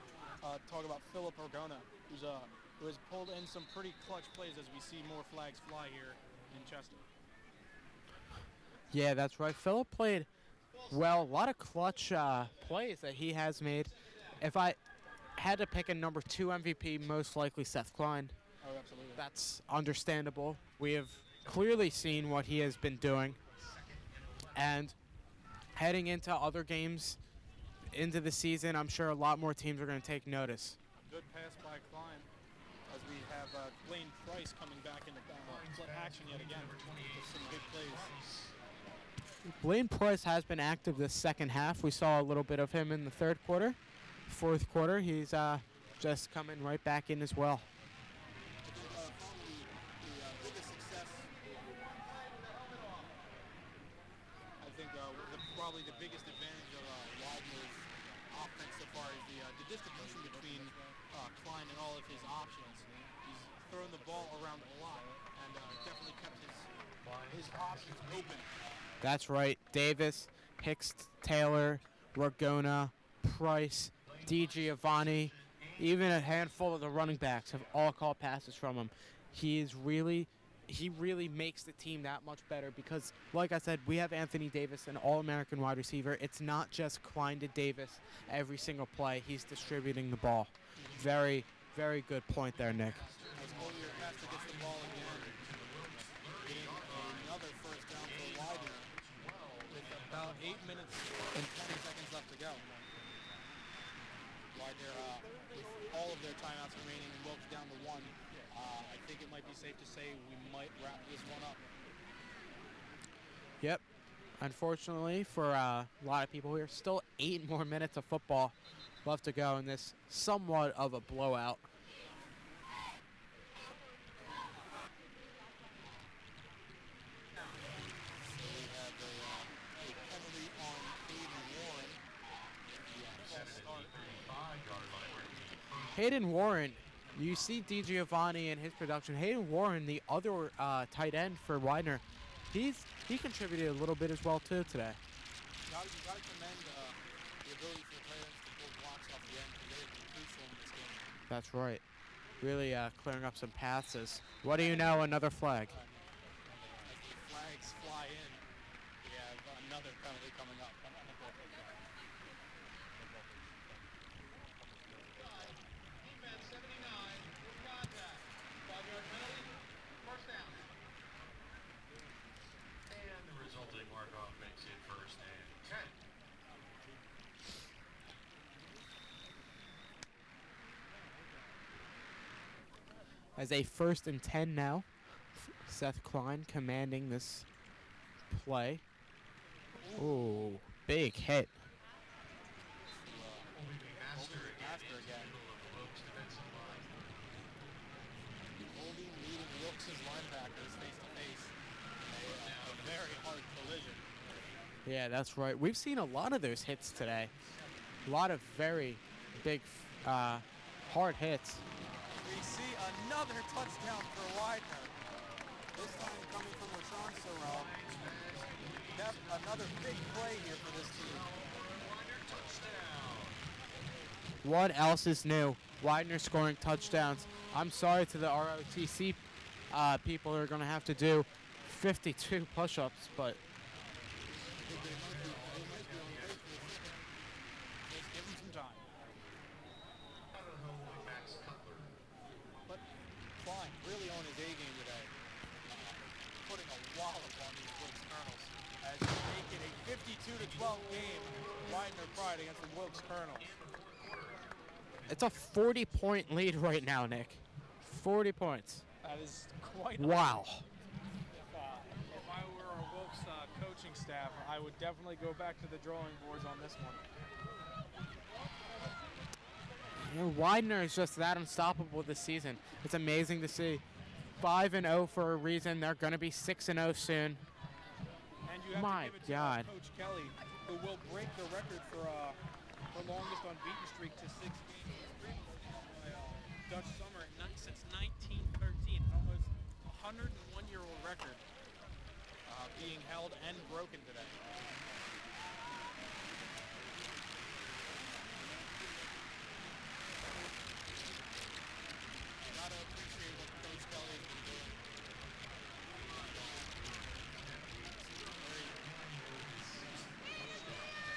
talk about Philip Orgona, who has pulled in some pretty clutch plays as we see more flags fly here in Chester. Yeah, that's right. Philip played well. A lot of clutch plays that he has made. If I had to pick a number 2 MVP, most likely Seth Klein. Oh, absolutely. That's understandable. We have clearly seen what he has been doing. And heading into other games into the season, I'm sure a lot more teams are going to take notice. Good pass by Klein as we have Blaine Price coming back into action yet again with some big plays. Blaine Price has been active this second half. We saw a little bit of him in the 3rd quarter. 4th quarter, he's just coming right back in as well. Probably the biggest advantage of Widener's offense so far is the distribution between Klein and all of his options. He's thrown the ball around a lot and definitely kept his options open. That's right. Davis, Hicks, Taylor, Orgona, Price, DiGiovanni, even a handful of the running backs have all caught passes from him. He really makes the team that much better because, like I said, we have Anthony Davis, an All-American wide receiver. It's not just Klein to Davis every single play. He's distributing the ball. Very, very good point there, Nick. As Collier has to get the ball again, getting another first down for Widener with about 8 minutes and 20 seconds left to go. Widener, with all of their timeouts remaining, and Wilkes down to 1. I think it might be safe to say we might wrap this one up. Yep. Unfortunately, for a lot of people here, still 8 more minutes of football left to go in this somewhat of a blowout. So we have a penalty on Hayden Warren. Hayden Warren, you see DiGiovanni and his production. Hayden Warren, the other tight end for Widener, he contributed a little bit as well too today. You got to commend the ability for the tight ends to pull blocks off the end because they've been crucial in this game. That's right. Really clearing up some passes. What do you know? Another flag. As the flags fly in, we have another penalty coming up. as a 1st and 10 now. Seth Klein commanding this play. Ooh, big hit. Master again. Holding, leading Wilkes' linebackers face to face. A very hard collision. Yeah, that's right. We've seen a lot of those hits today. A lot of very big, hard hits. We see another touchdown for Widener. This time coming from Rashawn Sorrell. Another big play here for this team. What else is new? Widener scoring touchdowns. I'm sorry to the ROTC people who are going to have to do 52 push-ups, but Just give him some time. But Klein really on his A game today. Putting a wallop on these Wilkes Colonels as they make it a 52-12 game. Widener pride against the Wilkes Colonels. it's a 40-point lead right now, Nick. 40 points. That is quite Wow. If I were a Wilkes coaching staff, I would definitely go back to the drawing boards on this one. You know, Widener is just that unstoppable this season. It's amazing to see. 5-0 for a reason. They're going to be 6-0 soon. And you have My to give it to God. Coach Kelly, who will break the record for longest unbeaten streak to 6 games. Dutch Summer since 1913, almost 101-year-old record being held and broken today. Gotta appreciate what Coach Kelly has been doing.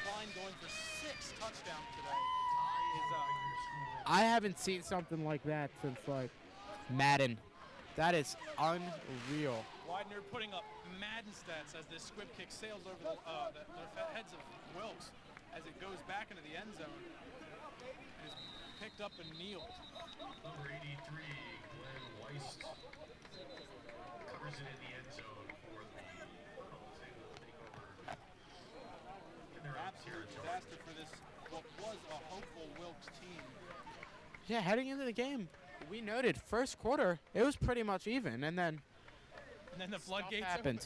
Klein going for 6 touchdowns today is I haven't seen something like that since, like, Madden. That is unreal. Widener putting up Madden stats as this squib kick sails over the heads of Wilkes as it goes back into the end zone. Is picked up and kneeled. Number 83, Glenn Weiss, covers it in the end zone for the Colonels, able to take over. Absolute disaster for this, what was a hopeful Wilkes team. Yeah, heading into the game, we noted first quarter, it was pretty much even, and then the floodgates happened.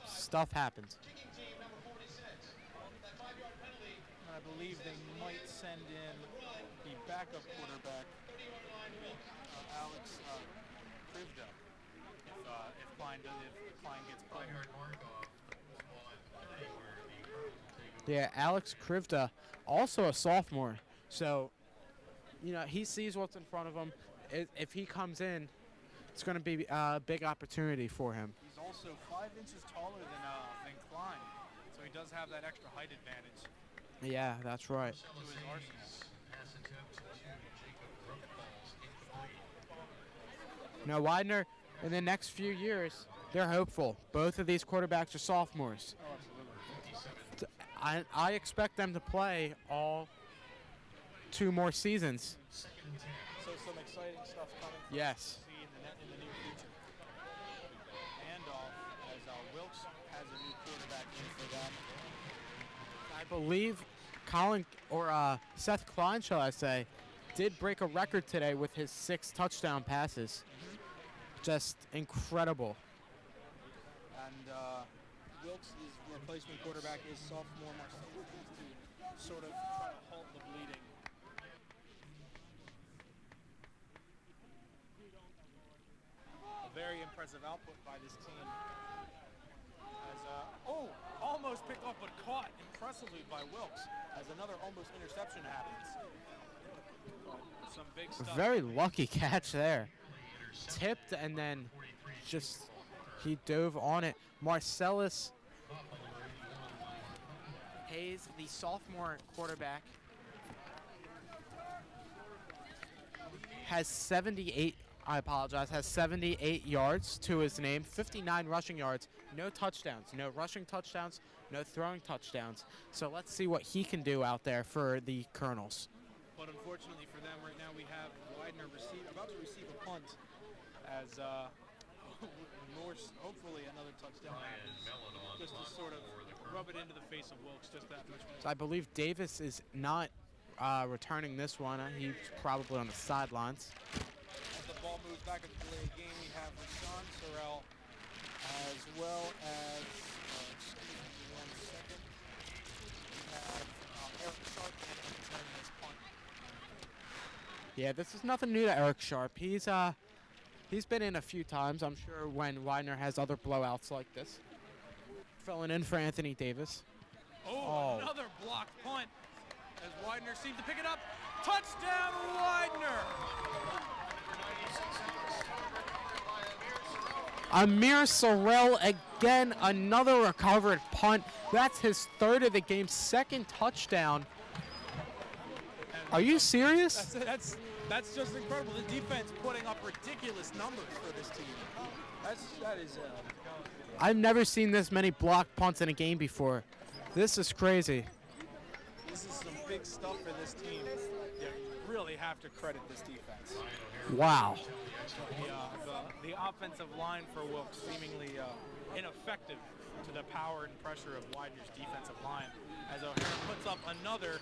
Stuff happened. And I believe they might send in the backup quarterback, Alex Krivda, if Klein gets played. Yeah, Alex Krivda, also a sophomore. So, you know, he sees what's in front of him. If he comes in, it's going to be a big opportunity for him. He's also 5 inches taller than Klein, so he does have that extra height advantage. Yeah, that's right. To his arsenal. Now, Widener, in the next few years, they're hopeful. Both of these quarterbacks are sophomores. Oh, absolutely. I expect them to play all 2 more seasons. So some exciting stuff coming. Yes. See in the near future. Handoff as Wilkes has a new quarterback in for them. I believe Seth Klein, shall I say, did break a record today with his 6 touchdown passes. Just incredible. And Wilkes' replacement quarterback is sophomore Marcellus to sort of try to halt the bleeding. A very impressive output by this team. As almost picked up but caught impressively by Wilkes as another almost interception happens. Some big stuff. Very lucky catch there. Tipped and then just he dove on it. Marcellus Hayes, the sophomore quarterback, has 78 yards to his name, 59 rushing yards, no touchdowns, no rushing touchdowns, no throwing touchdowns. So let's see what he can do out there for the Colonels. But unfortunately for them right now, we have Widener about to receive a punt as hopefully another touchdown happens, just to sort of rub it into the face of Wilkes just that much more. So I believe Davis is not returning this one. He's probably on the sidelines. As the ball moves back into the delayed game, we have Rashawn Sorrell as well as, excuse me 1 second, we have Eric Sharp returning this punt. Yeah, this is nothing new to Eric Sharp. He's been in a few times, I'm sure, when Widener has other blowouts like this. Filling in for Anthony Davis. Oh, another blocked punt as Widener seems to pick it up. Touchdown, Widener! Amir Sorrell again, another recovered punt. That's his third of the game, second touchdown. Are you serious? That's just incredible. The defense putting up ridiculous numbers for this team. That is. I've never seen this many blocked punts in a game before. This is crazy. This is some big stuff for this team. You really have to credit this defense. Wow. The offensive line for Wilkes seemingly ineffective to the power and pressure of Widener's defensive line, as O'Hara puts up another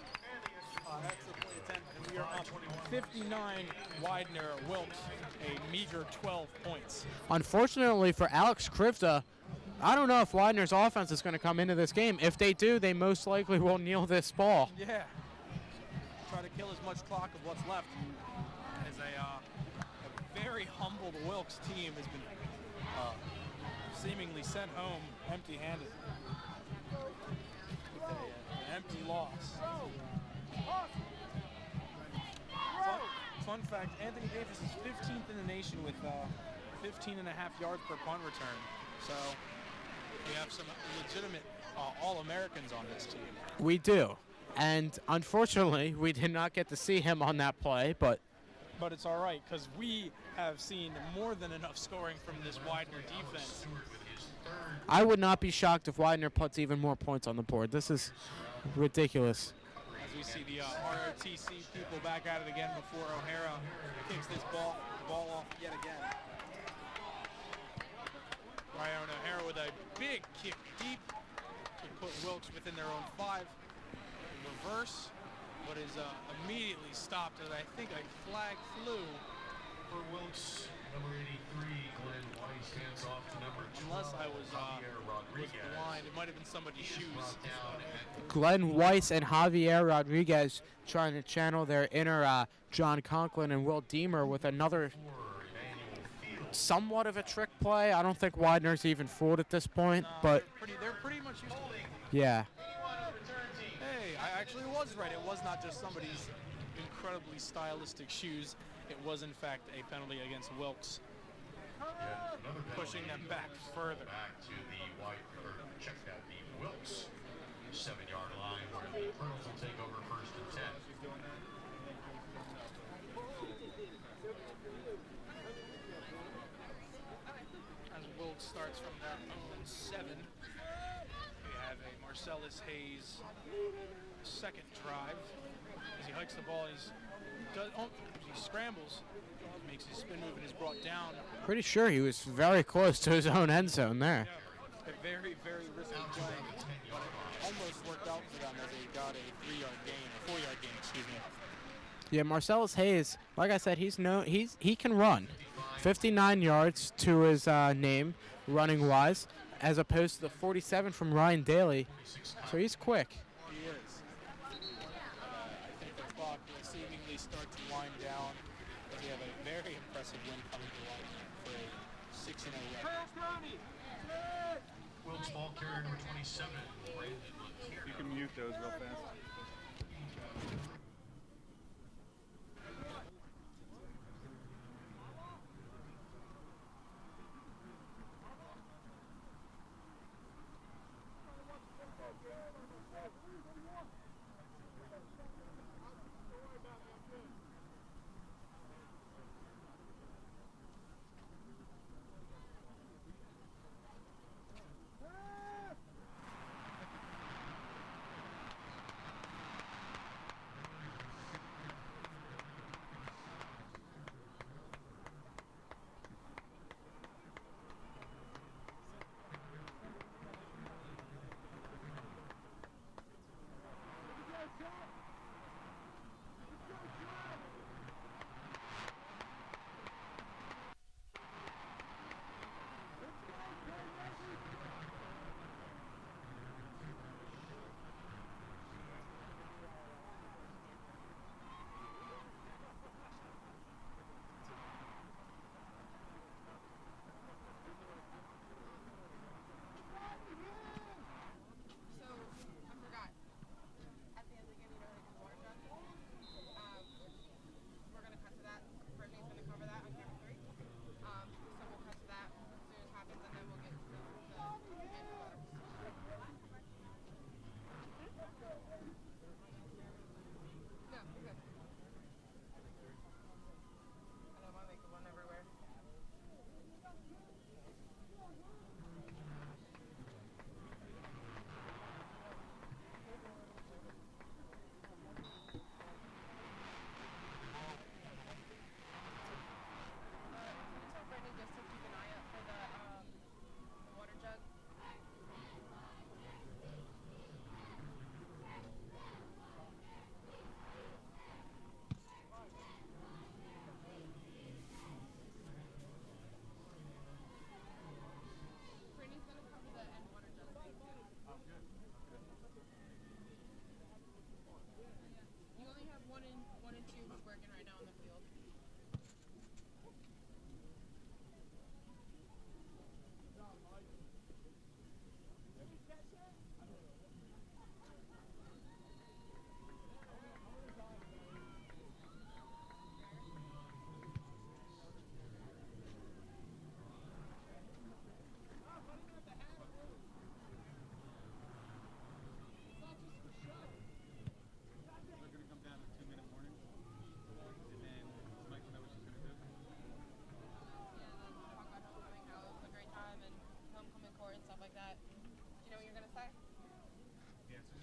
extra point attempt, and we are up 59 Widener Wilkes, a meager 12 points. Unfortunately for Alex Krivda, I don't know if Widener's offense is going to come into this game. If they do, they most likely will kneel this ball. Yeah. Try to kill as much clock of what's left. As a very humbled Wilkes team has been seemingly sent home empty-handed. With an empty loss. Fun fact, Anthony Davis is 15th in the nation with 15.5 yards per punt return. So we have some legitimate All-Americans on this team. We do. And unfortunately, we did not get to see him on that play, but it's all right, because we have seen more than enough scoring from this Widener defense. I would not be shocked if Widener puts even more points on the board. This is ridiculous. As we see the ROTC people back at it again before O'Hara kicks this ball off yet again. Ryan O'Hara with a big kick deep to put Wilkes within their own 5. Reverse, but is immediately stopped, and I think a flag flew For Wilkes, number 83, Glenn Weiss hands off to number 12. Unless I was blind, it might have been somebody's shoes. Glenn Weiss and Javier Rodriguez trying to channel their inner John Conklin and Will Deemer with another somewhat of a trick play. I don't think Widener's even fooled at this point, but They're pretty much used to it. yeah. Hey, I actually was right. It was not just somebody's incredibly stylistic shoes. It was, in fact, a penalty against Wilkes, pushing them back further. Back to the check at the Wilkes 7-yard line, where the Colonels will take over 1st and 10. As Wilkes starts from their own 7, we have a Marcellus Hayes second drive. As he hikes the ball, he scrambles, makes his spin move, and is brought down. Pretty sure he was very close to his own end zone there. Yeah, a very, very risky play, but it almost worked out for them as they got a 3-yard gain, a 4-yard gain, excuse me. Yeah, Marcellus Hayes, like I said, he can run. 59 yards to his name, running wise, as opposed to the 47 from Ryan Daly. So he's quick. He is. I think the clock will seemingly start to wind down, as we have a very impressive win coming to light for a 6-0 record. Wilkes ball carrier number 27, Brandon Latier. You can mute those real fast.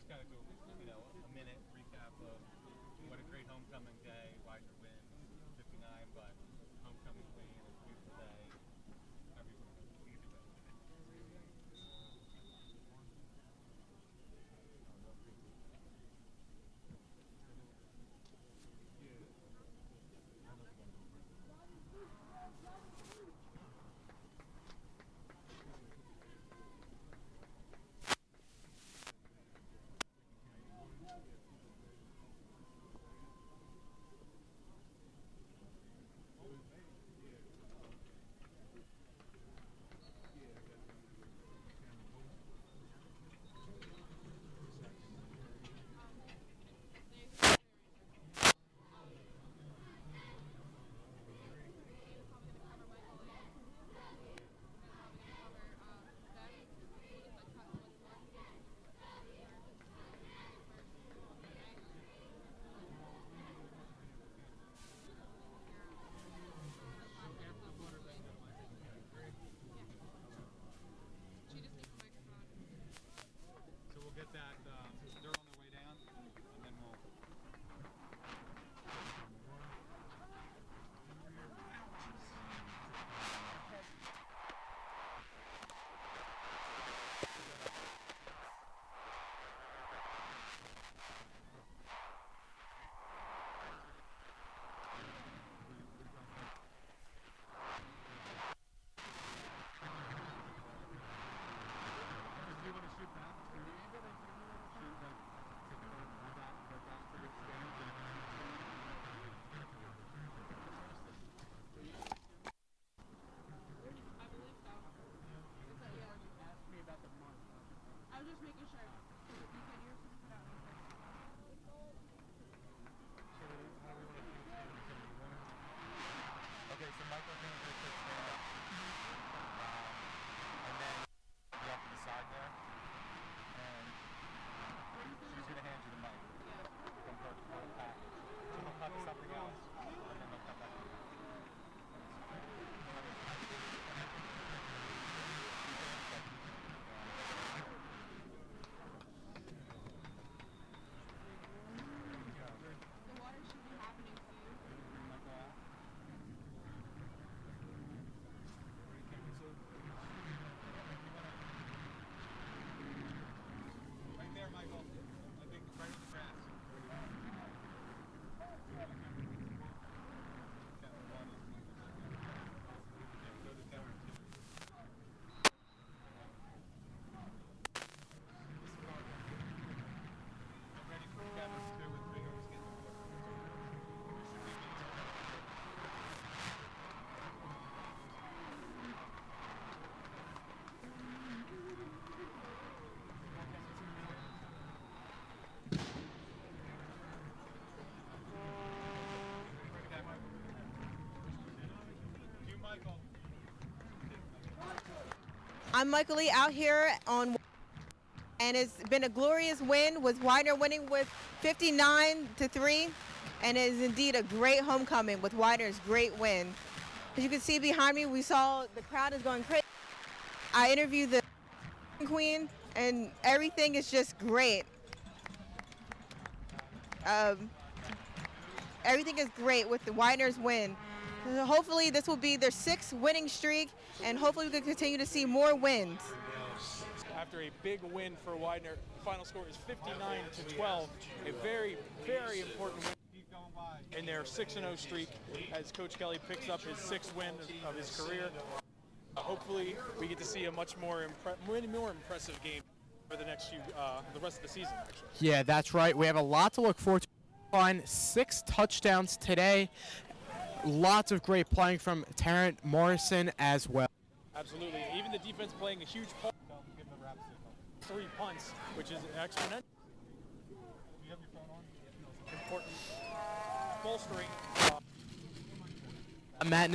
just gotta go, a minute recap of what a great homecoming day. Widener wins 59, but homecoming queen, it's a beautiful day. So we'll get that dirt on the way down, and then we'll. Do you want to shoot back? I believe so. It's a, yeah. Ask me about the month. I was just making sure. You said yours was put out. Okay, so Michael's going to do a quick stand up. And then you off to the side there. And she's going to hand you the mic. From her to her pack. So they'll cut to something else. And then they'll come back to you. The water should be happening soon. Right there, Michael. I think right on the grass. Ready for Kevin to with big over skin. You, Michael. I'm Michael Lee out here on, and it's been a glorious win with Widener winning with 59-3, and it is indeed a great homecoming with Widener's great win. As you can see behind me, we saw the crowd is going crazy. I interviewed the queen, and everything is just great. Everything is great with the Widener's win. Hopefully this will be their 6th winning streak, and hopefully we can continue to see more wins. After a big win for Widener, the final score is 59-12. A very, very important win in their 6-0 streak as Coach Kelly picks up his 6th win of his career. Hopefully we get to see a much more impressive game for the next the rest of the season, actually. Yeah, that's right. We have a lot to look forward to. 6 touchdowns today. Lots of great playing from Terrence Morrison as well. Absolutely. Even the defense playing a huge part. 3 punts, which is exponential. You have your phone on? Important bolstering. Matt